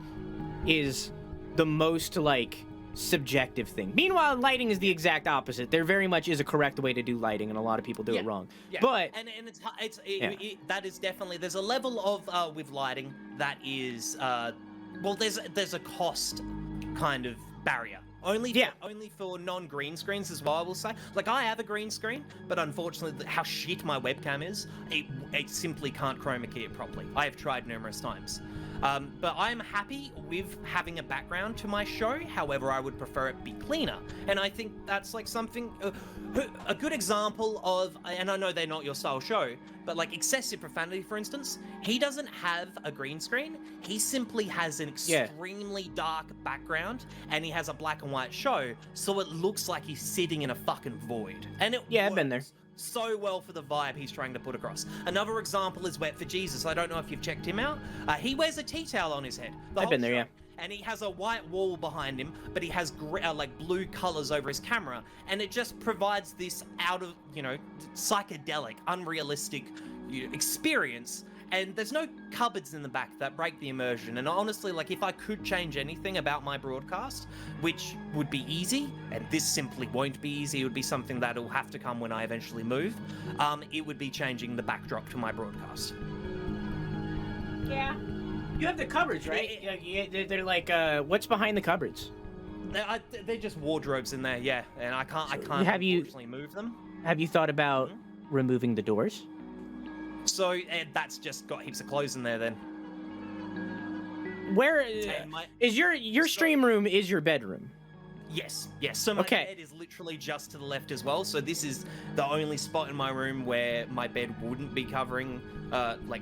is the most like subjective thing. Meanwhile, lighting is the exact opposite. There very much is a correct way to do lighting, and a lot of people do it wrong. Yeah. But and that is definitely, there's a level of with lighting that is well, there's a cost kind of barrier. Only for non-green screens as well, I will say. Like, I have a green screen, but unfortunately, how shit my webcam is, it simply can't chroma key it properly. I have tried numerous times. But I'm happy with having a background to my show. However, I would prefer it be cleaner. And I think that's like something, a good example of, and I know they're not your style show, but like excessive profanity, for instance, he doesn't have a green screen. He simply has an extremely dark background, and he has a black and white show, so it looks like he's sitting in a fucking void. And I've been there. So well for the vibe he's trying to put across. Another example is Wet for Jesus. I don't know if you've checked him out. He wears a tea towel on his head. I've been there, yeah. And he has a white wall behind him, but he has like blue colors over his camera, and it just provides this out of, psychedelic, unrealistic experience. And there's no cupboards in the back that break the immersion. And honestly, like, if I could change anything about my broadcast, which would be easy, and this simply won't be easy, it would be something that'll have to come when I eventually move, it would be changing the backdrop to my broadcast. Yeah. You have the cupboards, right? They're like, what's behind the cupboards? They're just wardrobes in there, yeah. And I can't unfortunately move them. Have you thought about removing the doors? So that's just got heaps of clothes in there then. Where is your stream room? Is your bedroom? Yes. So my bed is literally just to the left as well. So this is the only spot in my room where my bed wouldn't be covering,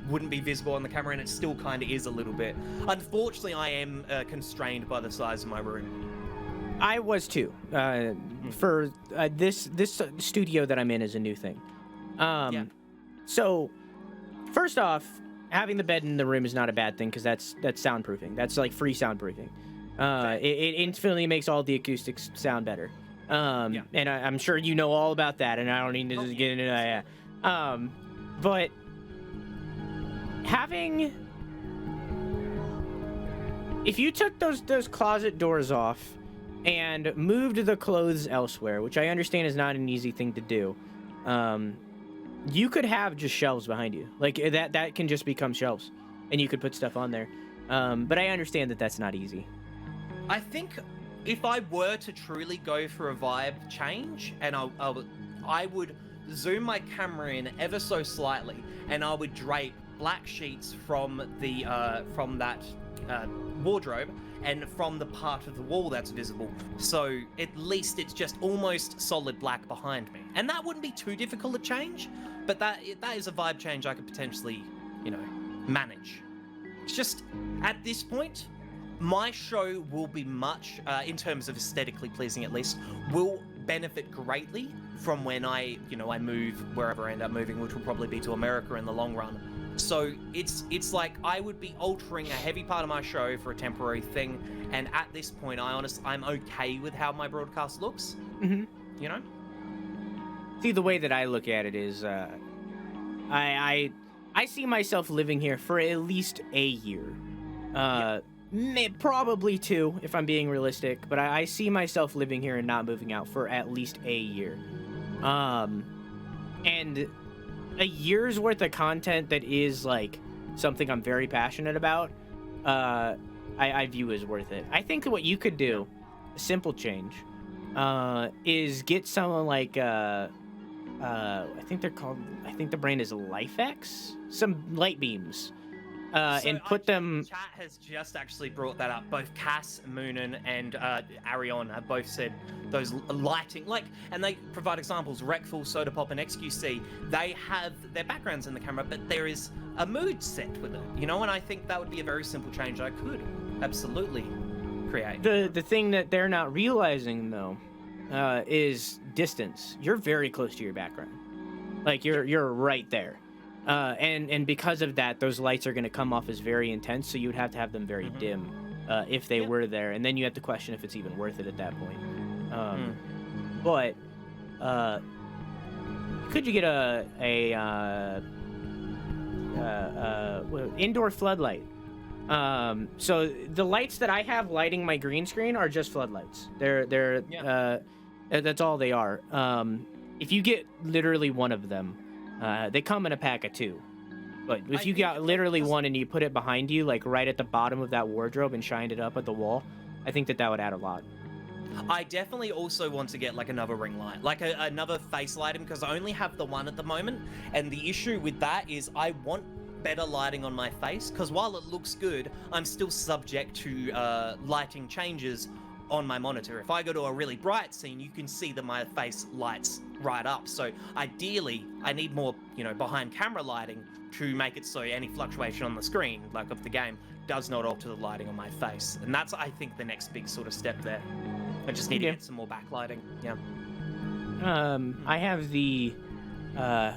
wouldn't be visible on the camera, and it still kind of is a little bit. Unfortunately, I am constrained by the size of my room. I was too. For this studio that I'm in is a new thing. So, first off, having the bed in the room is not a bad thing, because that's soundproofing. That's like free soundproofing. It infinitely makes all the acoustics sound better. And I'm sure you know all about that, and I don't need to just get into that. But if you took those closet doors off and moved the clothes elsewhere, which I understand is not an easy thing to do, you could have just shelves behind you. Like, that can just become shelves, and you could put stuff on there. But I understand that that's not easy. I think if I were to truly go for a vibe change, and I would zoom my camera in ever so slightly, and I would drape black sheets from that wardrobe and from the part of the wall that's visible, so at least it's just almost solid black behind me. And that wouldn't be too difficult to change, but that is a vibe change I could potentially, manage. It's just, at this point, my show will be much, in terms of aesthetically pleasing at least, will benefit greatly from when I move wherever I end up moving, which will probably be to America in the long run. So it's like I would be altering a heavy part of my show for a temporary thing, and at this point, I'm okay with how my broadcast looks. Mm-hmm. You know? See, the way that I look at it is, I see myself living here for at least a year. Probably 2 if I'm being realistic, but I see myself living here and not moving out for at least a year. And a year's worth of content that is like something I'm very passionate about, I view as worth it. I think what you could do, a simple change, is get someone like I think the brand is LifeX, some light beams, and put them. Chat has just actually brought that up. Both Cass, Moonin, and Arion have both said those lighting, and they provide examples. Recful, Soda Pop, and XQC. They have their backgrounds in the camera, but there is a mood set with it, and I think that would be a very simple change I could absolutely create. The thing that they're not realizing though, is distance. You're very close to your background, like you're right there. And because of that, those lights are going to come off as very intense, so you would have to have them very dim if they were there, and then you have to question if it's even worth it at that point. But could you get a indoor floodlight? So the lights that I have lighting my green screen are just floodlights. They're that's all they are. If you get literally one of them, they come in a pack of 2. But if you got literally one and you put it behind you, like right at the bottom of that wardrobe and shined it up at the wall, I think that would add a lot. I definitely also want to get like another ring light, like another face lighting, because I only have the one at the moment. And the issue with that is I want better lighting on my face, because while it looks good, I'm still subject to lighting changes on my monitor. If I go to a really bright scene, you can see that my face lights right up. So ideally, I need more, behind camera lighting to make it so any fluctuation on the screen, like of the game, does not alter the lighting on my face. And that's, I think, the next big sort of step there. I just need to get some more backlighting. Yeah. I have the, I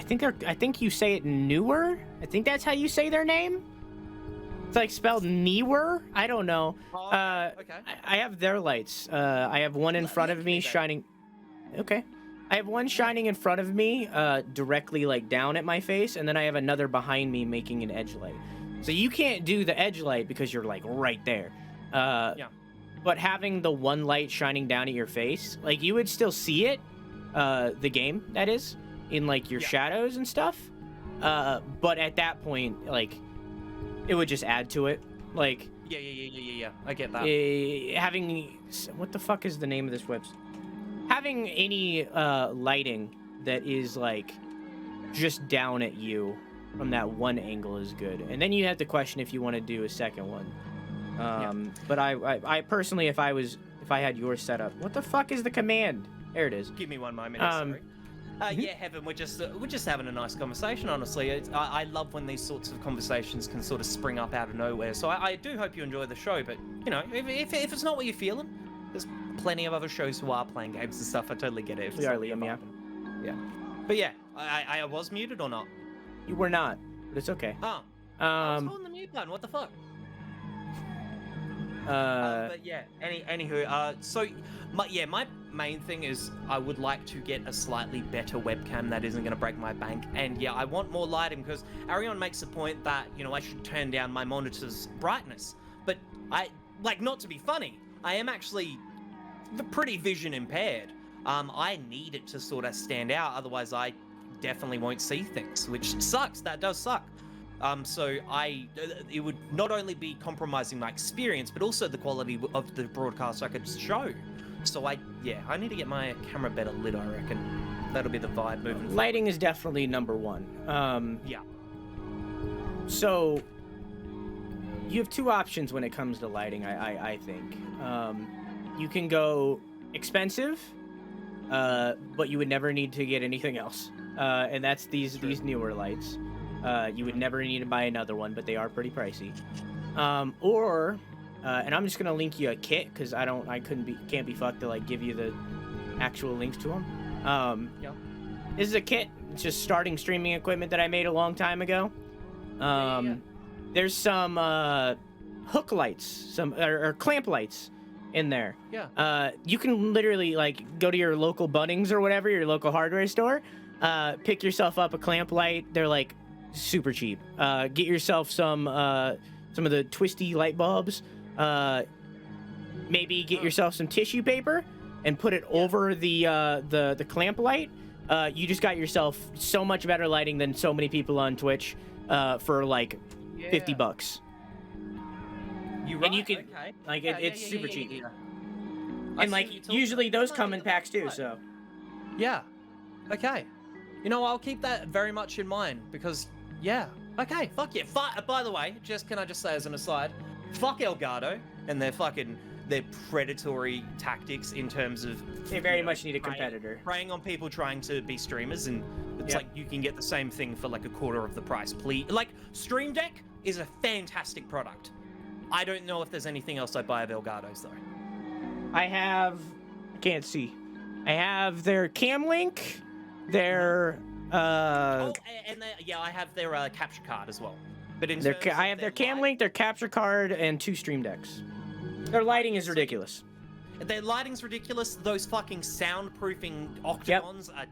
think you say it newer. I think that's how you say their name. It's like spelled newer. I don't know. Okay. I have their lights. I have one in front of me shining. Okay. I have one shining in front of me, directly like down at my face, and then I have another behind me making an edge light. So you can't do the edge light because you're like right there. Yeah. But having the one light shining down at your face, like you would still see it, the game that is, in like your shadows and stuff. But at that point, like, it would just add to it. Like, yeah. I get that. Having, what the fuck is the name of this website? Having any lighting that is like just down at you from that one angle is good. And then you have to question if you want to do a second one. But I personally, if I had yours set up, what the fuck is the command? There it is. Give me 1 moment. Sorry. Yeah, Heaven, we're just having a nice conversation, honestly. I love when these sorts of conversations can sort of spring up out of nowhere. So I do hope you enjoy the show, but, if it's not what you're feeling, there's plenty of other shows who are playing games and stuff. I totally get it. We are, Liam, yeah. Yeah. But yeah, I was muted or not? You were not, but it's okay. Oh. I was holding the mute button, what the fuck? But yeah, anywho, so my main thing is I would like to get a slightly better webcam that isn't going to break my bank, and yeah, I want more lighting because Arion makes a point that I should turn down my monitor's brightness, but not to be funny, I am actually pretty vision impaired. I need it to sort of stand out, otherwise I definitely won't see things, which sucks. That does suck. So it would not only be compromising my experience, but also the quality of the broadcast I could show. So I need to get my camera better lit, I reckon. That'll be the vibe moving forward. Lighting is definitely number one. Yeah. So you have 2 options when it comes to lighting, I think. You can go expensive, but you would never need to get anything else. And that's these newer lights. You would never need to buy another one, but they are pretty pricey. And I'm just gonna link you a kit because can't be fucked to like give you the actual links to them. This is a kit. It's just starting streaming equipment that I made a long time ago. There's some hook lights, or clamp lights in there. Yeah. You can literally like go to your local Bunnings or whatever, your local hardware store, pick yourself up a clamp light. They're like super cheap. Get yourself some of the twisty light bulbs. Maybe get yourself some tissue paper and put it over the clamp light. You just got yourself so much better lighting than so many people on Twitch for like $50. You right. And you can okay. like it's super cheap. I And see like what you're talking usually about. those come in packs too. So Yeah. Okay. You know, I'll keep that very much in mind because, yeah. Okay, fuck yeah. By the way, can I just say as an aside, fuck Elgato and their predatory tactics in terms of... they very much need a competitor. Preying on people trying to be streamers, and it's Yep. like you can get the same thing for like a quarter of the price. Please, like, Stream Deck is a fantastic product. I don't know if there's anything else I buy of Elgato's though. I can't see. I have their Cam Link, their I have their capture card as well. But in terms of I have their Cam Link, their capture card, and 2 Stream Decks. Their lighting is ridiculous. Their lighting's ridiculous. Those fucking soundproofing octagons are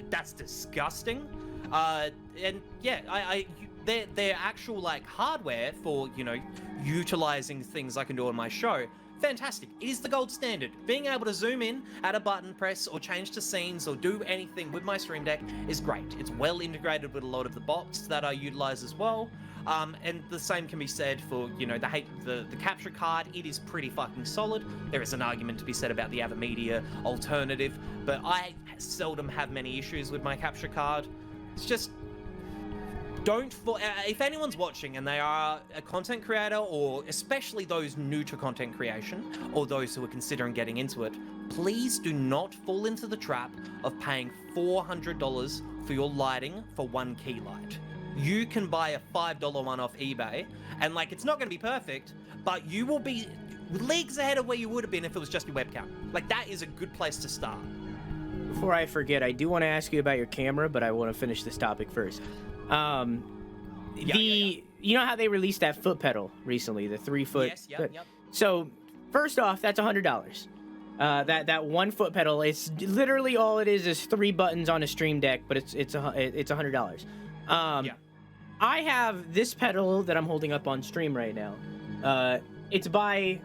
that's disgusting. And yeah, their actual like hardware for, you know, utilizing things I can do on my show, fantastic. It is the gold standard. Being able to zoom in, add a button press, or change to scenes, or do anything with my Stream Deck is great. It's well integrated with a lot of the bots that I utilize as well. And the same can be said for, you know, the capture card. It is pretty fucking solid. There is an argument to be said about the AverMedia alternative, but I seldom have many issues with my capture card. It's just, if anyone's watching and they are a content creator, or especially those new to content creation, or those who are considering getting into it, please do not fall into the trap of paying $400 for your lighting for one key light. You can buy a $5 one off eBay, and like, it's not going to be perfect, but you will be leagues ahead of where you would have been if it was just your webcam. Like, that is a good place to start. Before I forget, I do want to ask you about your camera, but I want to finish this topic first. You know how they released that foot pedal recently, the 3-foot? Yes, yep. So, first off, that's $100. That 1 foot pedal, it's literally all it is 3 buttons on a Stream Deck, but it's $100. I have this pedal that I'm holding up on stream right now. It's by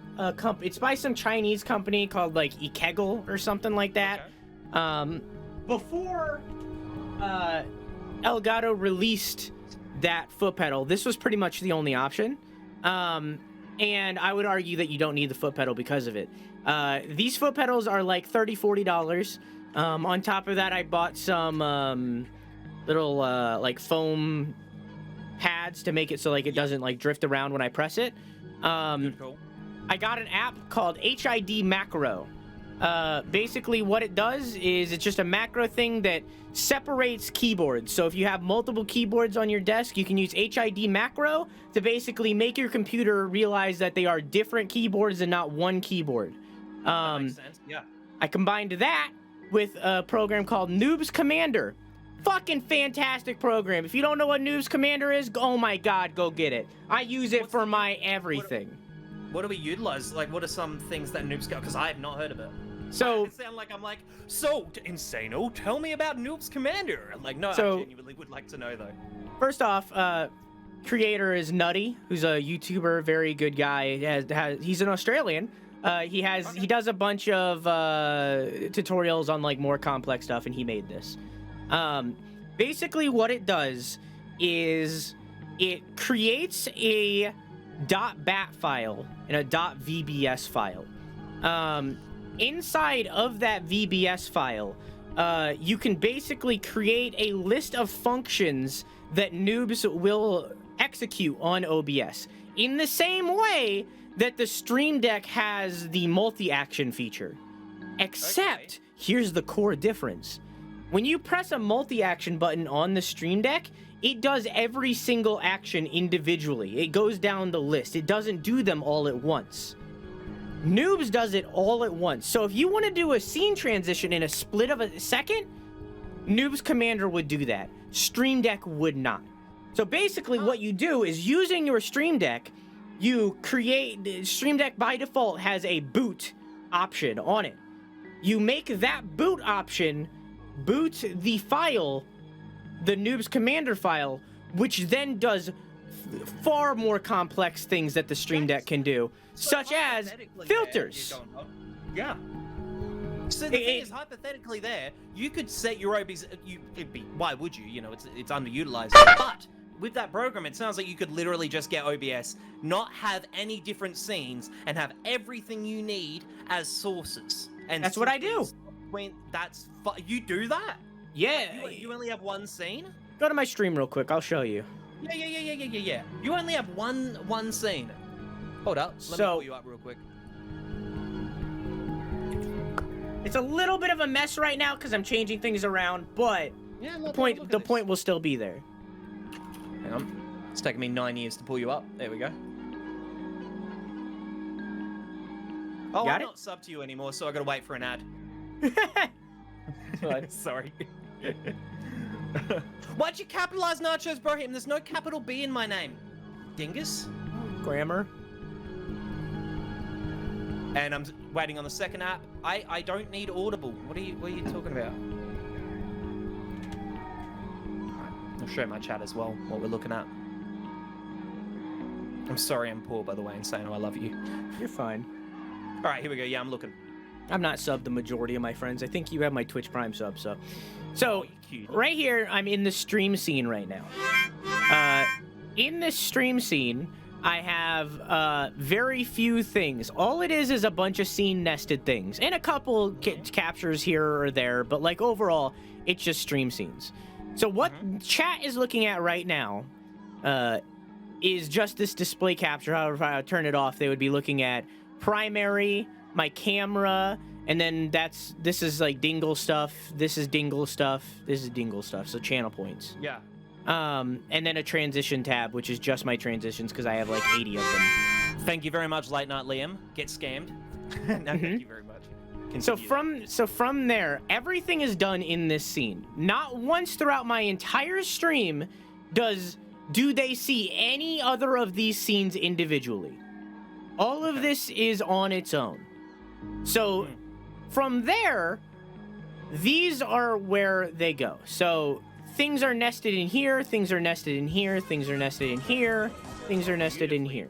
some Chinese company called like Ikegel or something like that. Okay. Before Elgato released that foot pedal, this was pretty much the only option. And I would argue that you don't need the foot pedal because of it. These foot pedals are like $30-$40. On top of that, I bought some little like foam pads to make it so like it doesn't like drift around when I press it. Cool. I got an app called HID Macro. Basically what it does is it's just a macro thing that separates keyboards. So if you have multiple keyboards on your desk, you can use HID Macro to basically make your computer realize that they are different keyboards and not one keyboard. That makes sense. Yeah. I combined that with a program called Noob's Commander. Fucking fantastic program. If you don't know what Noob's Commander is, oh my god, go get it. I use it for my everything. What do we utilize? Like, what are some things that Noob's got? Because I have not heard of it. So, it sound like I'm like, so, Insano, tell me about Noob's Commander. Like, no, so, I genuinely would like to know, though. First off, creator is Nutty, who's a YouTuber, very good guy. He's an Australian. He does a bunch of tutorials on like more complex stuff, and he made this. Basically what it does is it creates a .bat file and a .vbs file. Inside of that VBS file, you can basically create a list of functions that noobs will execute on OBS. In the same way that the Stream Deck has the multi-action feature. Except, here's the core difference. When you press a multi-action button on the Stream Deck, it does every single action individually. It goes down the list. It doesn't do them all at once. Noobs does it all at once. So if you want to do a scene transition in a split of a second, Noob's Commander would do that. Stream Deck would not. So basically what you do is using your Stream Deck, you create... Stream Deck by default has a boot option on it. You make that boot option boot the file the noob's commander file, which then does far more complex things that the Stream Deck can do, such as hypothetically filters. there, yeah. So the thing is, hypothetically there, you could set your OBS. Why would you? You know, it's underutilized. But with that program, it sounds like you could literally just get OBS, not have any different scenes, and have everything you need as sources. And That's what I do. You do that? Yeah. You only have one scene? Go to my stream real quick. I'll show you. Yeah. You only have one scene. Hold up. Let me pull you up real quick. It's a little bit of a mess right now because I'm changing things around, but Yeah, the point will still be there. Hang on. It's taken me 9 years to pull you up. There we go. Oh, Got I'm it? not sub to you anymore, so I gotta wait for an ad. Sorry. Why'd you capitalize NachosBroheem? There's no capital B in my name. Dingus. Grammar. And I'm waiting on the second app. I don't need Audible. What are you talking about? Alright, I'll show my chat as well, what we're looking at. I'm sorry I'm poor, by the way, and saying I love you. You're fine. Alright, here we go. Yeah, I'm looking. I'm not subbed the majority of my friends. I think you have my Twitch Prime sub, so. So, Oh, you cute. right here, I'm in the stream scene right now. In this stream scene, I have very few things. All it is a bunch of scene nested things and a couple captures here or there, but like overall, it's just stream scenes. So what chat is looking at right now is just this display capture. However, if I turn it off, they would be looking at primary, my camera, and then this is like dingle stuff. This is dingle stuff. This is dingle stuff. So channel points. Yeah. And then a transition tab, which is just my transitions because I have like 80 of them. Thank you very much, Late Night Liam. Get scammed. No, thank you very much. So Continue. from there, everything is done in this scene. Not once throughout my entire stream do they see any other of these scenes individually. All of this is on its own. So from there, these are where they go. So things are nested in here, things are nested in here, things are nested in here, things are nested in here.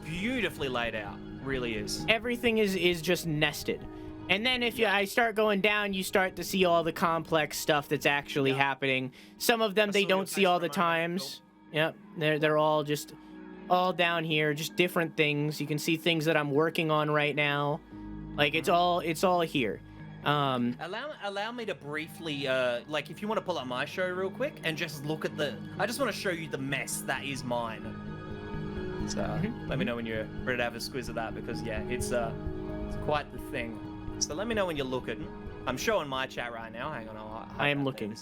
Beautifully laid out. Really is. Everything is just nested. And then if I start going down, you start to see all the complex stuff that's actually happening. Some of them they saw your don't see face all the for a moment, times. Yep, they're all just all down here, just different things. You can see things that I'm working on right now. Like it's all here. Allow me to briefly, like, if you want to pull up my show real quick and just look at I just want to show you the mess that is mine. So let me know when you're ready to have a squiz of that, because yeah, it's quite the thing. So let me know when you're looking. I'm showing my chat right now. Hang on, I am looking.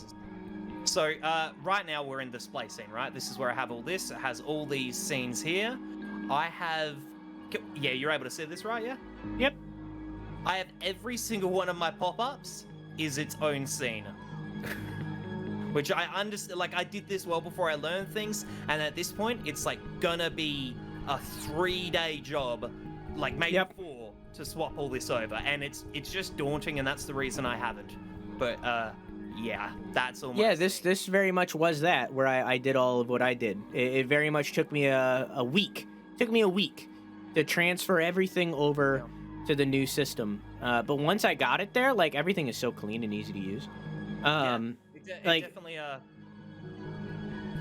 So right now we're in display scene, right? This is where I have all this. It has all these scenes here. I have, yeah, you're able to see this, right? Yeah. Yep. I have every single one of my pop-ups is its own scene. Which I understand, like I did this well before I learned things, and at this point it's like gonna be a 3-day job, like maybe 4, to swap all this over, and it's just daunting, and that's the reason I haven't. But yeah, that's all. Yeah, this very much was that where I did all of what I did. It very much took me a week. It took me a week to transfer everything over to the new system. But once I got it there, like everything is so clean and easy to use. It like definitely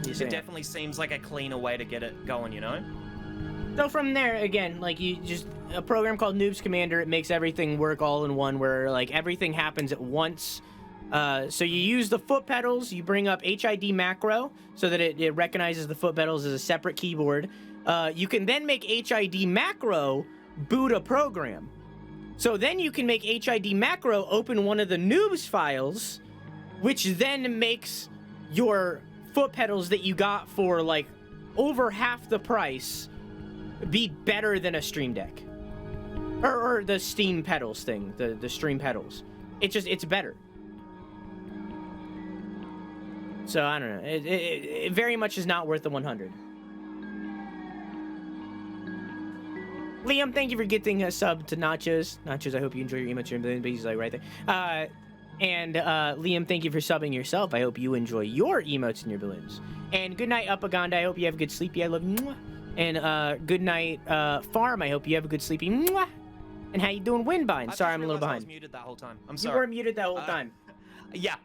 it definitely seems like a cleaner way to get it going, you know? So from there, again, like you just a program called Noob's Commander. It makes everything work all in one, where like everything happens at once. So you use the foot pedals. You bring up HID macro so that it recognizes the foot pedals as a separate keyboard. You can then make HID macro boot a program. So then you can make HID macro open one of the noobs files, which then makes your foot pedals that you got for like over half the price be better than a Stream Deck. Or the Steam pedals thing, the Stream pedals. It's better. So I don't know. It very much is not worth the 100. Liam, thank you for getting a sub to Nachos. Nachos, I hope you enjoy your email stream. He's like right there. And Liam, thank you for subbing yourself. I hope you enjoy your emotes and your balloons. And good night, Upaganda. I hope you have a good sleepy. I love you. Mwah. And good night, Farm. I hope you have a good sleepy. Mwah. And how you doing, Windbind? Sorry, I'm a little behind. I was muted that whole time. I'm You sorry. were muted that whole time. Yeah.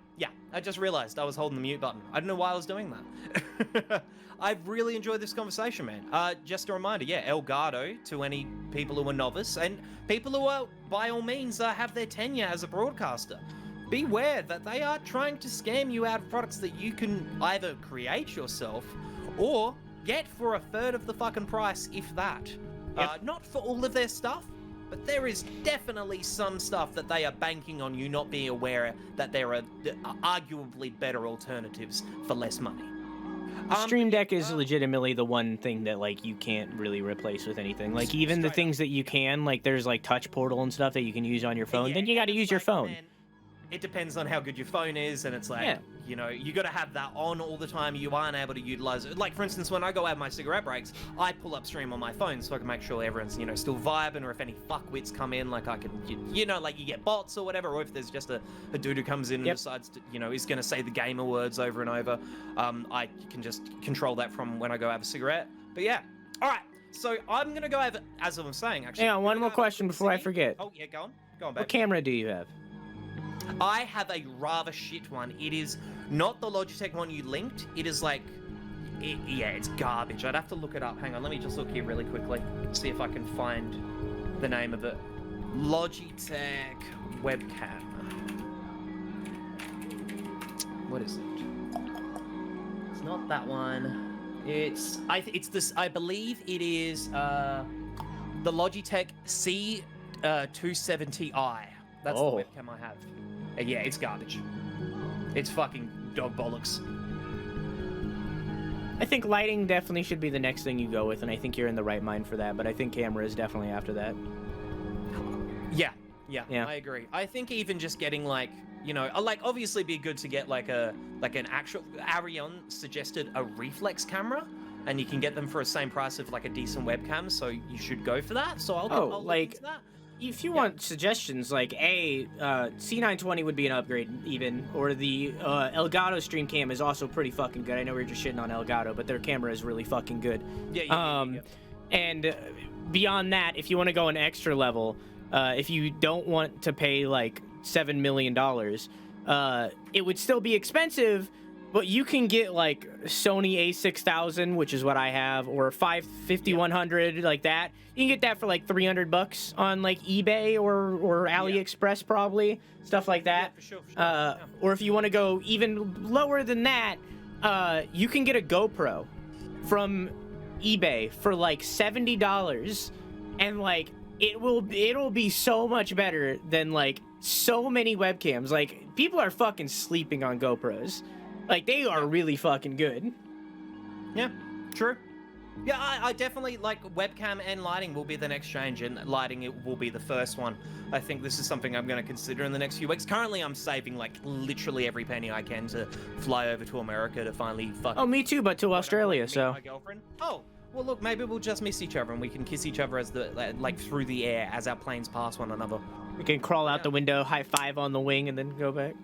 I just realized I was holding the mute button. I don't know why I was doing that. I've really enjoyed this conversation, man. Just a reminder, yeah, Elgato to any people who are novice and people who are, by all means, have their tenure as a broadcaster. Beware that they are trying to scam you out of products that you can either create yourself or get for a third of the fucking price, if that. Yep. Not for all of their stuff, but there is definitely some stuff that they are banking on you not being aware that there are arguably better alternatives for less money. Stream Deck is legitimately the one thing that like you can't really replace with anything. Like even the things that you can, like there's like Touch Portal and stuff that you can use on your phone. Yeah, Then you got to use your phone. Man, it depends on how good your phone is, and it's like, you know, you got to have that on all the time. You aren't able to utilize it. Like, for instance, when I go have my cigarette breaks, I pull up stream on my phone so I can make sure everyone's, you know, still vibing, or if any fucks come in, like I can, you know, like you get bots or whatever, or if there's just a dude who comes in and decides to, you know, is going to say the gamer words over and over, I can just control that from when I go have a cigarette. But yeah, all right. So I'm going to go have, as I was saying, actually. Hang on, one more question before I forget. Oh, yeah, go on, babe. What camera do you have? I have a rather shit one. It is not the Logitech one you linked. It is like, yeah, it's garbage. I'd have to look it up. Hang on, let me just look here really quickly. See if I can find the name of it. Logitech webcam. What is it? It's not that one. It's this. I believe it is the Logitech C270i. That's the webcam I have. Yeah, it's garbage. It's fucking dog bollocks. I think lighting definitely should be the next thing you go with, and I think you're in the right mind for that, but I think camera is definitely after that. Yeah, I agree. I think even just getting like, you know, like obviously be good to get like an actual, Arion suggested a reflex camera, and you can get them for the same price of like a decent webcam, so you should go for that. So I'll look into that. If you want suggestions, like C920 would be an upgrade even, or the Elgato Stream Cam is also pretty fucking good. I know we were just shitting on Elgato, but their camera is really fucking good. Yeah. And beyond that, if you want to go an extra level, if you don't want to pay like $7 million, it would still be expensive, but you can get like Sony A6000, which is what I have, or 5100, like that. You can get that for like $300 on like eBay or AliExpress, probably, stuff like that. Yeah, for sure. Or if you want to go even lower than that, you can get a GoPro from eBay for like $70, and like it'll be so much better than like so many webcams. Like people are fucking sleeping on GoPros. Like, they are really fucking good. Yeah, true. Yeah, I definitely, like, webcam and lighting will be the next change, and lighting it will be the first one. I think this is something I'm going to consider in the next few weeks. Currently, I'm saving, like, literally every penny I can to fly over to America to finally fucking... Oh, me too, but to Australia, so... My girlfriend. Oh, well, look, maybe we'll just miss each other, and we can kiss each other as like, through the air as our planes pass one another. We can crawl out the window, high five on the wing, and then go back.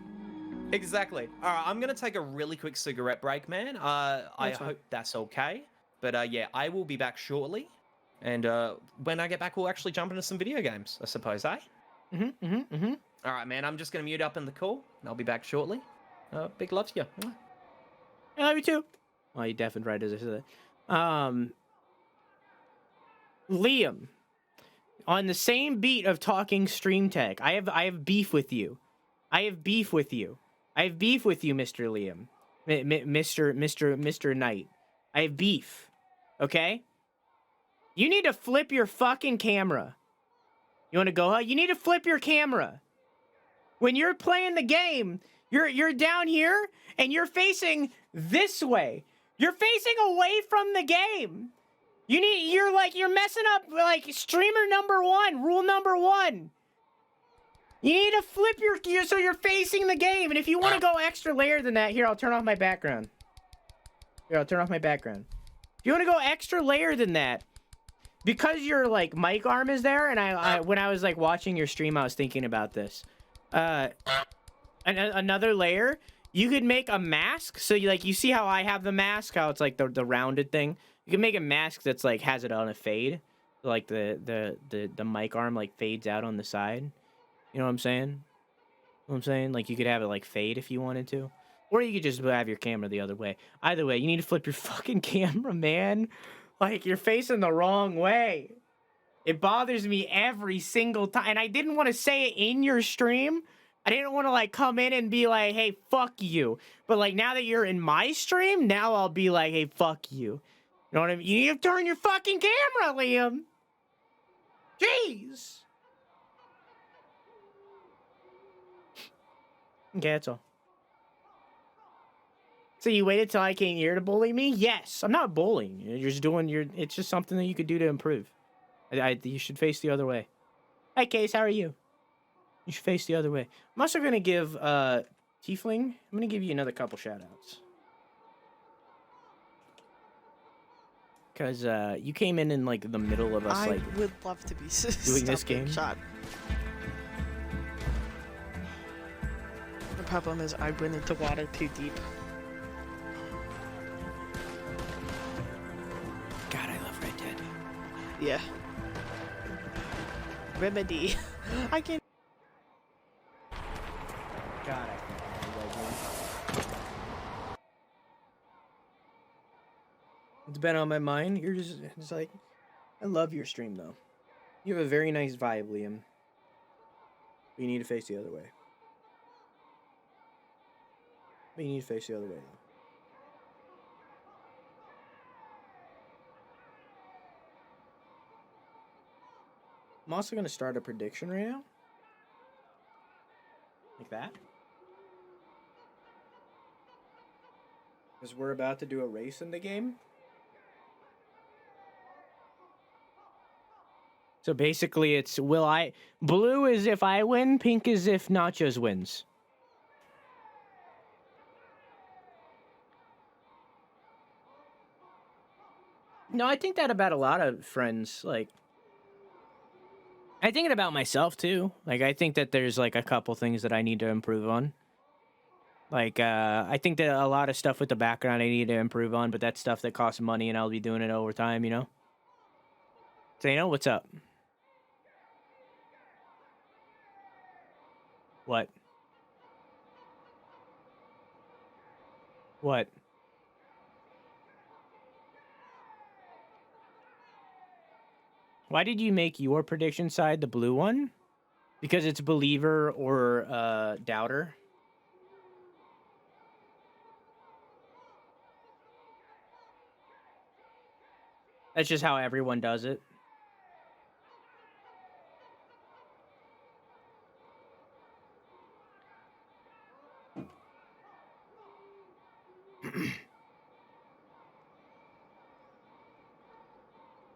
Exactly. All right, I'm going to take a really quick cigarette break, man. I hope that's okay. But yeah, I will be back shortly. And when I get back, we'll actually jump into some video games, I suppose, eh? All right, man, I'm just going to mute up in the call, and I'll be back shortly. Big loves to you. I love you too. Oh, you deafened right as I said that. Liam, on the same beat of talking stream tech, I have beef with you. I have beef with you, Mr. Liam. Mr. Knight. I have beef. Okay? You need to flip your fucking camera. You want to go, huh? You need to flip your camera. When you're playing the game, you're down here and you're facing this way. You're facing away from the game. You're messing up like streamer number one, rule number one. You need to flip so you're facing the game. And if you want to go extra layer than that, here, I'll turn off my background. If you want to go extra layer than that, because your like mic arm is there, and I when I was like watching your stream, I was thinking about this. another layer, you could make a mask. So you see how I have the mask, how it's like the rounded thing. You can make a mask that's like has it on a fade, like the mic arm like fades out on the side. You know what I'm saying? You know what I'm saying? Like you could have it like fade if you wanted to, or you could just have your camera the other way. Either way, you need to flip your fucking camera, man. Like you're facing the wrong way. It bothers me every single time, and I didn't want to say it in your stream. I didn't want to like come in and be like, "Hey, fuck you." But like now that you're in my stream, now I'll be like, "Hey, fuck you." You know what I mean? You need to turn your fucking camera, Liam. Jeez. Okay, that's all. So you waited till I came here to bully me? Yes. I'm not bullying. You're just doing it's just something that you could do to improve. You should face the other way. Hi, Case. How are you? You should face the other way. I'm also going to give Tiefling, I'm going to give you another couple shout-outs. Because you came in like the middle of us I like would love to be doing this stopped and game. shot. The problem is I went into water too deep. God, I love Red Dead. Yeah. Remedy. I can. God, I fucking love that game. It's been on my mind. You're just it's like, I love your stream though. You have a very nice vibe, Liam. But you need to face the other way. But you need to face the other way though. I'm also gonna start a prediction right now. Like that. Because we're about to do a race in the game. So basically it's blue is if I win, pink is if Nachos wins. No, I think that about a lot of friends, like I think it about myself too. Like I think that there's like a couple things that I need to improve on. Like I think that a lot of stuff with the background I need to improve on, but that's stuff that costs money and I'll be doing it over time, you know? So you know, what's up? What? What? Why did you make your prediction side the blue one? Because it's believer or doubter? That's just how everyone does it.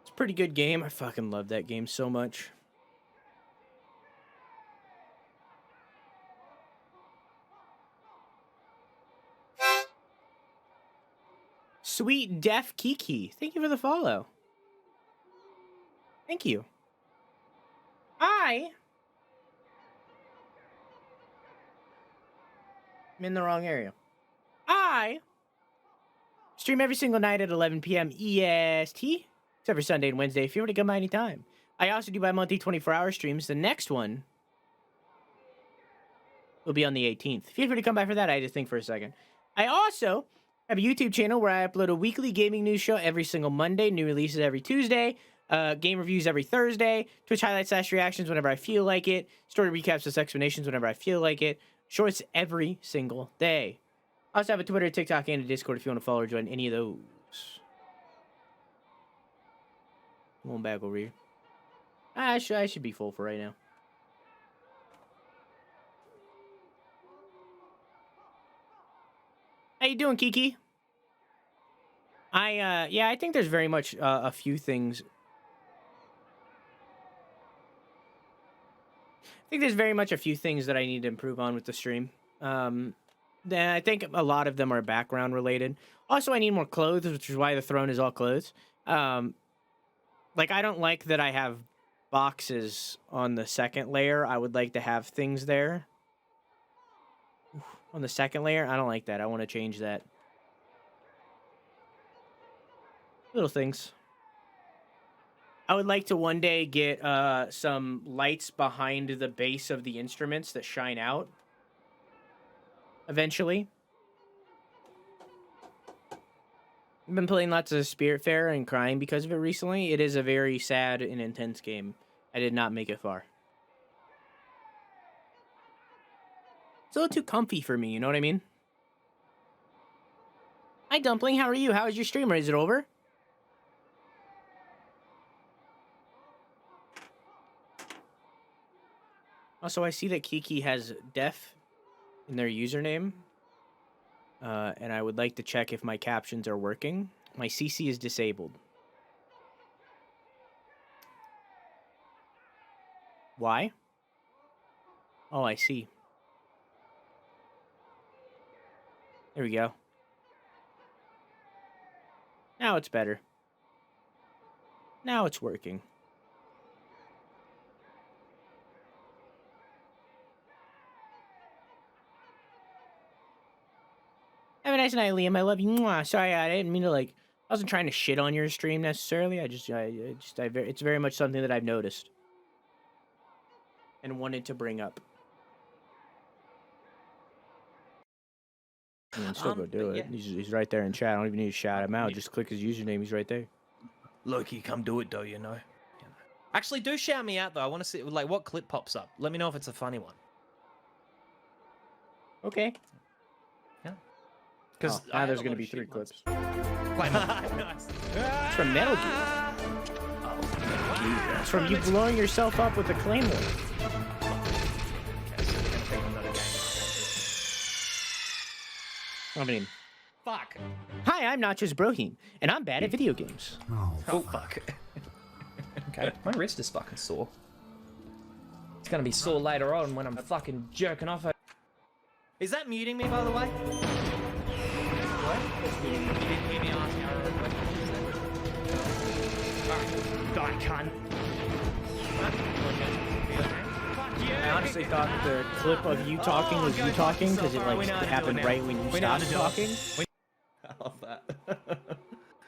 It's a pretty good game. I fucking love that game so much. Sweet Def Kiki. Thank you for the follow. Thank you. I'm in the wrong area. I stream every single night at 11 p.m. EST, except for Sunday and Wednesday if you were to come by anytime. I also do bi-monthly 24-hour streams. The next one will be on the 18th. Feel free to come by for that. I had to think for a second. I also have a YouTube channel where I upload a weekly gaming news show every single Monday, new releases every Tuesday, game reviews every Thursday, Twitch highlights / reactions whenever I feel like it, story recaps / explanations whenever I feel like it, shorts every single day. I also have a Twitter, TikTok, and a Discord if you want to follow or join any of those. Come on back over here. I should be full for right now. How you doing, Kiki? I think there's very much a few things. I think there's very much a few things that I need to improve on with the stream. Then I think a lot of them are background related. Also, I need more clothes, which is why the throne is all clothes. Like I don't like that I have boxes on the second layer. I would like to have things there. on the second layer. I don't like that. I want to change that. Little things. I would like to one day get some lights behind the base of the instruments that shine out. Eventually. I've been playing lots of Spiritfarer and crying because of it recently. It is a very sad and intense game. I did not make it far. It's a little too comfy for me, you know what I mean? Hi, Dumpling. How are you? How is your streamer? Is it over? Also, I see that Kiki has deaf in their username. And I would like to check if my captions are working. My CC is disabled. Why? Oh, I see. There we go. Now it's better. Now it's working. Have a nice night, Liam. I love you. Mwah. Sorry, I didn't mean to, like, I wasn't trying to shit on your stream necessarily. It's very much something that I've noticed and wanted to bring up. I mean, still go do it. Yeah. He's right there in chat. I don't even need to shout him out. Just click his username. He's right there. Loki, come do it, though, you know. Actually, do shout me out, though. I want to see, like, what clip pops up. Let me know if it's a funny one. Okay. Yeah. Because now there's going to be 3 clips. Nice. It's from Metal Gear. It's from you blowing yourself up with a claymore. I mean, fuck. Hi, I'm NachosBroheem, and I'm bad at video games. Oh fuck. Okay, my wrist is fucking sore. It's gonna be sore later on when I'm fucking jerking off. Is that muting me, by the way? What? You didn't hear me asking her. Alright, die, cunt. I honestly thought the clip of you talking was you talking because it like happened right when you stopped talking. I love that.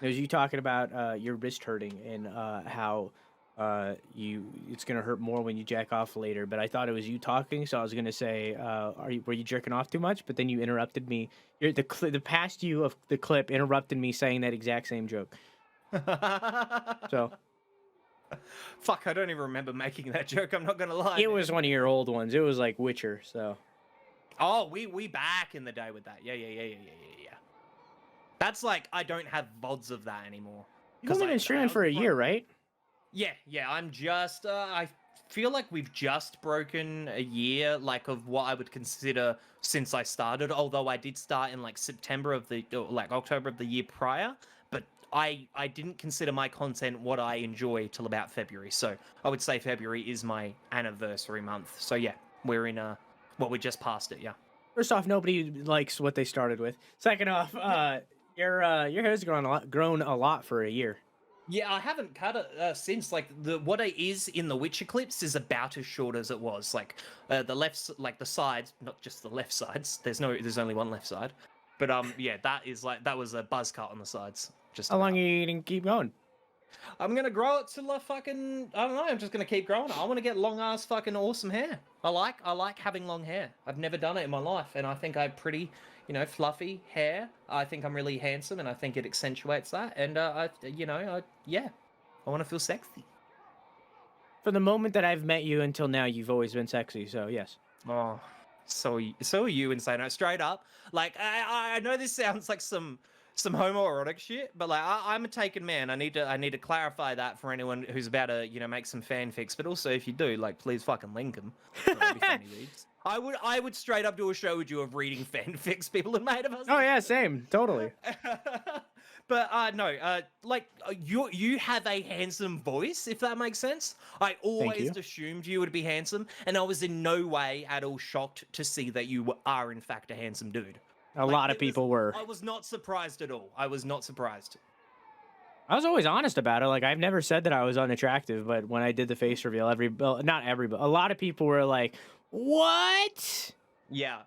It was you talking about your wrist hurting and how it's gonna hurt more when you jack off later. But I thought it was you talking, so I was gonna say, were you jerking off too much? But then you interrupted me. The past you of the clip interrupted me saying that exact same joke. So. Fuck, I don't even remember making that joke, I'm not gonna lie. It was one of your old ones. It was like Witcher, so. Oh, we back in the day with that. Yeah. That's like, I don't have VODs of that anymore. You've only been streaming for a year, right? Yeah, I'm just, I feel like we've just broken a year, like, of what I would consider since I started, although I did start in, like, October of the year prior, but I didn't consider my content what I enjoy till about February, so I would say February is my anniversary month. So yeah, we're in we just passed it, yeah. First off, nobody likes what they started with. Second off, your hair's grown a lot for a year. Yeah, I haven't cut it since. Like what it is in the Witcher clips is about as short as it was. Like the sides, not just the left sides. There's only one left side. But yeah, that was a buzz cut on the sides. Just how long are you gonna keep going? I'm gonna grow it till I don't know. I'm just gonna keep growing it. I want to get long ass fucking awesome hair. I like having long hair. I've never done it in my life, and I think I have pretty, fluffy hair. I think I'm really handsome, and I think it accentuates that. And I want to feel sexy. From the moment that I've met you until now, you've always been sexy. So yes. Oh, so are you, Insano? Straight up. Like I know this sounds like some homoerotic shit, but like I'm a taken man. I need to clarify that for anyone who's about to make some fanfics. But also, if you do, like, please fucking link them. That'd be funny reads. I would straight up do a show with you of reading fanfics people have made of us. Oh yeah, same, totally. But no, like you have a handsome voice, if that makes sense. I always assumed you would be handsome, and I was in no way at all shocked to see that you are in fact a handsome dude. A lot of people were. I was not surprised at all. I was not surprised. I was always honest about it. Like, I've never said that I was unattractive, but when I did the face reveal, a lot of people were like, "What?" Yeah.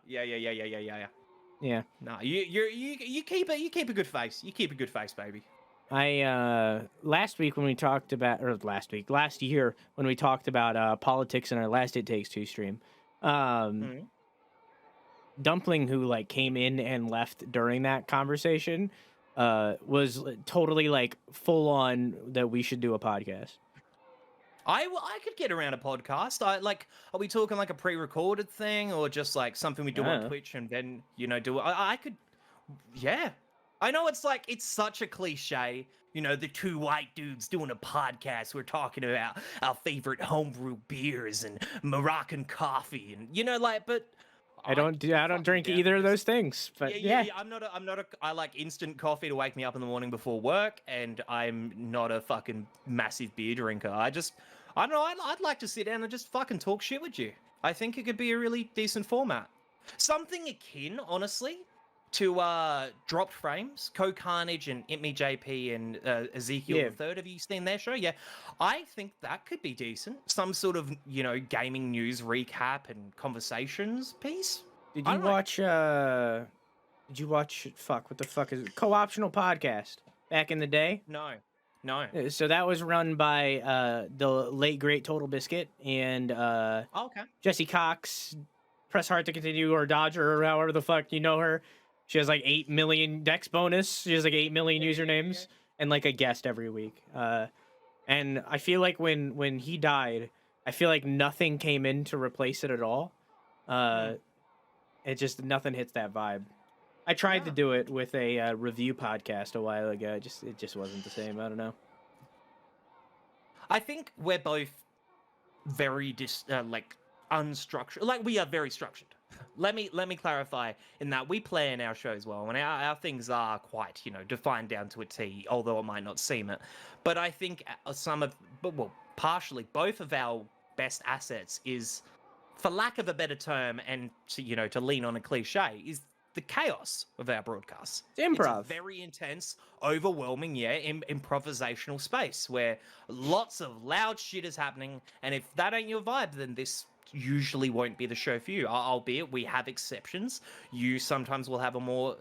Yeah. No, you keep a good face. You keep a good face, baby. Last week when we talked about, or last year when we talked about politics in our last It Takes Two stream, Mhm. Dumpling, who like came in and left during that conversation, was totally like full on that we should do a podcast. I could get around a podcast. Are we talking like a pre-recorded thing or just like something we do on Yeah. Twitch and then do it? I could, yeah. I know it's like it's such a cliche. The two white dudes doing a podcast. We're talking about our favorite homebrew beers and Moroccan coffee, and but I don't fucking drink down either for of this. those things, but yeah. I like instant coffee to wake me up in the morning before work, and I'm not a fucking massive beer drinker. I don't know, I'd like to sit down and just fucking talk shit with you. I think it could be a really decent format. Something akin, honestly, to Dropped Frames, Co-Carnage and It Me JP and Ezekiel Yeah. the Third. Have you seen their show? Yeah. I think that could be decent. Some sort of, gaming news recap and conversations piece. Did I you don't know. watch fuck, what the fuck is it? Co-optional podcast back in the day? No. So that was run by the late great Total Biscuit and Oh, okay. Jesse Cox. Press hard to continue or Dodger or however the fuck you know her. She has like 8 million Dex bonus. She has like 8 million usernames and like a guest every week. And I feel like when he died, I feel like nothing came in to replace it at all. It just nothing hits that vibe. I tried to do it with a review podcast a while ago. It just wasn't the same. I don't know. I think we're both very unstructured. Like, we are very structured. Let me clarify in that we plan our shows well, and our things are quite defined down to a T, although it might not seem it. But I think partially both of our best assets is, for lack of a better term, and to lean on a cliche, is the chaos of our broadcasts. It's improv. It's a very intense, overwhelming, improvisational space where lots of loud shit is happening, and if that ain't your vibe, then this usually won't be the show for you. Albeit we have exceptions. You sometimes will have a more,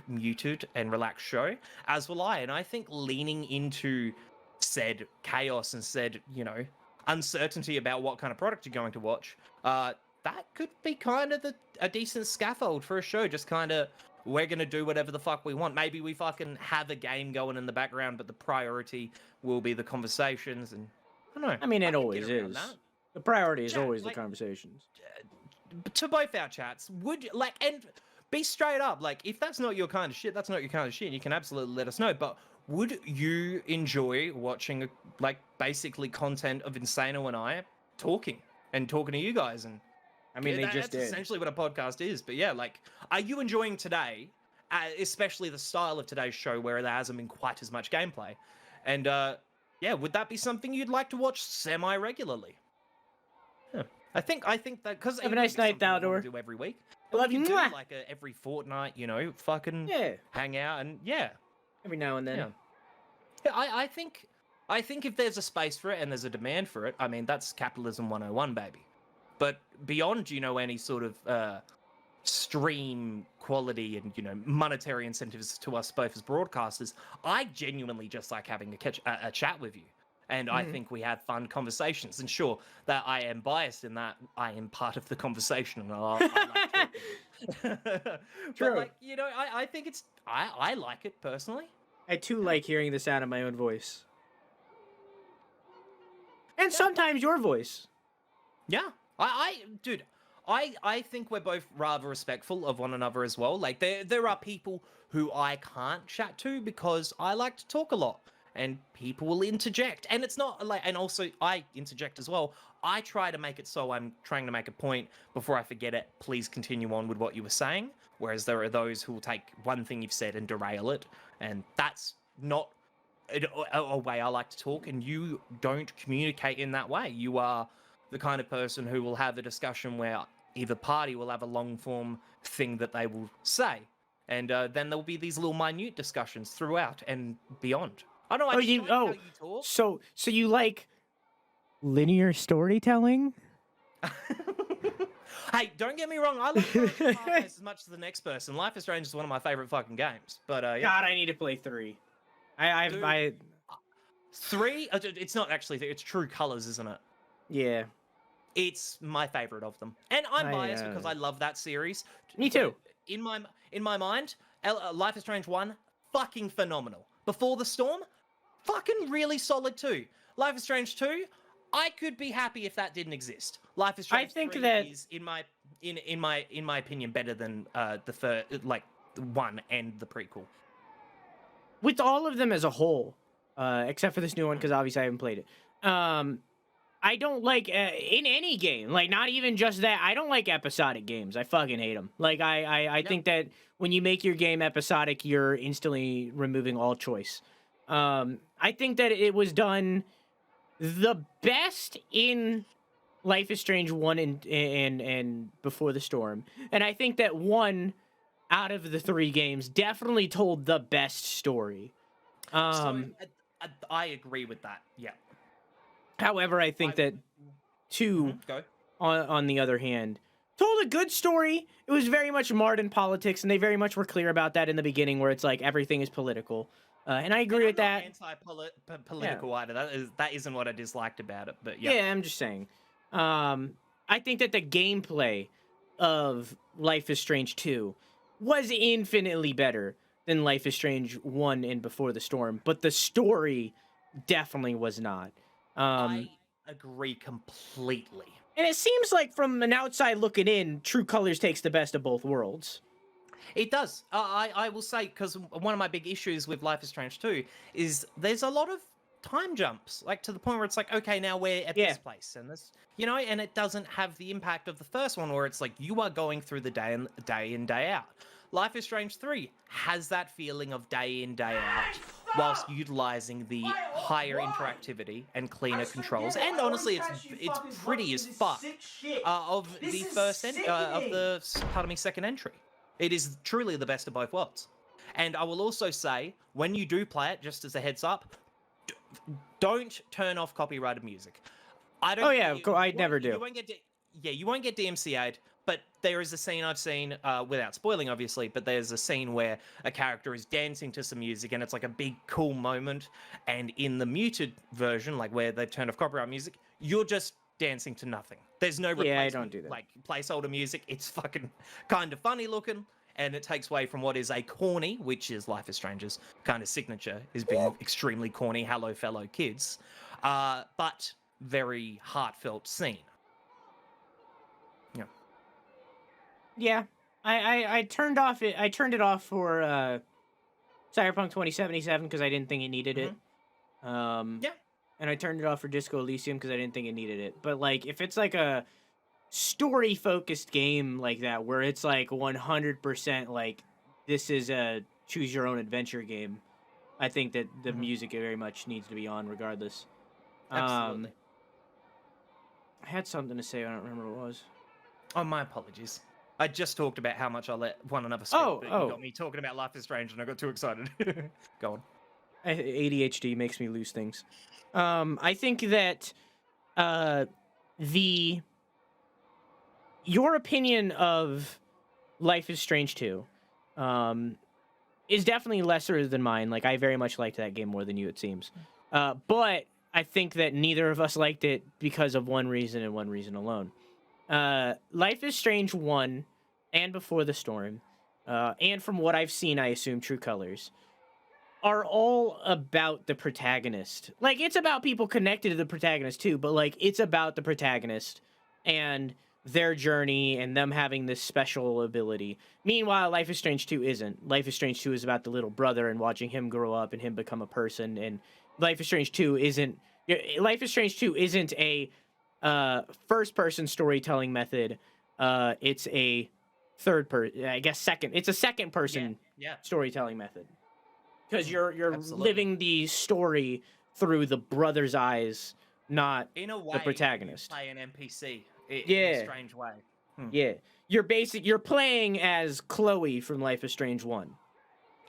muted and relaxed show, as will I. And I think leaning into said chaos and said, uncertainty about what kind of product you're going to watch, that could be kind of a decent scaffold for a show. Just kind of, we're going to do whatever the fuck we want. Maybe we fucking have a game going in the background, but the priority will be the conversations. And I don't know. I mean, it could always get around is. that. The priority is Chat, always like- the conversations. To both our chats, would you and be straight up, like, if that's not your kind of shit, that's not your kind of shit, you can absolutely let us know. But would you enjoy watching basically content of Insano and I talking to you guys? And I mean, they just that's did. essentially what a podcast is. But yeah, like, are you enjoying today, especially the style of today's show where there hasn't been quite as much gameplay? And would that be something you'd like to watch semi-regularly? Yeah. I think that, because Have a nice night, Daldor. do every week. Love We you. do Mwah. like every fortnight, fucking Yeah, hang out, and yeah. every now and then. Yeah, I think if there's a space for it and there's a demand for it, I mean, that's capitalism 101, baby. But beyond, any sort of stream quality and, monetary incentives to us both as broadcasters, I genuinely just like having a chat with you. And I think we have fun conversations. And sure, that I am biased in that I am part of the conversation and I like talking. True. But I think I like it personally. I too like hearing the sound of my own voice. And sometimes your voice. Yeah. Dude, I think we're both rather respectful of one another as well. Like, there are people who I can't chat to because I like to talk a lot. And people will interject. And it's not like, and also I interject as well. I try to make it so I'm trying to make a point before I forget it. Please continue on with what you were saying. Whereas there are those who will take one thing you've said and derail it. And that's not a way I like to talk. And you don't communicate in that way. You are the kind of person who will have a discussion where either party will have a long form thing that they will say. And then there'll be these little minute discussions throughout and beyond. I don't know. I just like how you talk. So you like linear storytelling? Hey, don't get me wrong. I love Half-Life as much as the next person. Life is Strange is one of my favorite fucking games. But yeah. God, I need to play 3. Dude. I 3. It's not actually 3. It's True Colors, isn't it? yeah. It's my favorite of them, and I'm biased because I love that series. Me too. In my mind, Life is Strange 1, fucking phenomenal. Before the Storm, fucking really solid too. Life is Strange 2, I could be happy if that didn't exist. Life is Strange 3 is in my opinion better than the one and the prequel. With all of them as a whole, except for this new one because obviously I haven't played it. I don't like in any game, like not even just that. I don't like episodic games. I fucking hate them. Like I think that when you make your game episodic, you're instantly removing all choice. I think that it was done the best in Life is Strange 1 and Before the Storm, and I think that 1 out of the 3 games definitely told the best story. I agree with that. Yeah. However, I think that 2, on the other hand, told a good story. It was very much marred in politics, and they very much were clear about that in the beginning, where it's like everything is political. And I agree with that. Anti-political either. That isn't what I disliked about it, but yeah. Yeah, I'm just saying. I think that the gameplay of Life is Strange 2 was infinitely better than Life is Strange 1 and Before the Storm, but the story definitely was not. I agree completely. And it seems like from an outside looking in, True Colors takes the best of both worlds. It does. I will say, because one of my big issues with Life is Strange 2 is there's a lot of time jumps, like to the point where it's like, okay, now we're at this place, and this, and it doesn't have the impact of the first one, where it's like you are going through the day in, day out. Life is Strange 3 has that feeling of day in, day out, whilst utilizing the higher interactivity and cleaner controls. And honestly, it's pretty as fuck of the second entry. It is truly the best of both worlds. And I will also say, when you do play it, just as a heads up, don't turn off copyrighted music. I never do. You won't get DMCA'd. But there is a scene I've seen, without spoiling, obviously, but there's a scene where a character is dancing to some music, and it's like a big, cool moment. And in the muted version, like where they've turned off copyright music, you're just dancing to nothing. There's no replacement, I don't do that. Like placeholder music. It's fucking kind of funny looking, and it takes away from what is a corny, which is Life is Strange's kind of signature, is being extremely corny, hello fellow kids, but very heartfelt scene. Yeah, I turned it off for Cyberpunk 2077 because I didn't think it needed it. And I turned it off for Disco Elysium because I didn't think it needed it. But like, if it's like a story-focused game like that, where it's like 100% like this is a choose-your-own-adventure game, I think that the music very much needs to be on regardless. Absolutely. I had something to say. I don't remember what it was. Oh, my apologies. I just talked about how much I let one another speak, but you got me talking about Life is Strange, and I got too excited. Go on. ADHD makes me lose things. I think that your opinion of Life is Strange 2 is definitely lesser than mine. Like, I very much liked that game more than you, it seems. But I think that neither of us liked it because of one reason and one reason alone. Life is Strange 1 and Before the Storm, and from what I've seen, I assume True Colors, are all about the protagonist. Like, it's about people connected to the protagonist too, but like, it's about the protagonist and their journey and them having this special ability. Meanwhile, Life is Strange 2 isn't. Life is Strange 2 is about the little brother and watching him grow up and him become a person, and Life is Strange 2 isn't a first-person storytelling method. It's a second-person storytelling method. Because you're living the story through the brother's eyes, not in a way, the protagonist. You play an NPC in a strange way. Yeah. You're playing as Chloe from Life is Strange 1.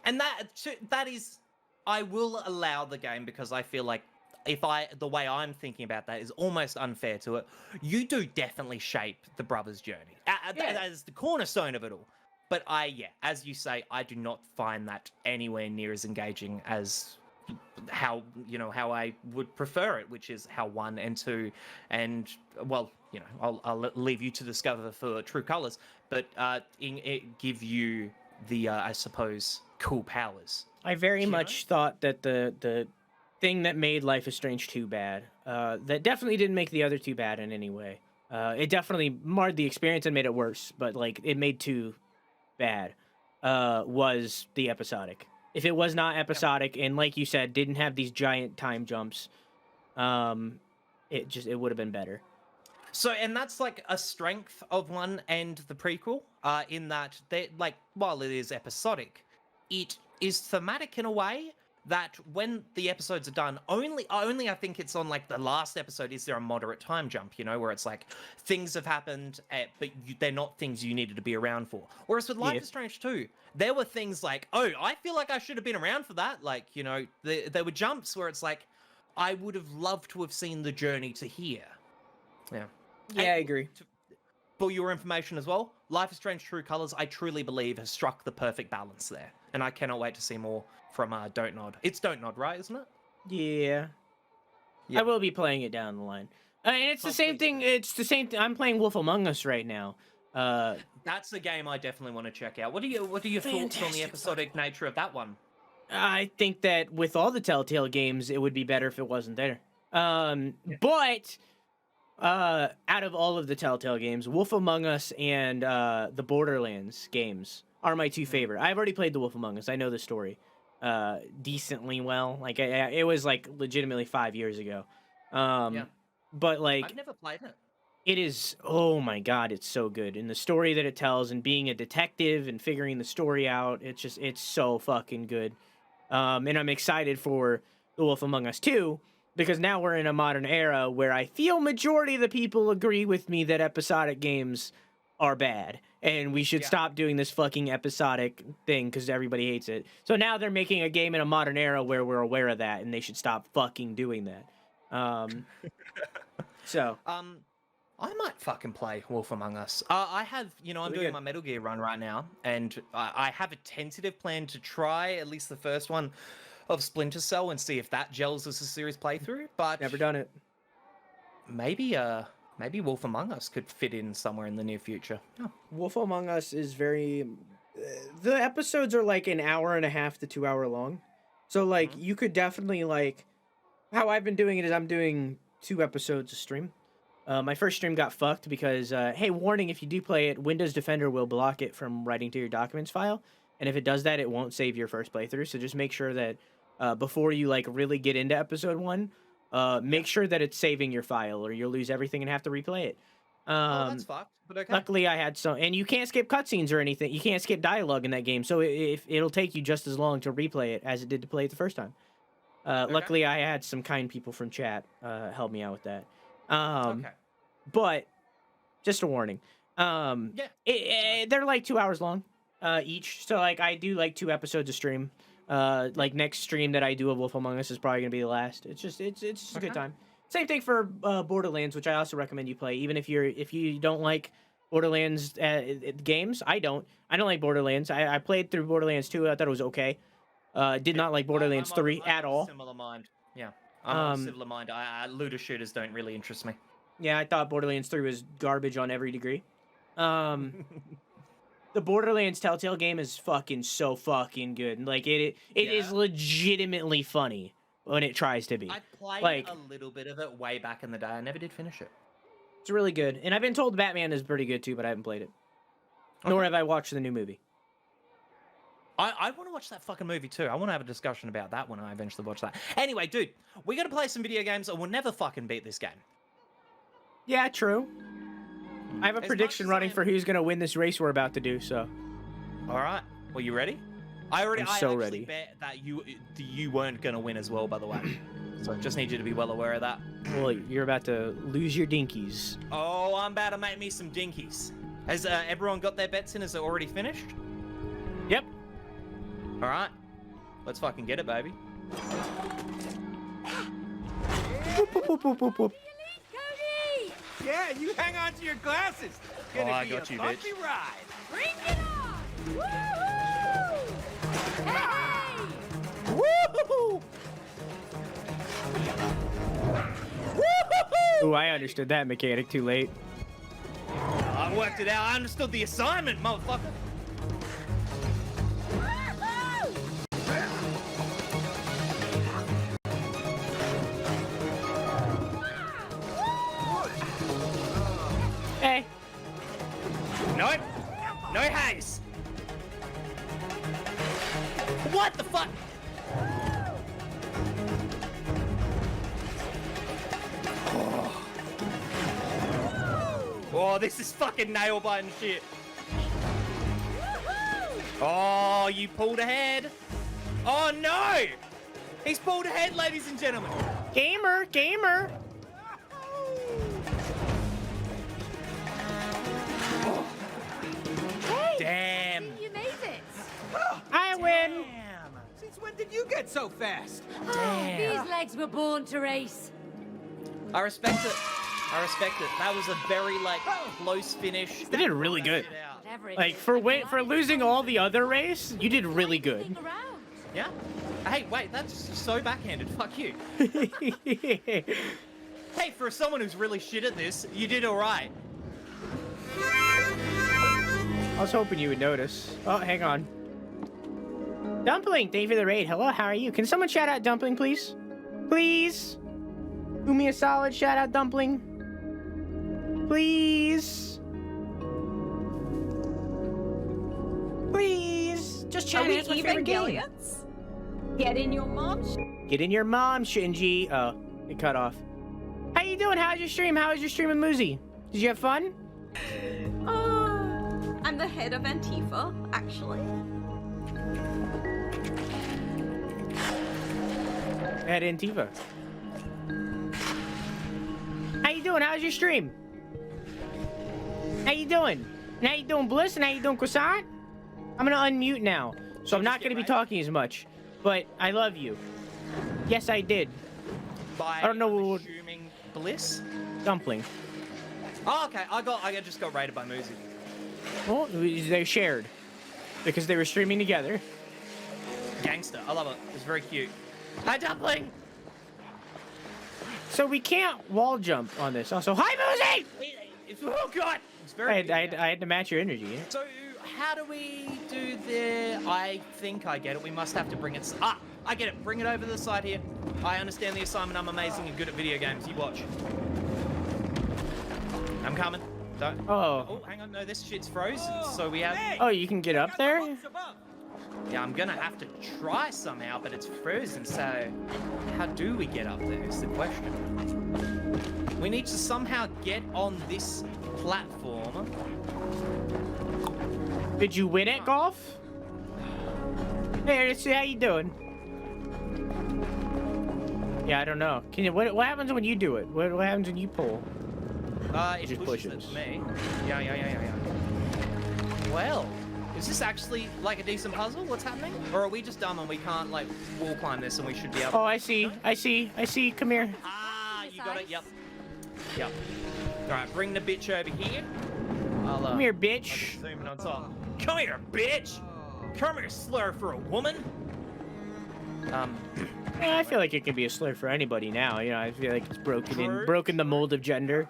And that is, I will allow the game because I feel like the way I'm thinking about that is almost unfair to it. You do definitely shape the brothers' journey as the cornerstone of it all. But as you say, I do not find that anywhere near as engaging as how I would prefer it, which is how 1 and 2, and well, I'll leave you to discover for true colors, but it give you the I suppose cool powers. I very much thought that the thing that made Life is Strange 2 bad, that definitely didn't make the other 2 bad in any way. It definitely marred the experience and made it worse, but like it made 2 bad, was the episodic. If it was not episodic and like you said, didn't have these giant time jumps, it would have been better. So, and that's like a strength of 1 and the prequel, in that they like while it is episodic, it is thematic in a way that when the episodes are done, only I think it's on like the last episode is there a moderate time jump, where it's like things have happened, but they're not things you needed to be around for. Whereas with Life is Strange 2, there were things like, oh, I feel like I should have been around for that. Like, there were jumps where it's like, I would have loved to have seen the journey to here. Yeah. Yeah, I agree. For your information as well, Life is Strange True Colors, I truly believe, has struck the perfect balance there. And I cannot wait to see more from Don't Nod. It's Don't Nod, right, isn't it? Yeah. I will be playing it down the line. And it's the same thing. It's the same thing. I'm playing Wolf Among Us right now. That's a game I definitely want to check out. What are your thoughts on the episodic nature of that one? I think that with all the Telltale games, it would be better if it wasn't there. But out of all of the Telltale games, Wolf Among Us and the Borderlands games are my 2 favorite. I've already played the Wolf Among Us. I know the story decently well. Like it was like legitimately 5 years ago. But like I've never played it. It is, oh my god, it's so good. And the story that it tells and being a detective and figuring the story out, it's so fucking good. And I'm excited for The Wolf Among Us 2, because now we're in a modern era where I feel majority of the people agree with me that episodic games are bad. And we should stop doing this fucking episodic thing because everybody hates it. So now they're making a game in a modern era where we're aware of that, and they should stop fucking doing that. I might fucking play Wolf Among Us. I have, I'm doing my Metal Gear run right now, and I have a tentative plan to try at least the first one of Splinter Cell and see if that gels as a serious playthrough. But never done it. Maybe Wolf Among Us could fit in somewhere in the near future. Oh. Wolf Among Us is very... the episodes are like an hour and a half to 2 hour long. So like you could definitely like... How I've been doing it is I'm doing 2 episodes a stream. My first stream got fucked because, hey, warning, if you do play it, Windows Defender will block it from writing to your documents file. And if it does that, it won't save your first playthrough. So just make sure that before you like really get into episode 1, make sure that it's saving your file or you'll lose everything and have to replay it. That's fucked, but okay. Luckily, I had some... And you can't skip cutscenes or anything. You can't skip dialogue in that game. So it'll take you just as long to replay it as it did to play it the first time. Luckily, I had some kind people from chat help me out with that. But just a warning. They're like 2 hours long each. So like I do like 2 episodes a stream. Like next stream that I do of Wolf Among Us is probably gonna be the last. It's just a good time. Same thing for Borderlands, which I also recommend you play. Even if you don't like Borderlands games, I don't like Borderlands. I played through Borderlands 2. I thought it was okay. Did not like Borderlands 3 at all. Similar mind. Yeah. I'm similar mind. Looter shooters don't really interest me. Yeah, I thought Borderlands 3 was garbage on every degree. The Borderlands Telltale game is fucking so fucking good. Like it is legitimately funny when it tries to be. I played a little bit of it way back in the day. I never did finish it. It's really good. And I've been told Batman is pretty good too, but I haven't played it. Nor have I watched the new movie. I want to watch that fucking movie too. I want to have a discussion about that when I eventually watch that. Anyway, dude, we got to play some video games and we'll never fucking beat this game. Yeah, true. I have a prediction running for who's going to win this race we're about to do, so. All right. Well, you ready? I'm so ready. Bet that you weren't going to win as well, by the way. So I just need you to be well aware of that. Well, you're about to lose your dinkies. Oh, I'm about to make me some dinkies. Has everyone got their bets in? Is it already finished? Yep. All right. Let's fucking get it, baby. Whoop, whoop, whoop, whoop, whoop, whoop. Cody! Yeah, you hang on to your glasses. It's gonna I be got a you, bumpy bitch. ride. Bring it on! Woohoo! Hey! Woo-hoo-hoo! Ooh, I understood that mechanic too late. I worked it out. I understood the assignment, motherfucker. Hey. Nope. No haze. What the fuck? Oh, this is fucking nail biting shit. Oh, you pulled ahead. Oh no! He's pulled ahead, ladies and gentlemen. Gamer, gamer. Damn. You made it! I win. Damn. Since when did you get so fast? Damn. These legs were born to race. I respect it. I respect it. That was a very like close finish. They did really good. It out. Whatever it Like is, for losing all the other race, you did really good. Stick around. Yeah. Hey, wait, that's so backhanded. Fuck you. Hey, for someone who's really shit at this, you did all right. I was hoping you would notice. Oh, hang on. Dumpling, thank you for the raid. Hello, how are you? Can someone shout out Dumpling, please? Please? Do me a solid shout out, Dumpling. Please? Please? Just shout out. It's my favorite game. Get in your mom. Get in your mom, Shinji. Oh, it cut off. How you doing? How's your stream? How was your stream with Muzi? Did you have fun? I'm the head of Antifa, actually. At Antifa. How you doing? How's your stream? How you doing? And how you doing, Bliss? And how you doing, Croissant? I'm gonna unmute now, so I'm not gonna be talking as much. But I love you. Yes, I did. By, I don't know I'm what- assuming Bliss. Dumpling. Oh, okay. I just got raided by Muzi. Well, they shared because they were streaming together. Gangster. I love it. It's very cute. Hi, Dumpling. So we can't wall jump on this. Also, hi, Muzi! Oh god. It's very. I had to match your energy. So how do we do the? I think I get it. We must have to bring it. Ah, I get it. Bring it over to the side here. I understand the assignment. I'm amazing and good at video games. You watch. I'm coming. Don't. Oh. Oh, hang on. No, this shit's frozen. So we have. Oh, you can get up there? Yeah, I'm gonna have to try somehow, but it's frozen. So how do we get up there? Is the question. We need to somehow get on this platform. Did you win at golf? Hey, let's see how you doing. Yeah, I don't know. Can you? What happens when you do it? What happens when you pull? It Just pushes it pushes. to me. Yeah. Well, is this actually like a decent puzzle? What's happening? Or are we just dumb and we can't like wall climb this and we should be able? Oh, I see. Come here. Ah, you got it. Yep. All right, bring the bitch over here. I'll, Come here, I'll bitch. just zoom in on top. Come here, bitch. Come here, slur for a woman. Yeah, I feel like it can be a slur for anybody now. You know, I feel like it's True. broken the mold of gender.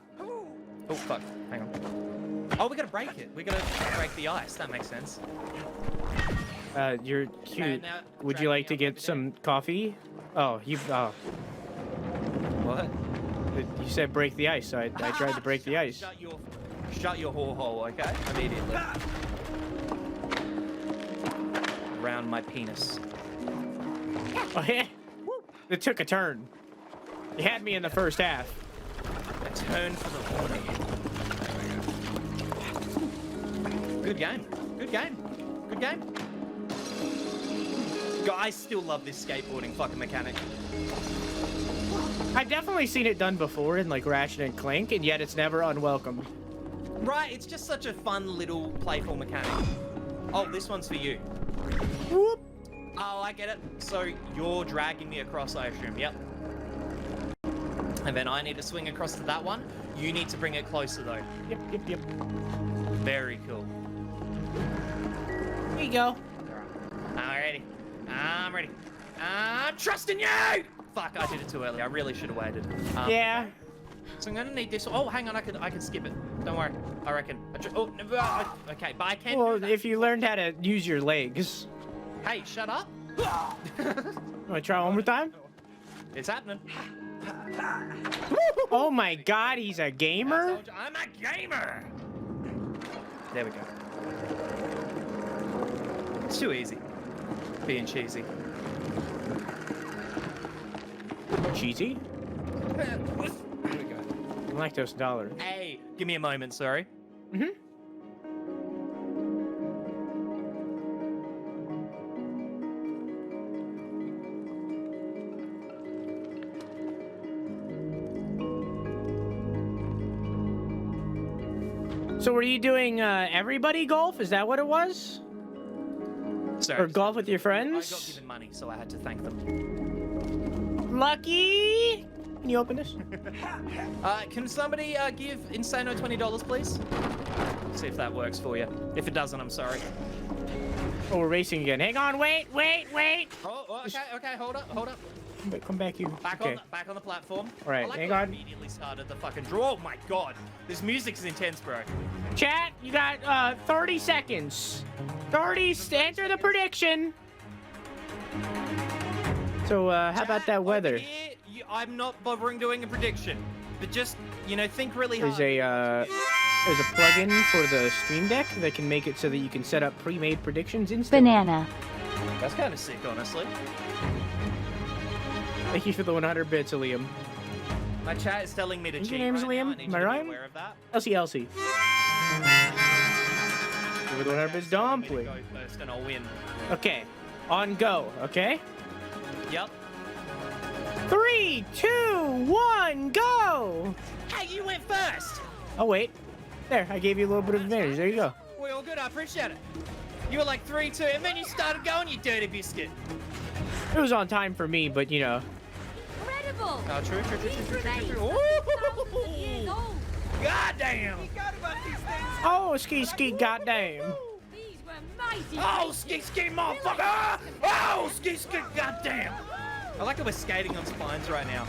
Oh fuck. Hang on. Oh, we gotta break it. We gotta break the ice. That makes sense. You're cute. now Would drag you me like to up get over some coffee? Oh, What? you said break the ice, so I tried to break the ice. Shut your whore hole, okay? Immediately. Around my penis. Oh, yeah. It took a turn. You had me in the first half. A turn for the horny. Good game. Good game. Good game. Guys still love this skateboarding fucking mechanic. I've definitely seen it done before in like Ratchet and Clank, and yet it's never unwelcome. Right, it's just such a fun little playful mechanic. Oh, this one's for you. Whoop. Oh, I get it. So you're dragging me across, I assume. Yep. And then I need to swing across to that one. You need to bring it closer, though. Yep. Very cool. Here you go. Alrighty. I'm ready. I'm trusting you! Fuck, I did it too early. I really should have waited. Yeah. So I'm gonna need this. Oh, hang on. I can skip it. Don't worry. I reckon. Oh, no, okay, but I can't Well, do that. if you learned how to use your legs. Hey, shut up. Want to try one more time? It's happening. Oh my god, he's a gamer? I'm a gamer! There we go. It's too easy. Being cheesy. Cheesy? There we go. Lactose dollar. Hey, give me a moment, sorry. Mm-hmm. So were you doing everybody golf? Is that what it was? Sorry. Or golf with your I got friends? given money, so I had to thank them. Lucky! Can you open this? Can somebody give Insano $20, please? See if that works for you. If it doesn't, I'm sorry. Oh, we're racing again. Hang on, wait! Oh, okay, hold up. Come back here. Back on the platform. All right, I like hang how I on. immediately started the fucking draw. Oh my god, this music's intense, bro. Chat, you got 30 seconds. Enter the prediction. So, how about that weather? Here, I'm not bothering doing a prediction, but just, think really hard. There's a plugin for the Stream Deck that can make it so that you can set up pre-made predictions instantly. Banana. That's kind of sick, honestly. Thank you for the 100 bits, Liam. My chat is telling me to cheat Your name's right now. Liam? I need Am you I to right? be aware of that. Elsie. Give it the 100 bits Want me to dumpling. go first and I'll win. Okay, on go, okay? Yep. 3, 2, 1, go! Hey, you went first! Oh, wait. There, I gave you a little bit of advantage. There you go. We're all good, I appreciate it. You were like 3, 2, and then you started going, you dirty biscuit. It was on time for me, but, Incredible! Oh, true. These remains Ooh. are thousands of years old. Goddamn! oh, ski, goddamn. These were mighty Oh, creatures. ski, motherfucker! Oh, ski, goddamn! I like how we're skating on spines right now.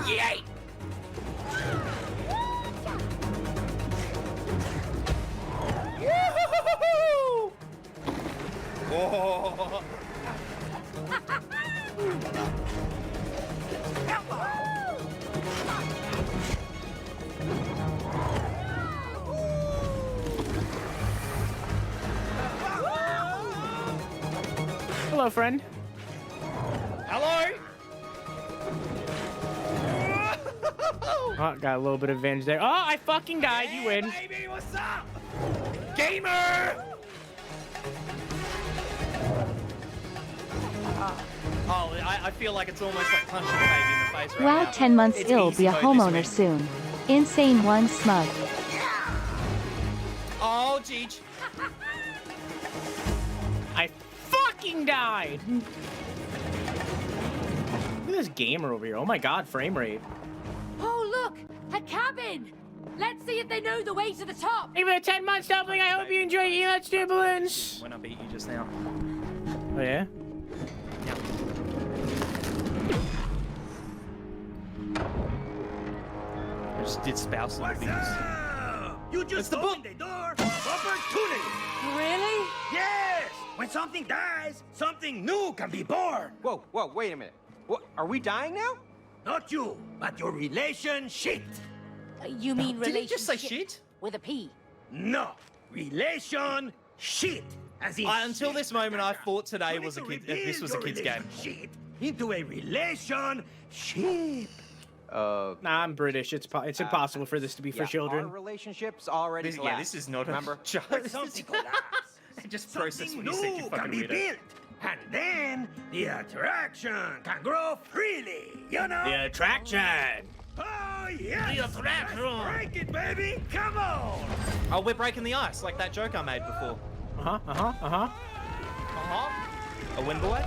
Yay! Woo-hoo-hoo-hoo-hoo! Oh. Hello, friend. Hello? Oh, got a little bit of advantage there. Oh, I fucking died. You win. Baby, what's up? Gamer! Oh, I feel like it's almost like punching a baby in the face right Wow, now. 10 months It's ill, easy be a mode this homeowner week. soon. Insane one smug. Oh, Jeej. I fucking died. Look at this gamer over here. Oh my god, frame rate. Oh, look! A cabin! Let's see if they know the way to the top! Thank you for the 10 months doubling. I hope you enjoy eating that stimulants. When I beat you just now. Oh, yeah? I just did spouse What's abuse. up? You It's just the opened the door of opportunity. Really? Yes! When something dies, something new can be born. Whoa, wait a minute. What, are we dying now? Not you, but your relationship. You mean Did he just say relationship shit? with a P? No, relation shit. As in Until shit. this moment, I thought today You was a need to kid. This was a rebuild kid's your game. relationship into a relationship. Nah, I'm British. It's impossible for this to be for Yeah, children. Our relationship's already This collapsed. is not Remember? a joke. When something collapses, Just process something what you said, you new fucking can be weirdo. built. And then the attraction can grow freely, you know? The attraction. Oh, yes! Let's break it, baby! Come on! Oh, we're breaking the ice, like that joke I made before. A wind boy?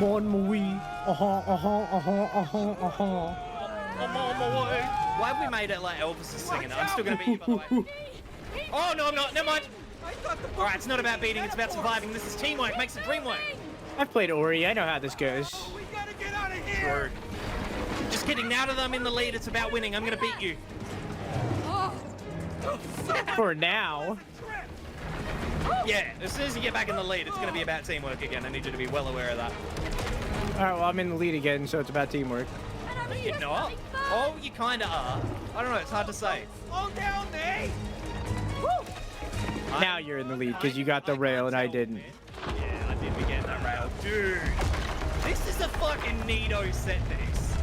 Mon Maui. I'm on my way. Why have we made it like Elvis is singing it? I'm still gonna beat you, by the way. Oh, no, I'm not. Never mind. Alright, it's not about beating, it's about surviving. This is teamwork, makes the dream work. I've played Ori. I know how this goes. We gotta get out of here! Just kidding, now that I'm in the lead, it's about winning. I'm gonna beat you. For now. Yeah, as soon as you get back in the lead, it's gonna be about teamwork again. I need you to be well aware of that. Alright, well, I'm in the lead again, so it's about teamwork. No, you're not. Oh, you kinda are. I don't know, it's hard to say. Slow down, May! Now you're in the lead because you got the rail and I didn't. Yeah, I did get that rail. Dude, this is a fucking neato set piece.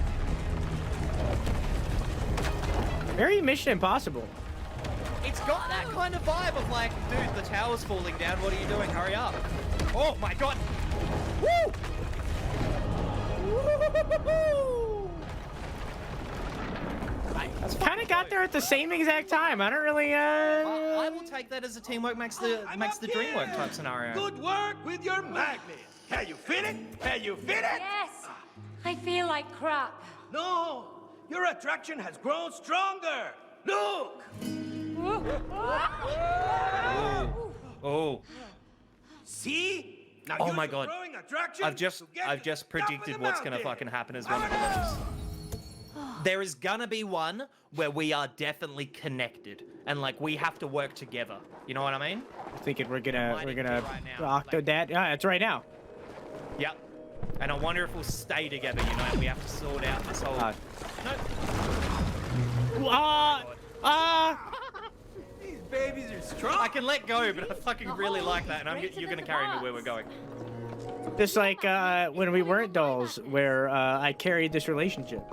Very Mission Impossible. It's got that kind of vibe of like, dude, the tower's falling down. What are you doing? Hurry up. Oh my god. Woo! Kind of got there at the same exact time. I don't really. I will take that as a teamwork makes the dream work type scenario. Good work with your magnet. Can you fit it? Can you fit it? Yes. I feel like crap. No, your attraction has grown stronger. Look. Oh. See? Now Oh use my your god. growing attraction I've just to get to the top of predicted the what's gonna mountain. fucking happen as one of the levels. There is gonna be one where we are definitely connected and like we have to work together. You know what I mean? I'm thinking we're Might gonna even be right now, Octodad. Yeah, it's right now. Yep. And I wonder if we'll stay together, you know, and we have to sort out this whole These babies are strong. I can let go, but I fucking really like that, and you're gonna carry me where we're going. Just like when we weren't dolls, where I carried this relationship.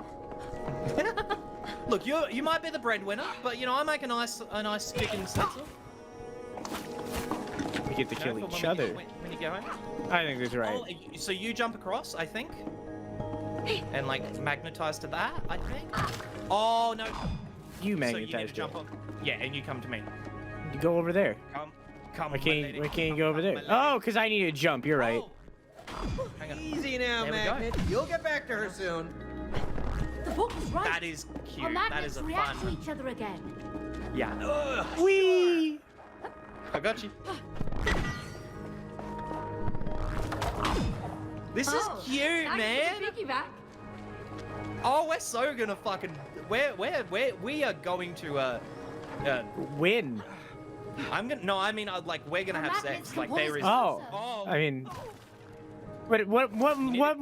Look, you might be the breadwinner, but you know I make a nice chicken stencil. We get to kill You know, for each when other. when you go home. I think that's right. Oh, so you jump across, I think, and like magnetize to that, I think. Oh no. You So you need to magnetized it. jump up. Yeah, and you come to me. You go over there. Come. Why my can't lady. you go Come, over there? my lady. Oh, because I need to jump. You're right. Oh. Hang on. Easy now, There we go. Magnet. You'll get back to her soon. The book was right. That is cute. Our That magnets is a react to fun. each other again. Yeah. Whee! I got you. This is cute, man. Piggyback. Oh, we're so gonna fucking. We are going to Win. I'm gonna. No, I mean, like we're gonna Our have magnets sex. Like can there is. Oh. Oh. I mean, what?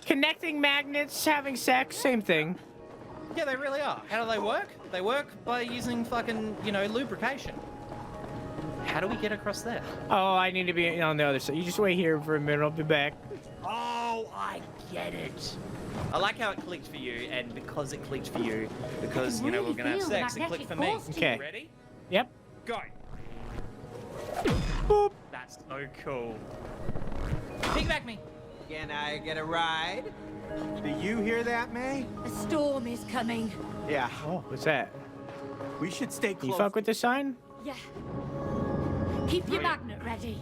Connecting magnets, having sex, same thing. Yeah, they really are. How do they work? They work by using fucking, you know, lubrication. How do we get across there? Oh, I need to be on the other side. You just wait here for a minute. I'll be back. Oh, I get it. I like how it clicked for you, and because it clicked for you, because, you know, we're gonna have Really feel the sex, it clicked for me. magnetic force. Okay. Ready? Yep. Go. Boop. That's so cool. Piggyback me. Can I get a ride? Do you hear that, May? A storm is coming. Yeah. Oh, what's that? We should stay close. You fuck with the sign? Yeah. Keep your magnet ready.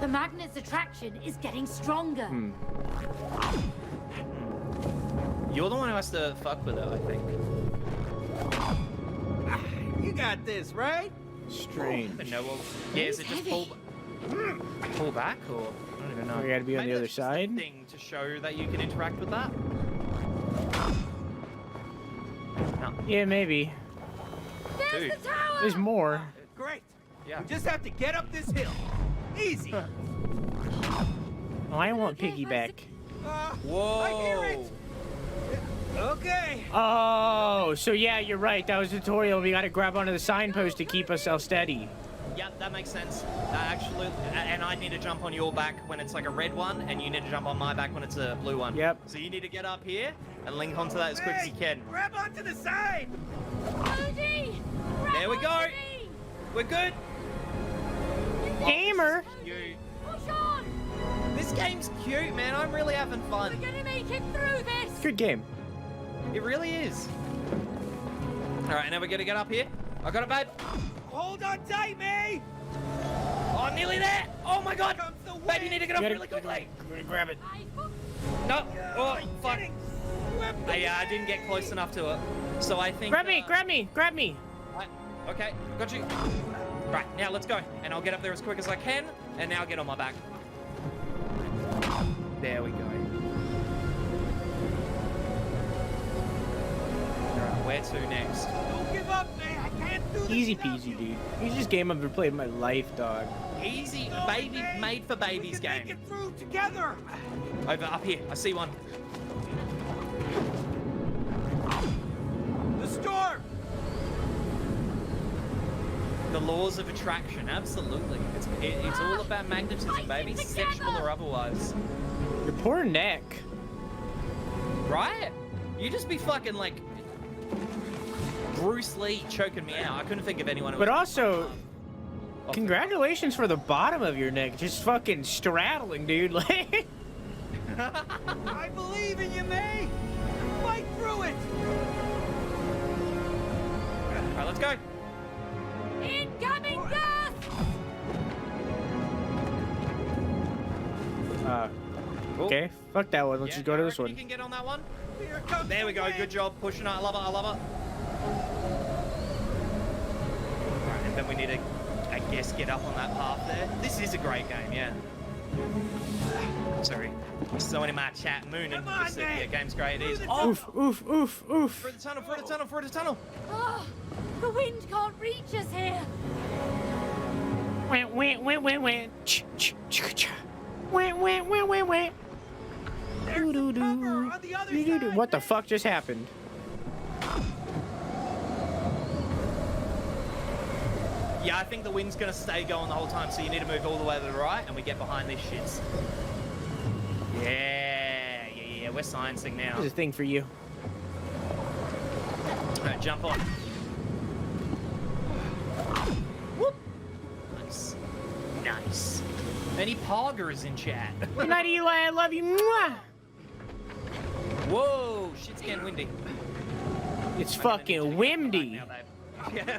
The magnet's attraction is getting stronger. You're the one who has to fuck with it, I think. You got this, right? Strange. But no, well, yeah, is it just pull back, or I don't even know. We gotta be on Maybe the other that's just a side. thing to show that you can interact with that. No, Yeah, maybe. There's dude. the tower! There's more. Great. Yeah. We just have to get up this hill. Easy. Oh, I want piggyback. Whoa. I hear it. Okay. Oh, so yeah, you're right. That was a tutorial. We gotta grab onto the signpost to keep ourselves steady. Yep, that makes sense. Actually, and I need to jump on your back when it's like a red one, and you need to jump on my back when it's a blue one. Yep. So you need to get up here and link onto that as quick as you can. Grab onto the side. Cody! There we go. We're good. Gamer. You. Push on! This game's cute, man. I'm really having fun. We're gonna make it through this. Good game. It really is. All right, now we're gonna get up here. I got it, babe. Hold on tight, May! Oh, I'm nearly there. Oh my God. Comes the Babe, you need to get up Get it. really quickly. Grab it. No. Oh, fuck. Getting swept I didn't get close enough to it. So I think... Grab me, grab me, grab me. Okay, got you. Right, now let's go. And I'll get up there as quick as I can. And now get on my back. There we go. Alright, where to next? Don't give up, May! I can't do this Easy without peasy, you. dude. Easiest game I've ever played in my life, dog. Easy, No, baby, May. made for babies We can game. make it through together! Over, up here, I see one. The storm! The laws of attraction, absolutely. It's all about magnetism, baby, sexual or otherwise. Your poor neck. Right? You just be fucking like Bruce Lee choking me out. I couldn't think of anyone who But was also, off the- congratulations for the bottom of your neck. Just fucking straddling, dude. Like, I believe in you, May! Fight through it! Alright, let's go. Incoming gas. okay, fuck that one. Let's just go to I this reckon one. You can get on that one. Here comes There we the go. wind. Good job pushing it. I love it. I love it. Right, and then we need to, I guess, get up on that path there. This is a great game, yeah. Sorry. Someone in my chat mooning. Come on, just said, Nate. yeah, game's great. It is. Through the Oh, Oof, oof, oof, oof. through the tunnel, through the tunnel, through the tunnel. Oh, the wind can't reach us here. Wah, wah, wah, wah, wah. Ch, ch, ch, ch. Wah, wah, wah, wah, wah. There's Doo, some doo, cover doo. on the other Doo, doo, doo. side, What the May. fuck just happened? Yeah, I think the wind's gonna stay going the whole time, so you need to move all the way to the right, and we get behind these shits. Yeah, we're sciencing now. There's a thing for you. Alright, jump on. Whoop. Nice. Nice. Any poggers in chat? Good night, Eli. I love you. Mwah. Whoa, shit's getting windy. It's I'm gonna need fucking you to get windy. right now, babe. Yeah.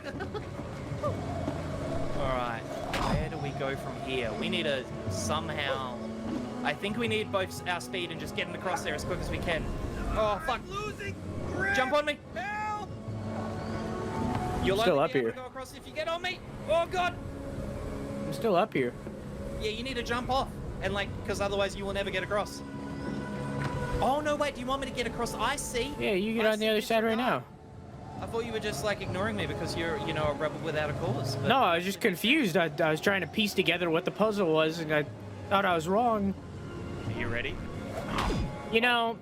Alright, where do we go from here? We need to somehow... I think we need both our speed and just getting across there as quick as we can. Oh, fuck. I'm losing grip. Jump on me. Help! You'll Still only up be able here. to go across if you get on me. Oh, God. I'm still up here. Yeah, you need to jump off. And, like, because otherwise you will never get across. Oh, no, wait. Do you want me to get across? I see. Yeah, you get I on the see other this side right guy. now. I thought you were just, like, ignoring me because you're, you know, a rebel without a cause. But... No, I was just confused. I was trying to piece together what the puzzle was, and I thought I was wrong. Are you ready? You know,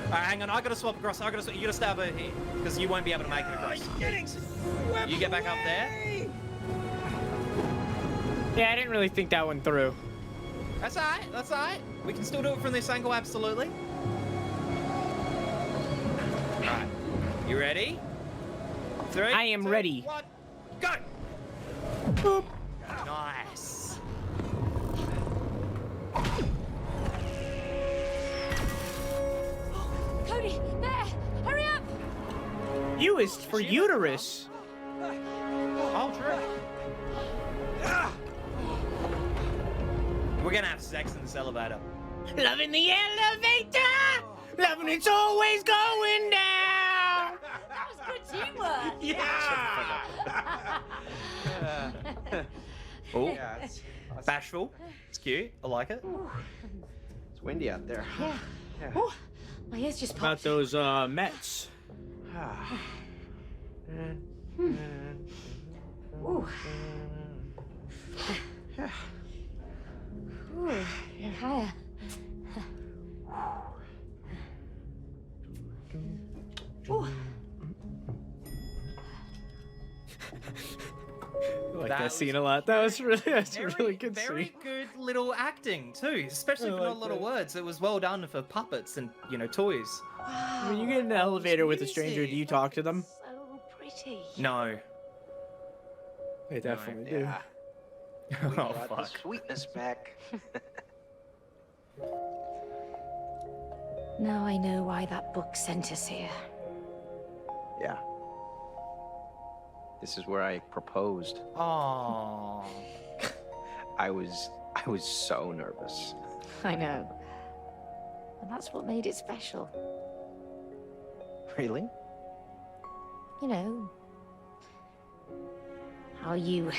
Alright, hang on. I gotta swap across. You gotta stay over here because you won't be able to make it across. I'm getting swept You get back up there. away. yeah, I didn't really think that one through. That's alright. That's alright. We can still do it from this angle, absolutely. Alright. You ready? 3, I am 2, ready. 1, go! Boop. Nice. Cody, there! Hurry up! U is for uterus. Oh, true. We're gonna have sex in this elevator. Loving the elevator. Loving it's always going down. That was good teamwork. Yeah! Oh, Yeah, it's bashful. It's cute. I like it. windy out there. Yeah. Yeah. Oh, my ears just About popped. those Mets. Ooh. Ooh, higher. Ooh. I like That that scene a was lot. That's a really good very scene. good little acting too, especially I for not a like lot of that. words. It was well done for puppets and toys. When you get in an elevator with a stranger, do music. you talk to them? So pretty. No, They definitely do. Yeah. We brought the fuck. sweetness back. Now I know why that book sent us here. Yeah. This is where I proposed. Aww. I was so nervous. I know. And that's what made it special. Really? You know, how you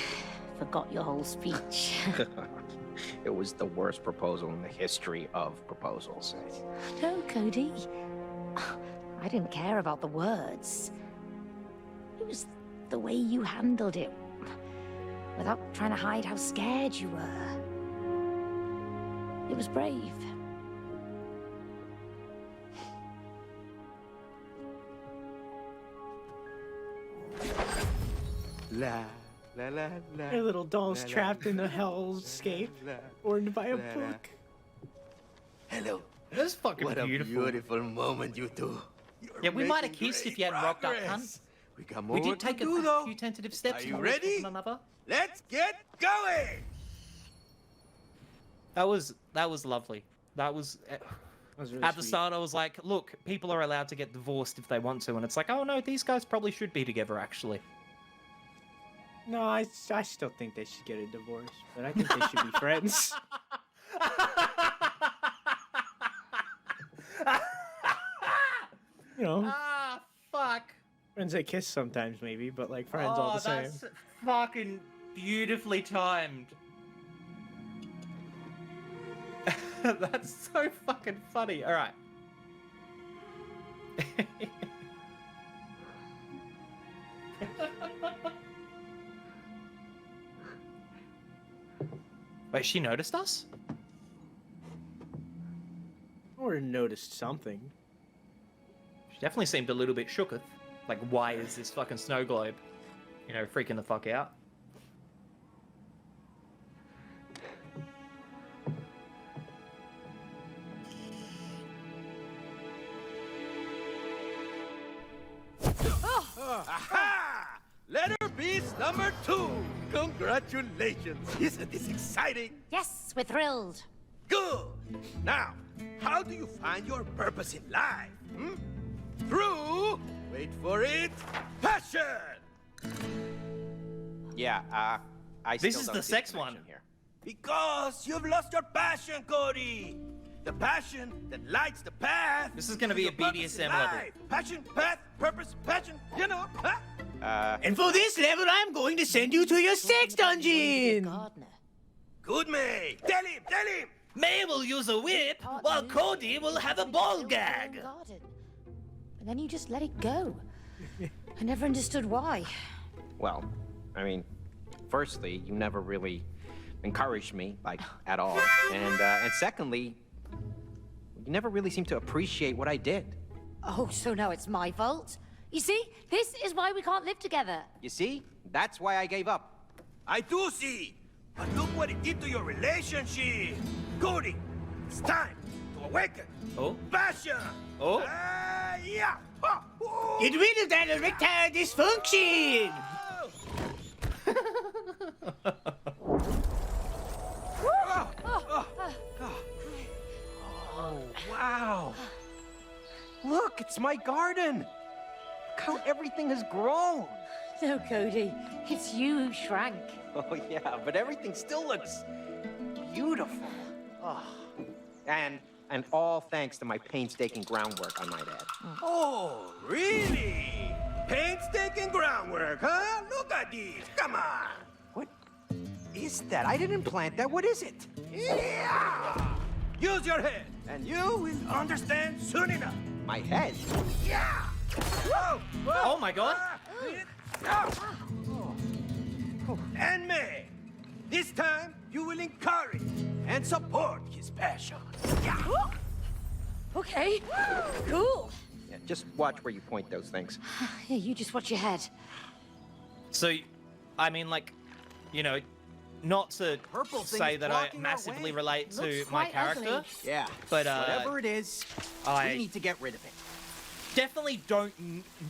forgot your whole speech. It was the worst proposal in the history of proposals. No, Cody. I didn't care about the words. It was the way you handled it, without trying to hide how scared you were. It was brave. La, la, la, la. Our little doll's La, la, trapped in a hellscape, la, ordered by a la, la. book. Hello. That's fucking What a beautiful. beautiful moment, you two. You're Yeah, we might have making kissed if great you hadn't rocked up, progress. cunt. We got more We did work take to a do, though. few tentative steps. Are you towards ready? one another. Let's get going. That was lovely. That was Really at the start. I was like, look, people are allowed to get divorced if they want to, and it's like, oh no, these guys probably should be together actually. No, I still think they should get a divorce, but I think they should be friends. You know, Ah, fuck. friends that kiss sometimes maybe, but like friends all the same. That's fucking beautifully timed. That's so fucking funny. All right. Wait, she noticed us? Or noticed something. She definitely seemed a little bit shooketh. Like, why is this fucking snow globe, you know, freaking the fuck out? Aha! Letter beast number 2. Congratulations. Isn't this exciting? Yes, we're thrilled. Good. Now, how do you find your purpose in life? Hmm? Through, wait for it, passion. Yeah, I This still is don't the see sex connection one. here. Because you've lost your passion, Cody. The passion that lights the path. This is gonna be to a your purpose in BDSM level. life. Passion, path, purpose, passion. You know, huh? And for this level, I'm going to send you to your sex dungeon! Gardener. Good, May. Tell him, tell him. May will use a whip, while Cody will have a ball gag. Garden. And then you just let it go. I never understood why. Well, I mean, firstly, you never really encouraged me, like, at all. And secondly, you never really seemed to appreciate what I did. Oh, so now it's my fault? You see, this is why we can't live together. You see? That's why I gave up. I do see. But look what it did to your relationship. Cody, it's time to awaken. Oh. Passion. Oh. Yeah. Oh. Oh. Get rid of that erectile dysfunction! Oh, wow. Look, it's my garden. Look how everything has grown. No, Cody, it's you who shrank. Oh, yeah, but everything still looks beautiful. Oh. And all thanks to my painstaking groundwork, I might add. Oh, really? Painstaking groundwork, huh? Look at these. Come on. What is that? I didn't plant that. What is it? Yeah. Use your head, and you will understand soon enough. My head? Yeah. Whoa. Whoa. Oh my god. And May, this time you will encourage and support his passion. Yeah. Okay, cool. Yeah, just watch where you point those things. Yeah, you just watch your head. So, I mean, like, you know, not to Purple thing say is that I blocking our massively way. relate to Looks my quite character, ugly. Yeah. But, whatever it is, I- we need to get rid of it. definitely don't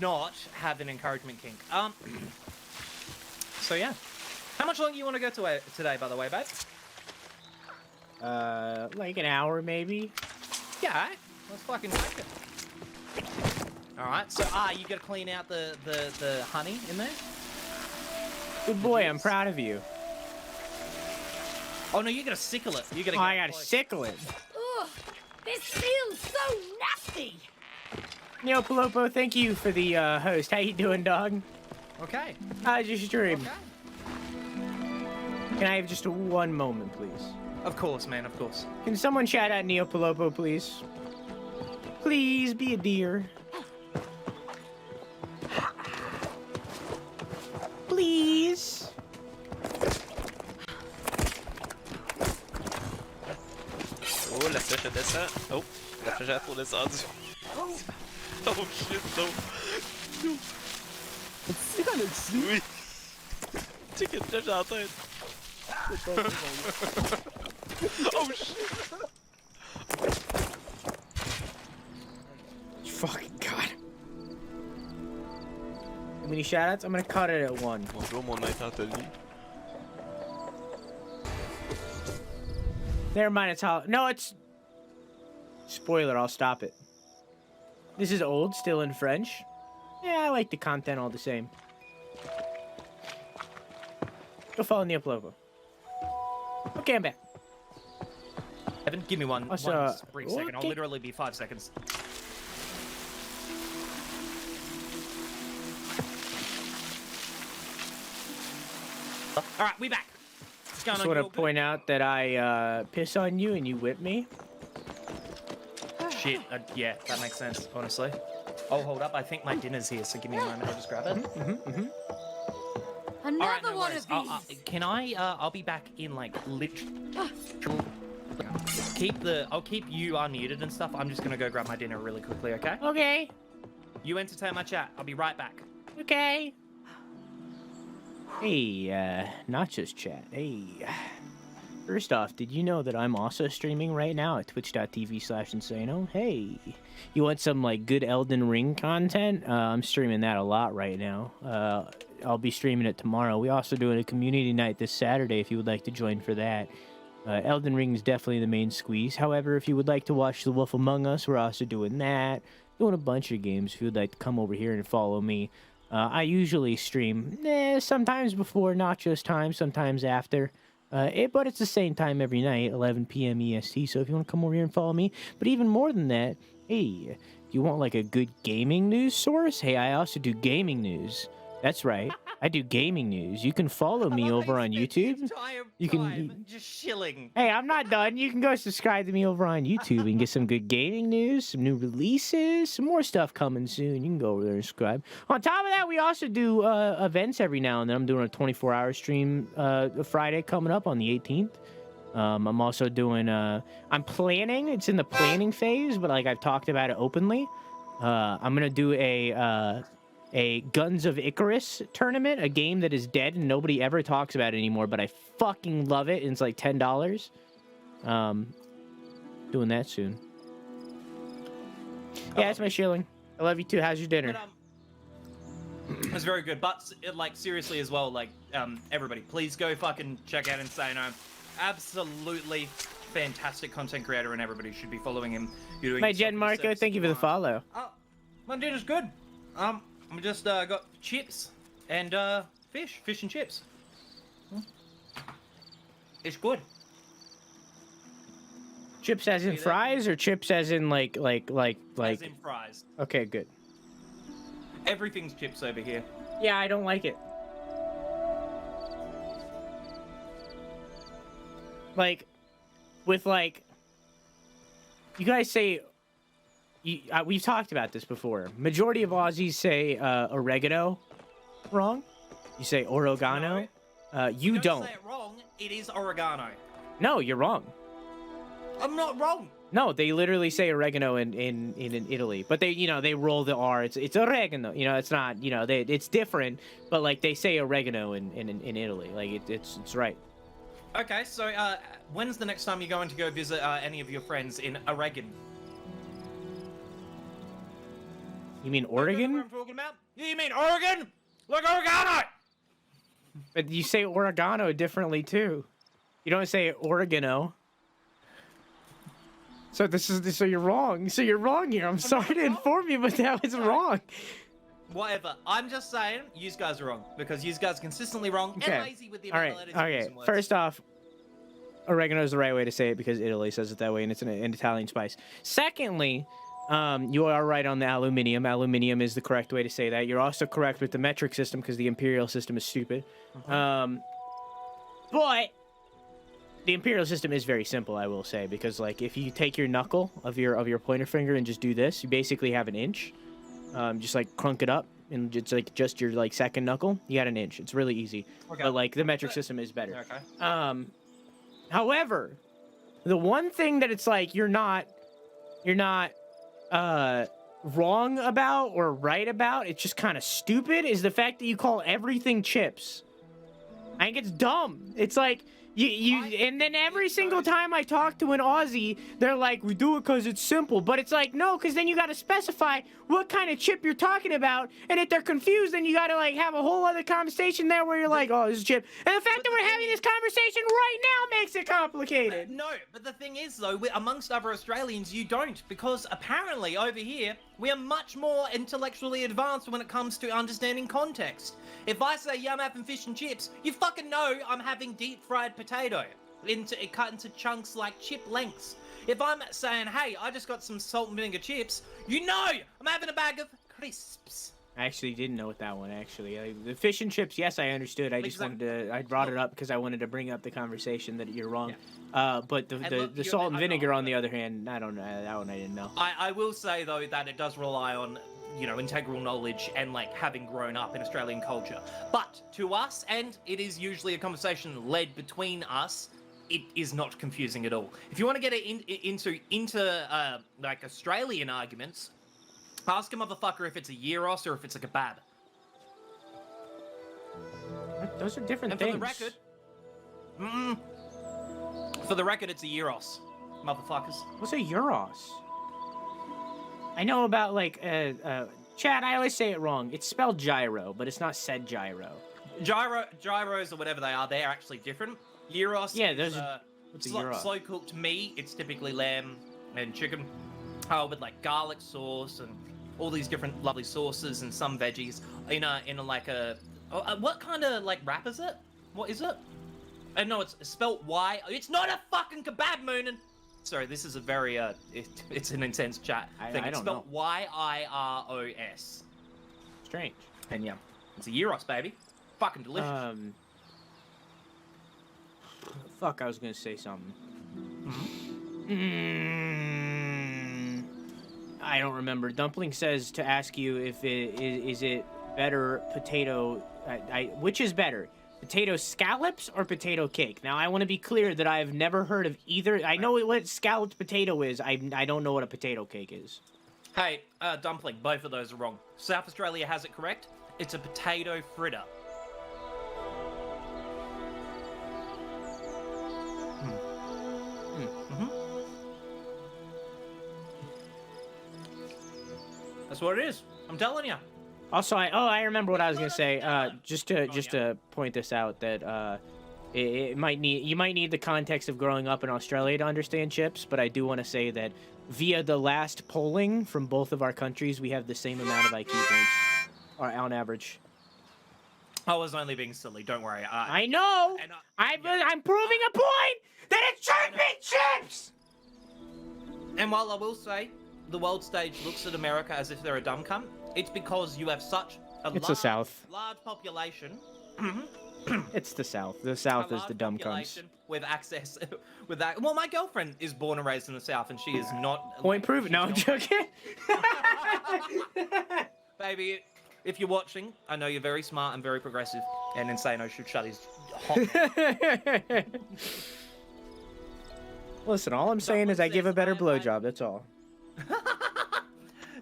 not have an encouragement kink. So yeah. How much longer you want to go to today, by the way, babe? Like an hour maybe. Yeah, all right. Let's fucking take it. All right. So, you gotta clean out the honey in there. Good boy, I'm proud of you. Oh no, you gotta sickle it. You gotta. Oh, I gotta sickle it. Ugh, this feels so nasty. Neo Palopo, thank you for the host. How you doing, dog? Okay. How's your stream? Okay. Can I have just one moment, please? Of course, man. Of course. Can someone shout out Neo Palopo, please? Please be a dear. Please. Oh, la flèche elle descend. Oh, la flèche a trop descendu. Oh shit, no. No. C'est quoi le dessus? Oui. Tu sais qu'il y a une flèche dans la tête. Oh shit. Fucking God. How many shoutouts? I'm gonna cut it at one. Bonjour, mon maître Anthony. Never mind, it's how. No, it's. Spoiler, I'll stop it. This is old, still in French. Yeah, I like the content all the same. Go follow Neo Palopo. Okay, I'm back. Evan, give me one brief second. I'll okay. literally be 5 seconds. All right, we back. What's going Just on? want You to all good? point out that I piss on you and you whip me. Shit. Yeah, that makes sense. Honestly. Oh, hold up. I think my dinner's here, so give me a moment. I'll just grab it. Another All right, no one worries. of these. Can I? I'll be back in like literally. I'll keep you unmuted and stuff. I'm just gonna go grab my dinner really quickly, okay? Okay. You entertain my chat. I'll be right back. Okay. Hey, Nachos chat. Hey. First off, did you know that I'm also streaming right now at twitch.tv/Insano? Hey. You want some, like, good Elden Ring content? I'm streaming that a lot right now. I'll be streaming it tomorrow. We also doing a community night this Saturday if you would like to join for that. Elden Ring is definitely the main squeeze. However, if you would like to watch The Wolf Among Us, we're also doing that. Doing a bunch of games if you would like to come over here and follow me. I usually stream sometimes before Nachos time, sometimes after. But it's the same time every night, 11 p.m. EST. So if you want to come over here and follow me. But even more than that, hey, you want like a good gaming news source? Hey, I also do gaming news. That's right. I do gaming news. You can follow me over on YouTube. You can just chilling. Hey, I'm not done. You can go subscribe to me over on YouTube and get some good gaming news, some new releases, some more stuff coming soon. You can go over there and subscribe. On top of that, we also do events every now and then. I'm doing a 24-hour stream Friday coming up on the 18th. I'm also doing I'm planning. It's in the planning phase, but like I've talked about it openly. I'm gonna do a Guns of Icarus tournament, a game that is dead and nobody ever talks about it anymore, but I fucking love it, and it's like $10. Doing that soon. Yeah, that's my shilling. I love you too. How's your dinner? It was very good, but like seriously as well, like everybody, please go fucking check out Insano. Absolutely fantastic content creator, and everybody should be following him. You're doing My Jen Marco, thank you for the follow. My dinner's good. I just got chips and fish and chips. It's good. Chips as in fries or chips as in like As in fries. Okay, good. Everything's chips over here. Yeah, I don't like it. Like, with like, you guys say, we've talked about this before. Majority of Aussies say oregano wrong. You say oregano. You don't. Say it wrong. It is oregano. No, you're wrong. I'm not wrong. No, they literally say oregano in Italy, but they they roll the R. It's oregano. It's not. It's different, but like they say oregano in Italy. Like it's right. Okay, so when's the next time you're going to go visit any of your friends in Oregon? You mean You know Oregon? what I'm talking about? You mean Oregon? Like oregano! But you say oregano differently too. You don't say oregano. So you're wrong. So you're wrong here. I'm sorry to inform you, but that was wrong. Whatever. I'm just saying, you guys are wrong because you guys are consistently wrong and lazy with the All amount right. of letters Okay. using words. First off, oregano is the right way to say it because Italy says it that way, and it's an Italian spice. Secondly, you are right on the aluminium. Aluminium is the correct way to say that. You're also correct with the metric system because the imperial system is stupid. But the imperial system is very simple, I will say, because like if you take your knuckle of your pointer finger and just do this, you basically have an inch. Just like crunk it up and it's like just your like second knuckle, you got an inch. It's really easy. Okay. But like the metric system is better. Okay. However, the one thing that it's like you're not wrong about or right about, it's just kind of stupid, is the fact that you call everything chips. I think it's dumb. It's like and then every single time I talk to an Aussie, they're like, we do it because it's simple. But it's like, no, because then you got to specify what kind of chip you're talking about. And if they're confused, then you got to like have a whole other conversation there where you're like, oh, this is chip. And the fact that we're having this conversation right now makes it complicated. No, but the thing is, though, amongst other Australians, you don't. Because apparently, over here, we are much more intellectually advanced when it comes to understanding context. If I say, yeah, I'm having fish and chips, you fucking know I'm having deep-fried potato cut into chunks like chip lengths. If I'm saying, hey, I just got some salt and vinegar chips, you know I'm having a bag of crisps. I actually didn't know what that one, actually. The fish and chips, yes, I understood. I brought it up because I wanted to bring up the conversation that you're wrong. Yeah. But the salt and vinegar, on the other hand, I don't know. That one I didn't know. I will say, though, that it does rely on, you know, integral knowledge and, like, having grown up in Australian culture. But to us, and it is usually a conversation led between us, it is not confusing at all. If you want to get it into like, Australian arguments, ask a motherfucker if it's a gyros or if it's a kebab. Those are different and things. For the record, it's a gyros, motherfuckers. What's a gyros? I know about, like, Chad, I always say it wrong. It's spelled gyro, but it's not said gyro. Gyros or whatever they are, they're actually different. Gyros slow-cooked meat. It's typically lamb and chicken with, like, garlic sauce and all these different lovely sauces and some veggies in what kind of, like, wrap is it? What is it? No, it's spelt Y. It's not a fucking kebab, Moonin. Sorry, this is a very, it's an intense chat thing. It's spelled Y-I-R-O-S. Strange. And yeah, it's a gyros, baby. Fucking delicious. Fuck, I was gonna say something. I don't remember. Dumpling says to ask you if is it better potato, which is better? Potato scallops or potato cake? Now, I want to be clear that I have never heard of either. I know what scalloped potato is. I don't know what a potato cake is. Hey, Dumpling, both of those are wrong. South Australia has it correct. It's a potato fritter. That's what it is. I'm telling you. Also, I remember what I was gonna say. Just to point this out, that you might need the context of growing up in Australia to understand chips. But I do want to say that via the last polling from both of our countries, we have the same amount of IQ points, or on average. I was only being silly. Don't worry. I know. I'm proving a point that it should be chips. And while I will say, the world stage looks at America as if they're a dumb cunt, it's because you have such a large population. It's the South. The South is the dumb cunts. With access, with that. Well, my girlfriend is born and raised in the South, and she is not. Point proven. No, I'm joking. Baby, if you're watching, I know you're very smart and very progressive, and Insano should shut his hot. Listen, all I'm saying is I give a better blowjob. That's all.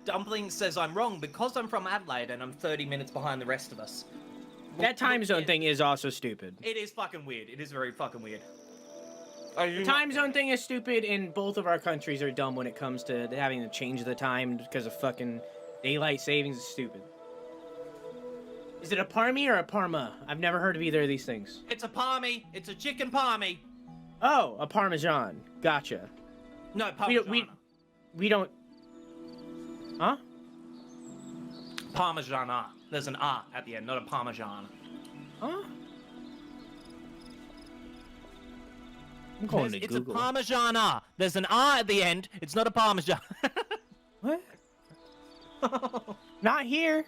Dumpling says I'm wrong because I'm from Adelaide and I'm 30 minutes behind the rest of us. That time zone thing is also stupid. It is fucking weird. It is very fucking weird. The time zone thing is stupid, and both of our countries are dumb when it comes to having to change the time because of fucking daylight savings. Is stupid. Is it a parmy or a parma? I've never heard of either of these things. It's a palmy. It's a chicken palmy. Oh, a parmesan. Gotcha. No, parmesan. We don't. Huh? Parmigiana. There's an R at the end, not a parmesan. Huh? I'm going to It's Google. a parmigiana. There's an R at the end. It's not a parmesan. What? Not here.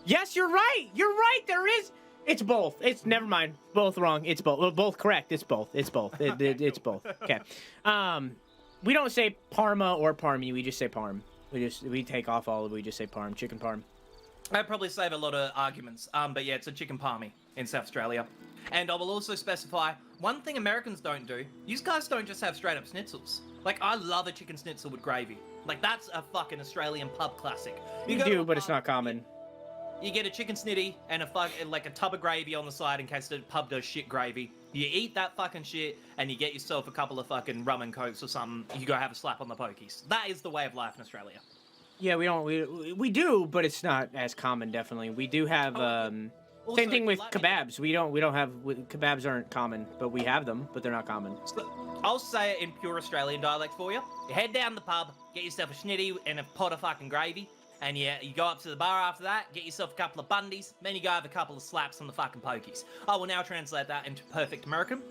Yes, you're right. You're right. There is. It's both. It's never mind. Both wrong. It's both. Well, both correct. It's both. It's both. It's both. Okay. We don't say Parma or Parmy. We just say Parm. We take off all of it. We just say Parm. Chicken Parm. I'd probably save a lot of arguments. But yeah, it's a chicken palmy in South Australia. And I will also specify one thing Americans don't do. You guys don't just have straight up schnitzels. Like, I love a chicken schnitzel with gravy. Like, that's a fucking Australian pub classic. You do, but it's not common. You get a chicken snitty and like a tub of gravy on the side in case the pub does shit gravy. You eat that fucking shit and you get yourself a couple of fucking rum and cokes or something. You go have a slap on the pokies. That is the way of life in Australia. Yeah, we do, but it's not as common. Definitely, we do have. Also, same thing with kebabs. We don't have kebabs aren't common, but we have them, but they're not common. So, I'll say it in pure Australian dialect for you. You head down the pub, get yourself a schnitty and a pot of fucking gravy. And you go up to the bar after that, get yourself a couple of bundies, then you go have a couple of slaps on the fucking pokies. I will now translate that into perfect American.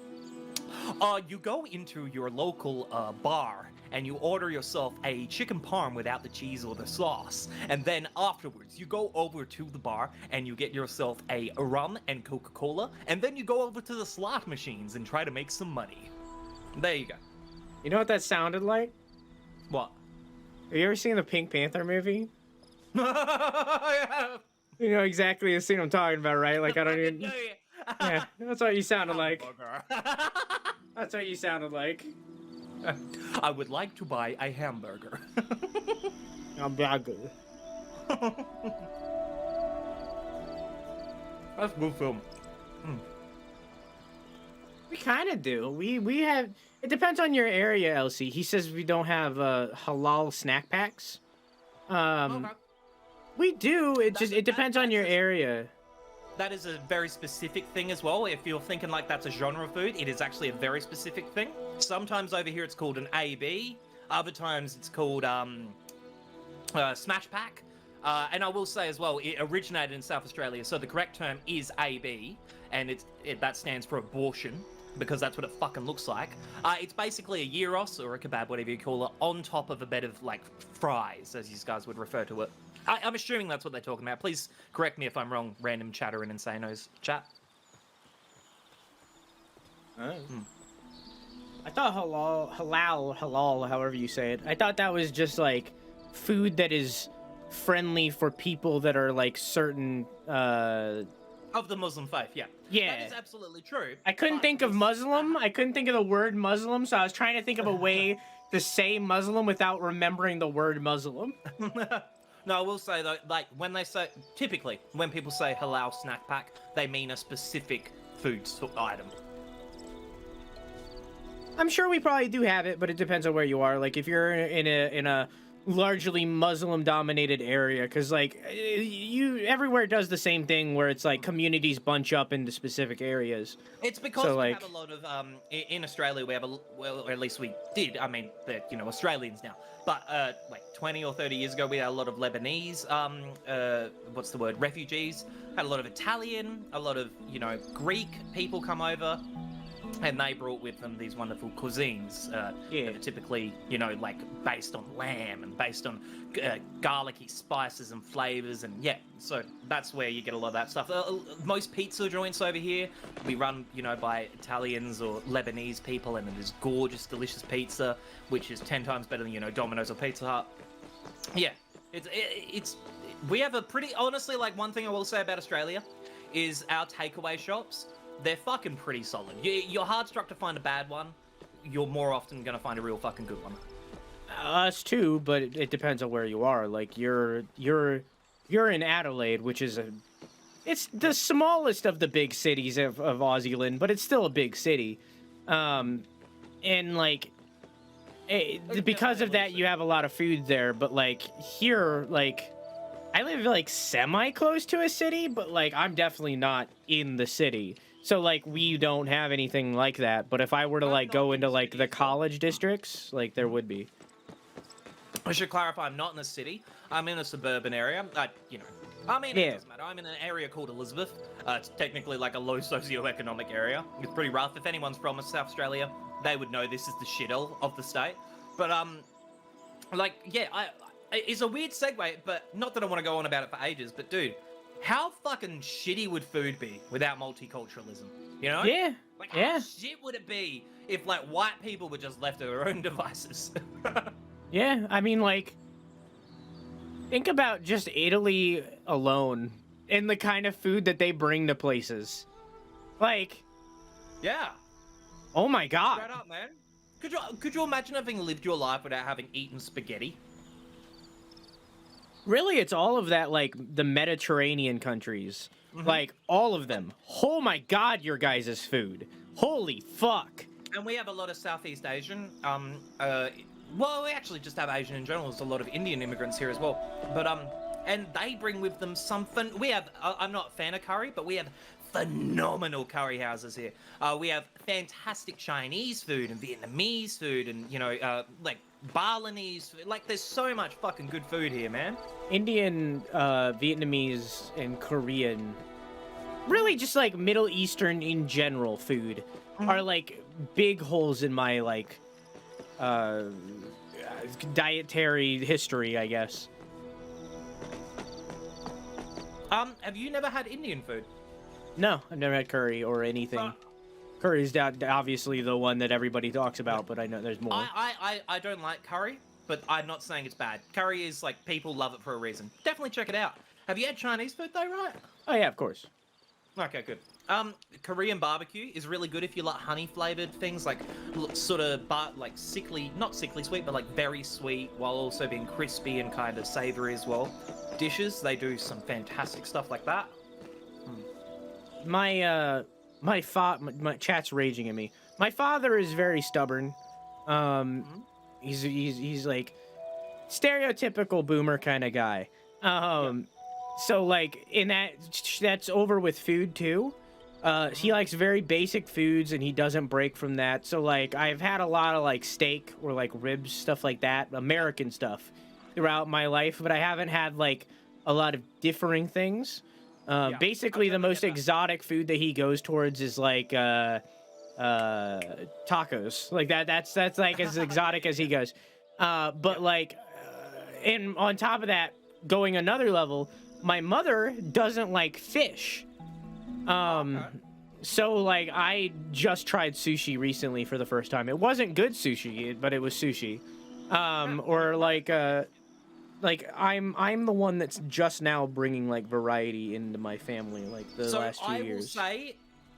You go into your local bar and you order yourself a chicken parm without the cheese or the sauce. And then afterwards, you go over to the bar and you get yourself a rum and Coca-Cola. And then you go over to the slot machines and try to make some money. There you go. You know what that sounded like? What? Have you ever seen the Pink Panther movie? Yeah. You know exactly the scene I'm talking about, right? Like, I don't even... Yeah, that's what you sounded like. That's what you sounded like. I would like to buy a hamburger. Hamburger. That's a good film. We kind of do. We have... It depends on your area, Elsie. He says we don't have halal snack packs. Okay. We do. It depends on your area. That is a very specific thing as well. If you're thinking like that's a genre of food, it is actually a very specific thing. Sometimes over here it's called an AB. Other times it's called Smash Pack. And I will say as well, it originated in South Australia, so the correct term is AB, and that stands for abortion, because that's what it fucking looks like. It's basically a gyros, or a kebab, whatever you call it, on top of a bed of, like, fries, as you guys would refer to it. I'm assuming that's what they're talking about. Please correct me if I'm wrong, random chatter in Insano's chat. Oh. I thought halal, however you say it. I thought that was just, like, food that is friendly for people that are, like, certain, Of the Muslim faith, yeah. Yeah. That is absolutely true. I couldn't think of Muslim. I couldn't think of the word Muslim, so I was trying to think of a way to say Muslim without remembering the word Muslim. No, I will say though, like typically when people say halal snack pack, they mean a specific food item. I'm sure we probably do have it, but it depends on where you are. Like if you're in a largely Muslim-dominated area, because like everywhere does the same thing, where it's like communities bunch up into specific areas. It's because we have a lot of in Australia we have or at least we did. I mean, they're Australians now, but like 20 or 30 years ago we had a lot of Lebanese refugees. Had a lot of Italian, a lot of Greek people come over. And they brought with them these wonderful cuisines that are typically, like based on lamb and based on garlicky spices and flavors. And so that's where you get a lot of that stuff. Most pizza joints over here, we run, by Italians or Lebanese people, and it is gorgeous, delicious pizza, which is 10 times better than, Domino's or Pizza Hut. Yeah, we have a pretty, honestly, like one thing I will say about Australia is our takeaway shops. They're fucking pretty solid. You're hard struck to find a bad one. You're more often gonna find a real fucking good one. Us too, but it depends on where you are. Like you're in Adelaide, which is it's the smallest of the big cities of Aussieland, but it's still a big city. And like because of that, you have a lot of food there. But like here, like I live like semi close to a city, but like I'm definitely not in the city. So like we don't have anything like that. But if I were to like go into like the college districts, like there would be. I should clarify, I'm not in the city. I'm in a suburban area. You know, I mean, it doesn't matter. I'm in an area called Elizabeth. It's technically like a low socioeconomic area. It's pretty rough. If anyone's from South Australia, they would know this is the shithole of the state. But like, yeah, it's a weird segue, but not that I want to go on about it for ages. But dude, how fucking shitty would food be without multiculturalism? You know? Yeah. Like, how shit would it be if like white people were just left to their own devices? Yeah, I mean, like, think about just Italy alone and the kind of food that they bring to places. Like, yeah. Oh my god. Straight up, man. Could you imagine having lived your life without having eaten spaghetti? Really, it's all of that, like, the Mediterranean countries. Like, all of them. Oh my god, your guys' food. Holy fuck. And we have a lot of Southeast Asian, well, we actually just have Asian in general. There's a lot of Indian immigrants here as well. But, and they bring with them some we have, I'm not a fan of curry, but we have phenomenal curry houses here. We have fantastic Chinese food and Vietnamese food and, you know, like, Balinese food. Like, there's so much fucking good food here, man. Indian, Vietnamese, and Korean, really just, like, Middle Eastern in general food are, like, big holes in my, like, dietary history, I guess. Have you never had Indian food? No, I've never had curry or anything. Curry is obviously the one that everybody talks about, but I know there's more. I don't like curry, but I'm not saying it's bad. Curry is like, people love it for a reason. Definitely check it out. Have you had Chinese food though, right? Oh yeah, of course. Okay, good. Korean barbecue is really good if you like honey flavored things, like sort of like sickly, not sickly sweet, but like very sweet while also being crispy and kind of savory as well. Dishes, they do some fantastic stuff like that. My chat's raging at me. My father is very stubborn. He's like stereotypical boomer kind of guy. So like in that's over with food too. He likes very basic foods and he doesn't break from that. So like I've had a lot of like steak or like ribs, stuff like that, American stuff throughout my life, but I haven't had like a lot of differing things. Basically the most exotic food that he goes towards is like tacos. Like that's like as exotic as he goes. But like and on top of that, going another level, my mother doesn't like fish. So like I just tried sushi recently for the first time. It wasn't good sushi, but it was sushi. Or like I'm the one that's just now bringing like variety into my family, like the last 2 years. So I will say,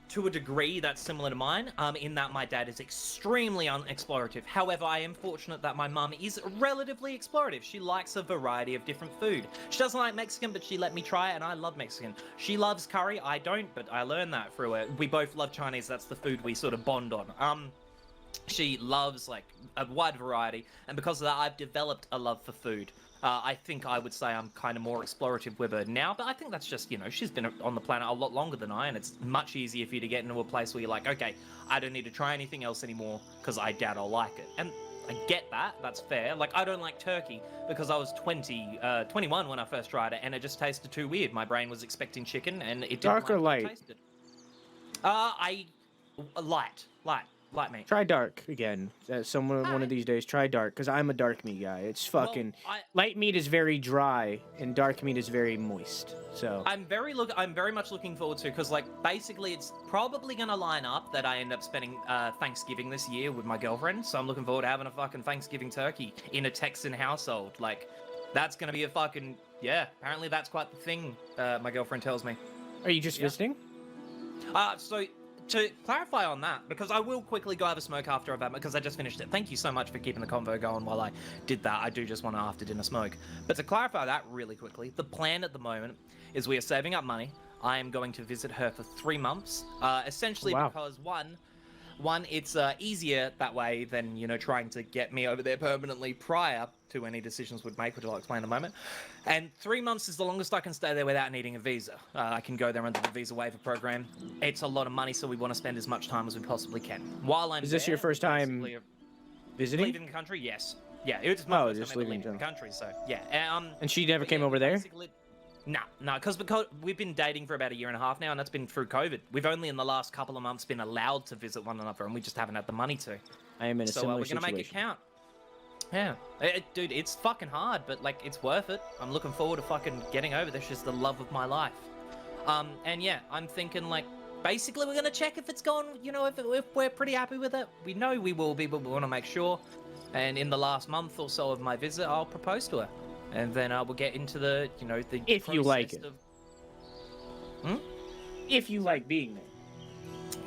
to a degree, that's similar to mine, in that my dad is extremely unexplorative. However, I am fortunate that my mum is relatively explorative. She likes a variety of different food. She doesn't like Mexican, but she let me try it, and I love Mexican. She loves curry. I don't, but I learned that through it. We both love Chinese. That's the food we sort of bond on. She loves, like, a wide variety, and because of that, I've developed a love for food. I think I would say I'm kind of more explorative with her now, but I think that's just, you know, she's been on the planet a lot longer than I, and it's much easier for you to get into a place where you're like, okay, I don't need to try anything else anymore because I doubt I'll like it. And I get that, that's fair. Like, I don't like turkey because I was 21 when I first tried it, and it just tasted too weird. My brain was expecting chicken, and it didn't Dark or like light? Light meat. Try dark again. One of these days, try dark, because I'm a dark meat guy. It's fucking... Light meat is very dry, and dark meat is very moist, so... I'm very much looking forward to, because, like, basically it's probably going to line up that I end up spending Thanksgiving this year with my girlfriend, so I'm looking forward to having a fucking Thanksgiving turkey in a Texan household. Like, that's going to be a fucking... Yeah, apparently that's quite the thing, my girlfriend tells me. Are you just visiting? So... To clarify on that, because I will quickly go have a smoke after I've had, because I just finished it. Thank you so much for keeping the convo going while I did that. I do just want to after dinner smoke. But to clarify that really quickly, the plan at the moment is we are saving up money. I am going to visit her for 3 months, essentially because one, One, it's easier that way than, you know, trying to get me over there permanently prior to any decisions we'd make, which I'll explain in a moment. And 3 months is the longest I can stay there without needing a visa. I can go there under the visa waiver program. It's a lot of money, so we want to spend as much time as we possibly can. While I'm Is this there, your first time visiting? leaving the country? Yes. Yeah, it was my first just time ever leaving leaving the country, so yeah. And she never came over there? No, because we've been dating for about 1.5 years now, and that's been through COVID. We've only in the last couple of months been allowed to visit one another, and we just haven't had the money to. I am in a similar we're gonna situation. make it count. Yeah, dude, it's fucking hard, but like it's worth it. I'm looking forward to fucking getting over this. She's the love of my life. And yeah, I'm thinking like basically we're gonna check if it's gone. You know, if we're pretty happy with it. We know we will be, but we want to make sure. And in the last month or so of my visit, I'll propose to her. And then we'll get into the, you know, the if you like it. If you like being there.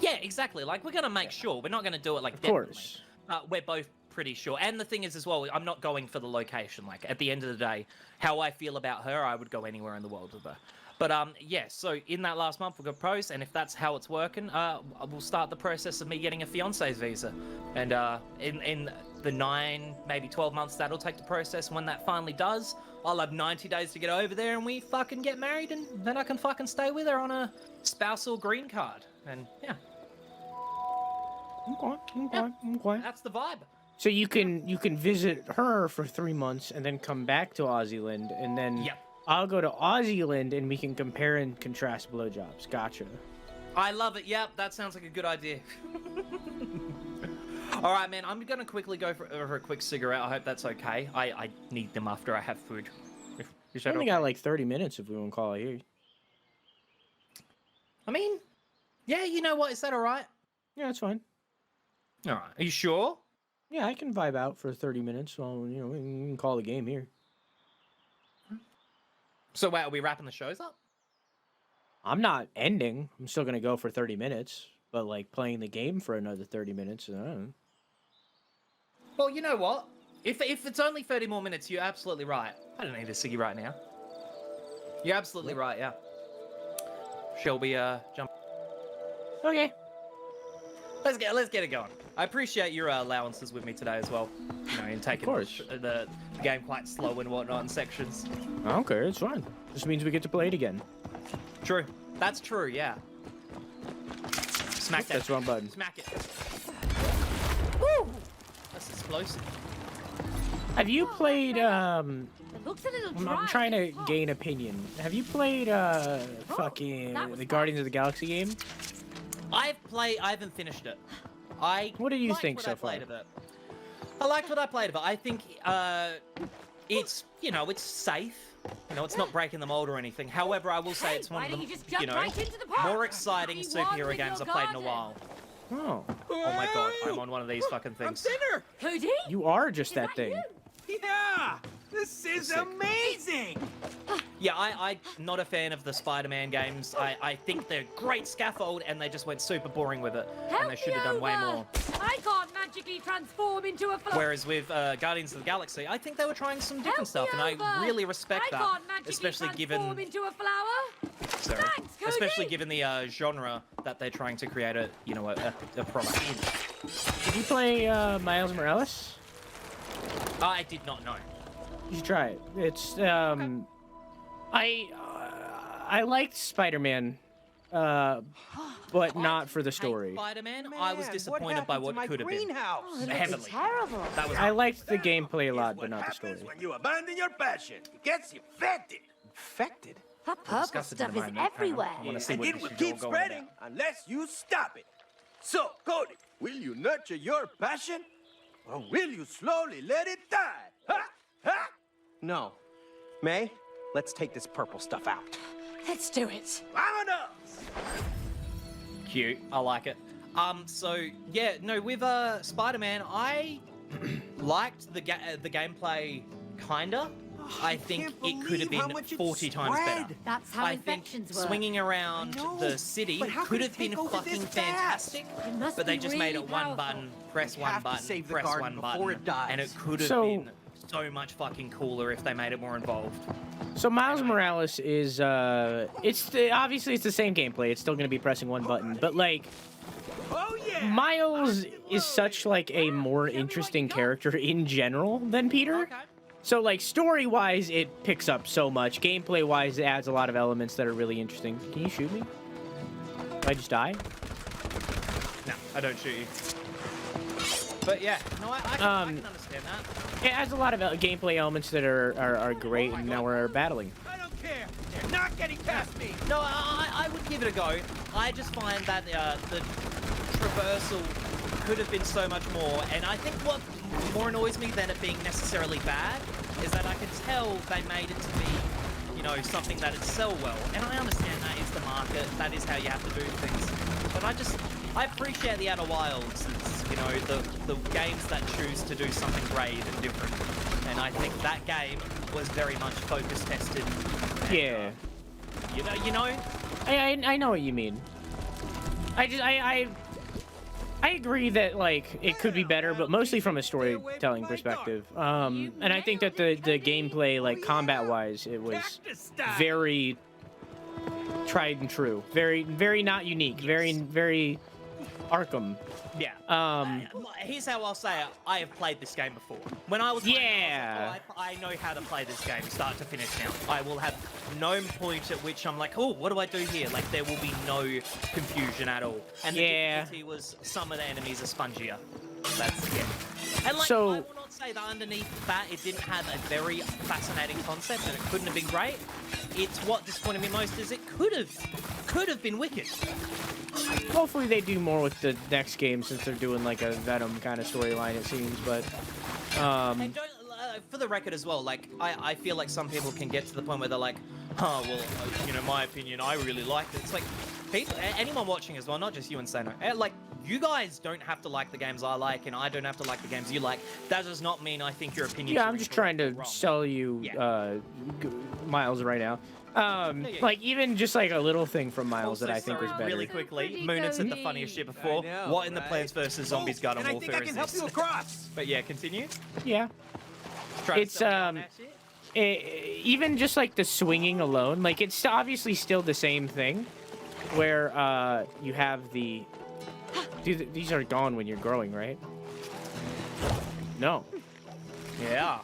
Yeah, exactly. Like, we're going to make sure. We're not going to do it, like, of course. We're both pretty sure. And the thing is, as well, I'm not going for the location. Like, at the end of the day, how I feel about her, I would go anywhere in the world with her. But, yeah, so in that last month, we'll propose, and if that's how it's working, we'll start the process of me getting a fiancé's visa. And in the 9, maybe 12 months that'll take the process. When that finally does, I'll have 90 days to get over there and we fucking get married, and then I can fucking stay with her on a spousal green card. And yeah. Okay. That's the vibe. So you can visit her for 3 months and then come back to Aussieland, and then I'll go to Aussieland and we can compare and contrast blowjobs. Gotcha. I love it. Yep, that sounds like a good idea. All right, man, I'm going to quickly go for a quick cigarette. I hope that's okay. I need them after I have food. We only got like 30 minutes if we want to call it here. I mean, yeah, you know what? Is that all right? Yeah, that's fine. All right. Are you sure? Yeah, I can vibe out for 30 minutes. So, you know, we can call the game here. So, wait, are we wrapping the shows up? I'm not ending. I'm still going to go for 30 minutes. But, like, playing the game for another 30 minutes, I don't know. Well, you know what? If it's only 30 more minutes, you're absolutely right. I don't need a ciggy right now. You're absolutely right, yeah. Shall we, jump? Okay. Let's get it going. I appreciate your allowances with me today as well. You know, in taking the game quite slow and whatnot in sections. I don't care, it's fine. This means we get to play it again. True. That's true, yeah. Smack that. That's wrong button. Smack it. Woo! That's explosive. Have you played, It looks a little dry. I'm trying to gain opinion. Have you played, fucking the Guardians of the Galaxy game? I haven't finished it. What do you think so far? I liked what I played of it. I think, it's, you know, it's safe. You know, it's not breaking the mold or anything. However, I will say it's one of the, you know, more exciting superhero games I've played in a while. Oh. Oh my god, I'm on one of these fucking things. I'm thinner. Cody? You are just that thing. Yeah, this is amazing. Yeah, I'm not a fan of the Spider-Man games. I think they're great scaffold, and they just went super boring with it. And they should have done way more. I can't magically transform into a flower. Whereas with Guardians of the Galaxy, I think they were trying some different stuff, and I really respect that. Especially given... into a flower. Sorry. Thanks, Cody. Especially given the genre that they're trying to create a product in. Did you play Miles Morales? I did not know. You should try it. It's I liked Spider-Man, but not for the story. Spider-Man, I was disappointed by what could have been. Heavily. Terrible. That was I liked the gameplay a lot, but not the story. When you abandon your passion, it gets infected. Infected? That purple stuff is everywhere. And it will keep spreading unless you stop it. So, Cody, will you nurture your passion? Or will you slowly let it die? Ha! Ha! No. May, let's take this purple stuff out. Let's do it. Vámonos! Cute. I like it. So, yeah, no, with Spider-Man, I liked the gameplay, kinda. I think it could have been 40 times better. That's how I think infections work. swinging around the city could have been fucking fantastic, but they just made it one button, press one button, press one button, and it could have been so much fucking cooler if they made it more involved. So Miles Morales is obviously it's the same gameplay. It's still gonna be pressing one button, but like, Oh yeah! Miles is such like a more interesting character in general than Peter. So like story-wise, it picks up so much. Gameplay-wise, it adds a lot of elements that are really interesting. Can you shoot me? Did I just die? No, I don't shoot you. But yeah, no, I can understand that. It adds a lot of gameplay elements that are great, and now we're battling. I don't care. They're not getting past me. No, I would give it a go. I just find that the traversal could have been so much more, and I think what more annoys me than it being necessarily bad is that I could tell they made it to be, you know, something that would sell well. And I understand that is the market, that is how you have to do things. But I appreciate the Outer Wilds. It's, you know, the games that choose to do something great and different. And I think that game was very much focus tested. And, Yeah. You know? I know what you mean. I agree that like it could be better, but mostly from a storytelling perspective. And I think that the gameplay, like combat-wise, it was very tried and true, very not unique, very Arkham. Yeah. Here's how I'll say it. I have played this game before. When I was playing, I was like, oh, I know how to play this game, start to finish now. I will have no point at which I'm like, oh, what do I do here? Like, there will be no confusion at all. And the difficulty was some of the enemies are spongier. That's it. And like, so, I will not say that underneath that it didn't have a very fascinating concept and it couldn't have been great. It's what disappointed me most is it could have been wicked. Hopefully they do more with the next game since they're doing like a Venom kind of storyline, it seems. But and don't, for the record as well, like I feel like some people can get to the point where they're like, oh well, you know, my opinion, I really liked it. It's like people, anyone watching as well, not just you and Sano. Like you guys don't have to like the games I like, and I don't have to like the games you like. That does not mean I think your opinion. Yeah, I'm just trying to sell you Miles right now. Like even just like a little thing from Miles that I think was better. Really quickly, Moon had said the funniest shit before. What in the Plants vs Zombies Garden Warfare is this? But yeah, continue. Yeah. It's even just like the swinging alone, like it's obviously still the same thing, where you have the. Dude, these are gone when you're growing, right? No. Yeah.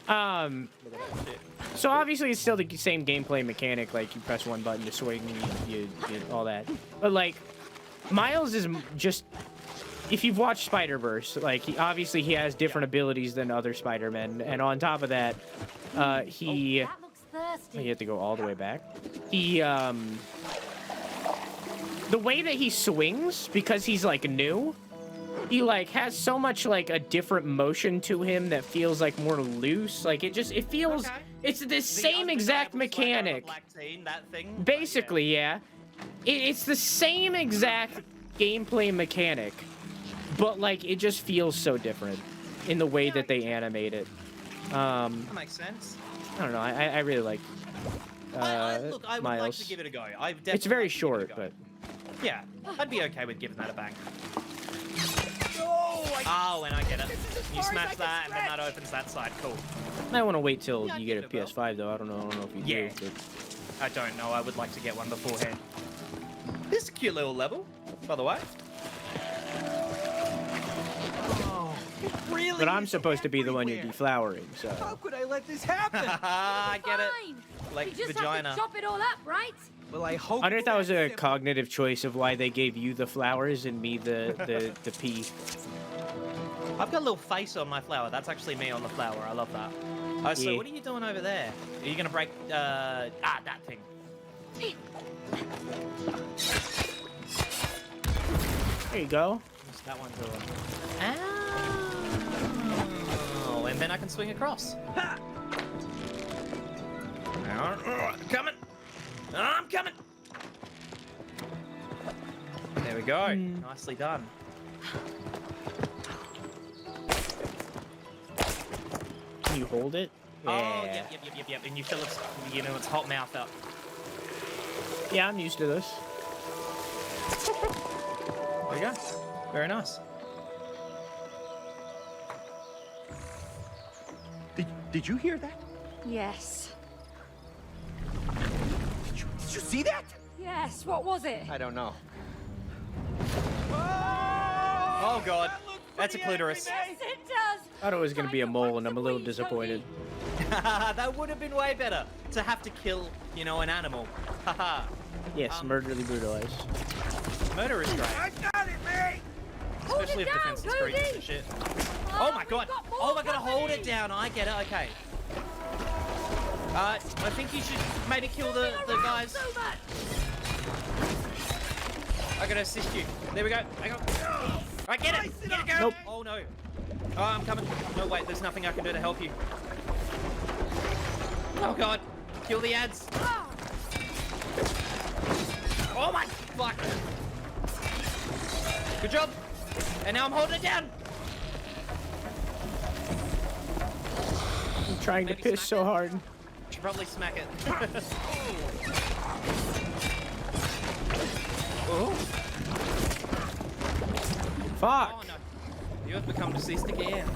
So obviously it's still the same gameplay mechanic, like you press one button to swing, you all that. But like, Miles is just, if you've watched Spider-Verse, like obviously he has different abilities than other Spider-Men, and on top of that, you have to go all the way back. The way that he swings, because he's like new, he like has so much like a different motion to him that feels like more loose. Like it feels, it's the same exact mechanic. Basically, yeah. It's the same exact gameplay mechanic, but like it just feels so different in the way that they animate it. That makes sense. I don't know. I really like look, I would Miles. like to give it a go. It's very short, but yeah, I'd be okay with giving that a bang. Oh, and I get it. You smash that, and then that opens that side. Cool. I want to wait till you get a PS5, though. I don't know if you do. But... I don't know. I would like to get one beforehand. This is a cute little level, by the way. Oh, it really. But I'm supposed to be the one you're deflowering, so. How could I let this happen? I get it. Like You just vagina. have to chop it all up, right? Well, I hope. I wonder if that was a cognitive choice of why they gave you the flowers and me the pea. I've got a little face on my flower. That's actually me on the flower. I love that. Oh, so what are you doing over there? Are you gonna break that thing? There you go. What's that one doing? Oh, and then I can swing across. Coming. I'm coming. There we go. Nicely done. Can you hold it? Yeah. Oh, yep. And you fill its, its hot mouth up. Yeah, I'm used to this. There you go. Very nice. Did you hear that? Yes. Did you see that? Yes, what was it? I don't know. Oh, Oh god, that's a clitoris. Yes, it does. I thought it was gonna be a mole, and I'm a little disappointed. That would have been way better to have to kill, you know, an animal. Haha. Yes, murderly brutalized. Murder is great. I got it, May! Especially if defenseless creatures and shit. Oh my god! Oh my god, hold it down. I get it, okay. I think you should maybe kill the guys. I gotta assist you. There we go. I got. Right, get it! Get it, go! Nope. Oh no. Oh, I'm coming. No, wait, there's nothing I can do to help you. Oh god. Kill the ads. Oh my fuck. Good job. And now I'm holding it down. I'm trying to Maybe piss smack so it? hard. Should probably smack it. Oh. Fuck. Oh no. You have become deceased again.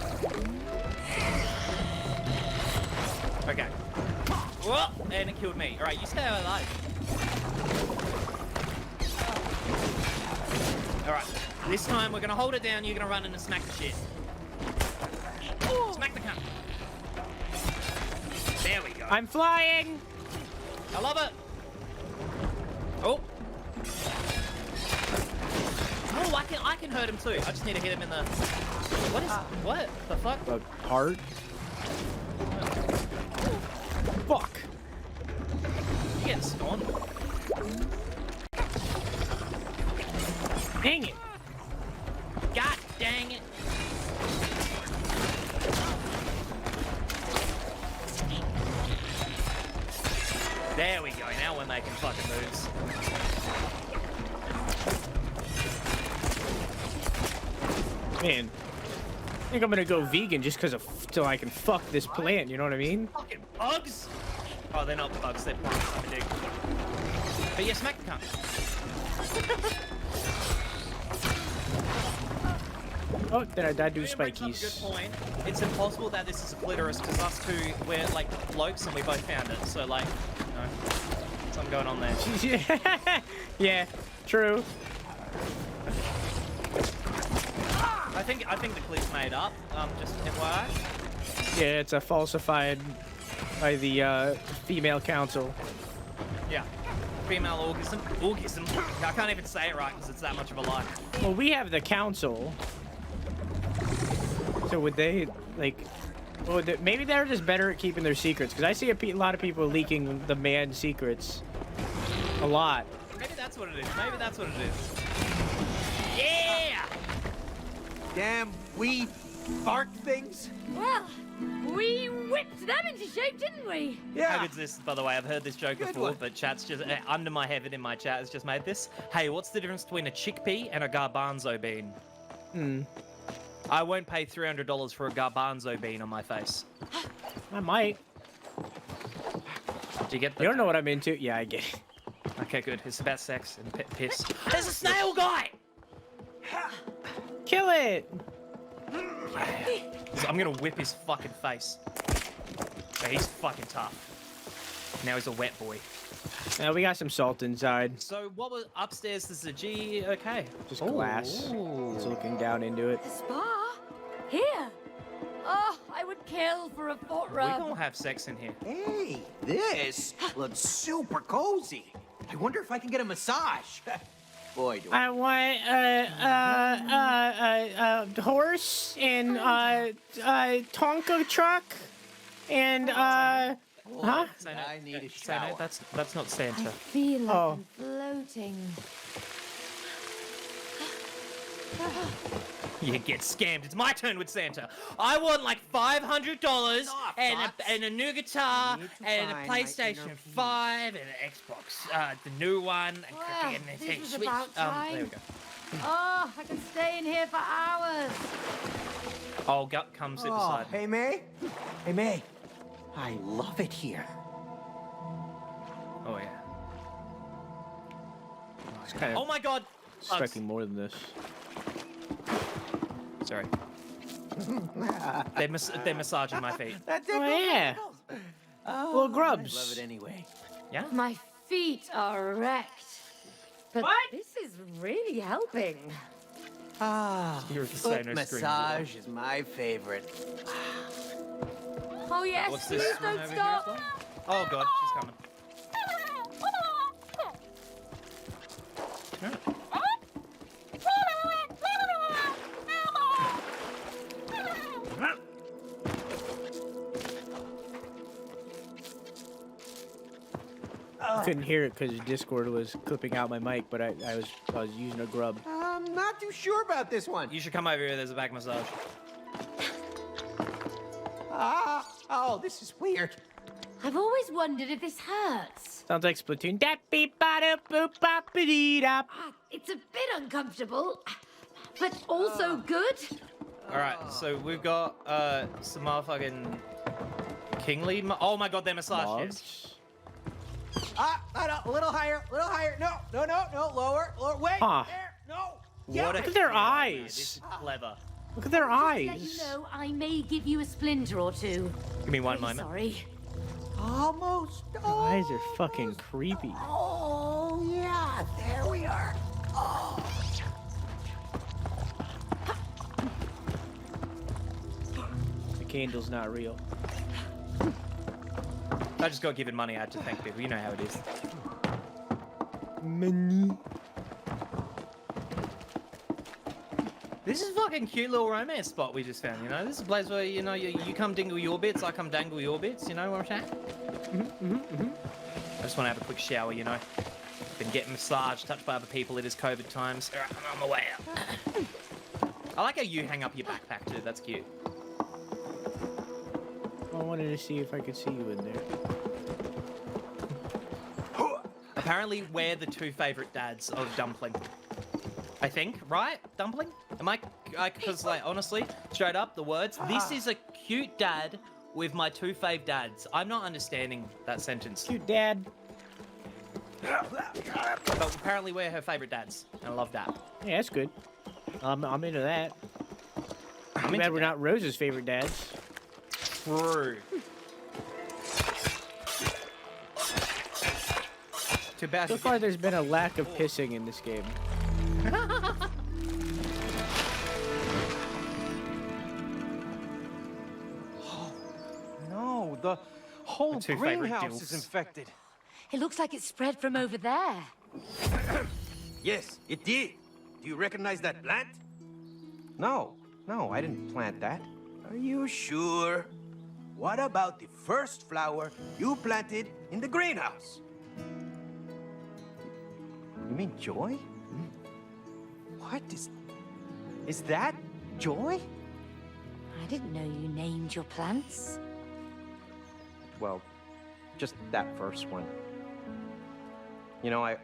Okay. Whoa! And it killed me. Alright, you stay alive. Alright. This time we're gonna hold it down, you're gonna run in and smack the shit. Smack the cunt. There we go. I'm flying. I love it. Oh. Oh, I can hurt him too. I just need to hit him in the. What the fuck? A heart. Fuck. You getting stoned? Dang it. God dang it. There we go. Now we're making fucking moves. Man, I think I'm gonna go vegan just because so I can fuck this plant. You know what I mean? Fucking bugs. Oh, they're not bugs. They're plants. I'm a dick. But yeah, smack the cunt. Oh, then I died to You brings up a spikies. good point. It's impossible that this is a clitoris because us two, we're like blokes and we both found it. So like, you know, something going on there. Yeah, true. I think the clip's made up. Just FYI. Yeah, it's a falsified by the female council. Yeah. Female orgasm. Orgasm. I can't even say it right because it's that much of a lie. Well, we have the council. So would they, like, maybe they're just better at keeping their secrets, because I see a lot of people leaking the man secrets. A lot. Maybe that's what it is. Maybe that's what it is. Yeah! Damn weed bark things. Well, we whipped them into shape, didn't we? How good's this, by the way? I've heard this joke before, one. but chat's just under my head in my chat has just made this. Hey, what's the difference between a chickpea and a garbanzo bean? I won't pay $300 for a garbanzo bean on my face. I might. Do you get the? You don't know what I'm into? Yeah, I get it. Okay, good. It's about sex and piss. There's a snail guy. Kill it! I'm gonna whip his fucking face. So he's fucking tough. Now he's a wet boy. We got some salt inside. So what was upstairs? This is a G. Okay. Just glass. Ooh. It's looking down into it. The spa? Here? Oh, I would kill for a foot We rub. gonna have sex in here. Hey, this looks super cozy. I wonder if I can get a massage. Boy, do I. I want horse and Tonka truck and huh? Say no. I need a Say no. shower. That's not I Santa. feel like Oh. I'm floating. You get scammed. It's my turn with Santa. I want like $500 and a new guitar Need to and a find my PlayStation inner 5 and an Xbox, the new one, and Well, and this Nintendo is Switch. about There time. we go. Oh, I could stay in here for hours. Oh, come sit Oh, beside me. hey, May. Hey, May. I love it here. Oh yeah. It's kind Oh of my God. expecting more than this. Sorry. They're massaging my feet. That's Oh, yeah. Little grubs. I love it anyway. Yeah. My feet are wrecked. But What? this is really helping. Ah, You're the foot center screen. massage is my favorite. Oh yes, What's please this one don't over stop. here as well? Oh god, she's coming. I couldn't hear it because Discord was clipping out my mic, but I was using a grub. I'm not too sure about this one. You should come over here, there's a back massage. Oh, this is weird. I've always wondered if this hurts. Sounds like Splatoon. Da beep ba da boop ba ba dee da. It's a bit uncomfortable, but also good. Alright, so we've got some motherfucking kingly. Oh my god, they're massage chairs. No, a little higher, No, lower, wait, Huh. there, no. What Look at their This eyes. is clever. Look at their Let eyes. you know, I may give you a splinter or two. Give me one Really moment. sorry. Almost. Their eyes are fucking creepy. Oh, yeah, there we are. The candle's not real. I just got given money, I had to thank people. You know how it is. Money. This is a fucking cute little romance spot we just found, you know? This is a place where, you know, you come dingle your bits, I come dangle your bits, you know what I'm saying? I just want to have a quick shower, you know? Been getting massaged, touched by other people, it is COVID times. Alright, I'm on my way out. I like how you hang up your backpack too, that's cute. I wanted to see if I could see you in there. Apparently, we're the two favorite dads of Dumpling. I think, right? Dumpling? Am I because, like, honestly, straight up, the words, this is a cute dad with my two fave dads. I'm not understanding that sentence. Cute dad. But apparently, we're her favorite dads. And I love that. Yeah, that's good. I'm into that. I'm into glad we're that. not Rose's favorite dads. True. Too bad. So far, there's been a lack of pissing in this game. No, the whole two favorite greenhouse dilfs. is infected. It looks like it spread from over there. Yes, it did. Do you recognize that plant? No, I didn't plant that. Are you sure? What about the first flower you planted in the greenhouse? You mean Joy? What is that Joy? I didn't know you named your plants. Well, just that first one. You know, I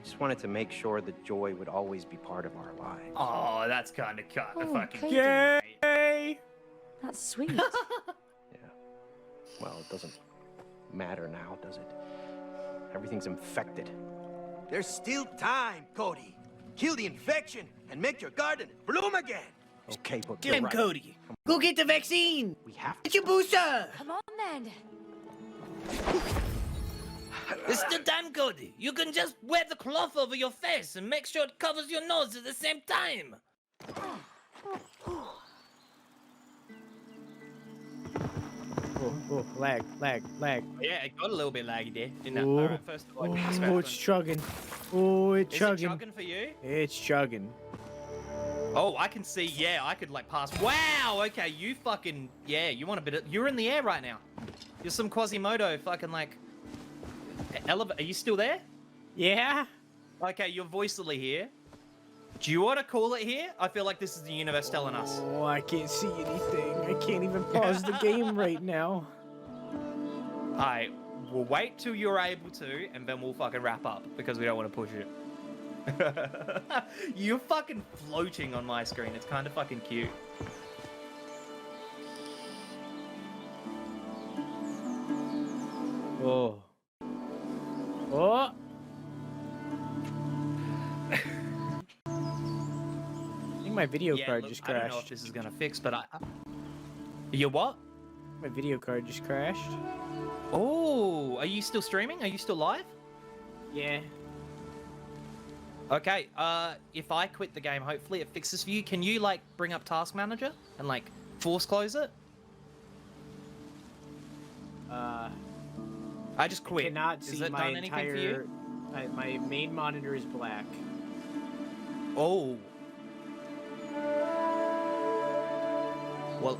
just wanted to make sure that Joy would always be part of our lives. Oh, that's kind of Oh, fucking Cody. cute. Yay! That's sweet. Yeah. Well, it doesn't matter now, does it? Everything's infected. There's still time, Cody. Kill the infection and make your garden bloom again. Okay, but Get him, right. Cody. Go get the vaccine. We have Get your booster. Come on then. It's the time, Cody. You can just wear the cloth over your face and make sure it covers your nose at the same time. Oh, lag. Yeah, it got a little bit laggy there, didn't it? Oh, All right, first of all, oh, it's chugging. Oh, it's Is it chugging. chugging for you? It's chugging. Oh, I can see. Yeah, I could like pass. Wow. Okay, you fucking yeah. You want a bit of? You're in the air right now. You're some Quasimodo fucking like. Are you still there? Yeah? Okay, you're voicily here. Do you want to call it here? I feel like this is the universe telling us. Oh, I can't see anything. I can't even pause the game right now. Alright, we'll wait till you're able to, and then we'll fucking wrap up because we don't want to push it. You're fucking floating on my screen. It's kind of fucking cute. Oh. Oh! I think my video card look, just I don't know if crashed. this is gonna fix, but you what? My video card just crashed. Oh, are you still streaming? Are you still live? Yeah. Okay, if I quit the game, hopefully it fixes for you. Can you, like, bring up Task Manager and, like, force close it? I just quit. I cannot Has see it my done anything for you? entire... My main monitor is black. Oh. Well,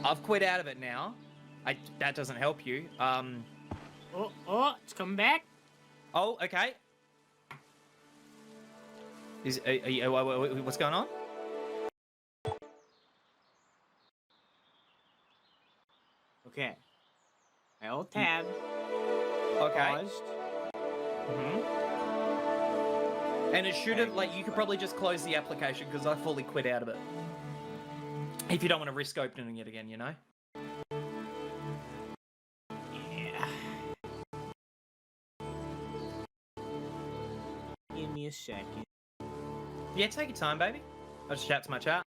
I've quit out of it now. That doesn't help you. Oh, it's coming back. Oh, okay. What's going on? Okay. I alt tab. Okay. Paused. And it should have, like, you could probably just close the application because I fully quit out of it. If you don't want to risk opening it again, you know? Yeah. Give me a second. Yeah, take your time, baby. I'll just chat to my chat.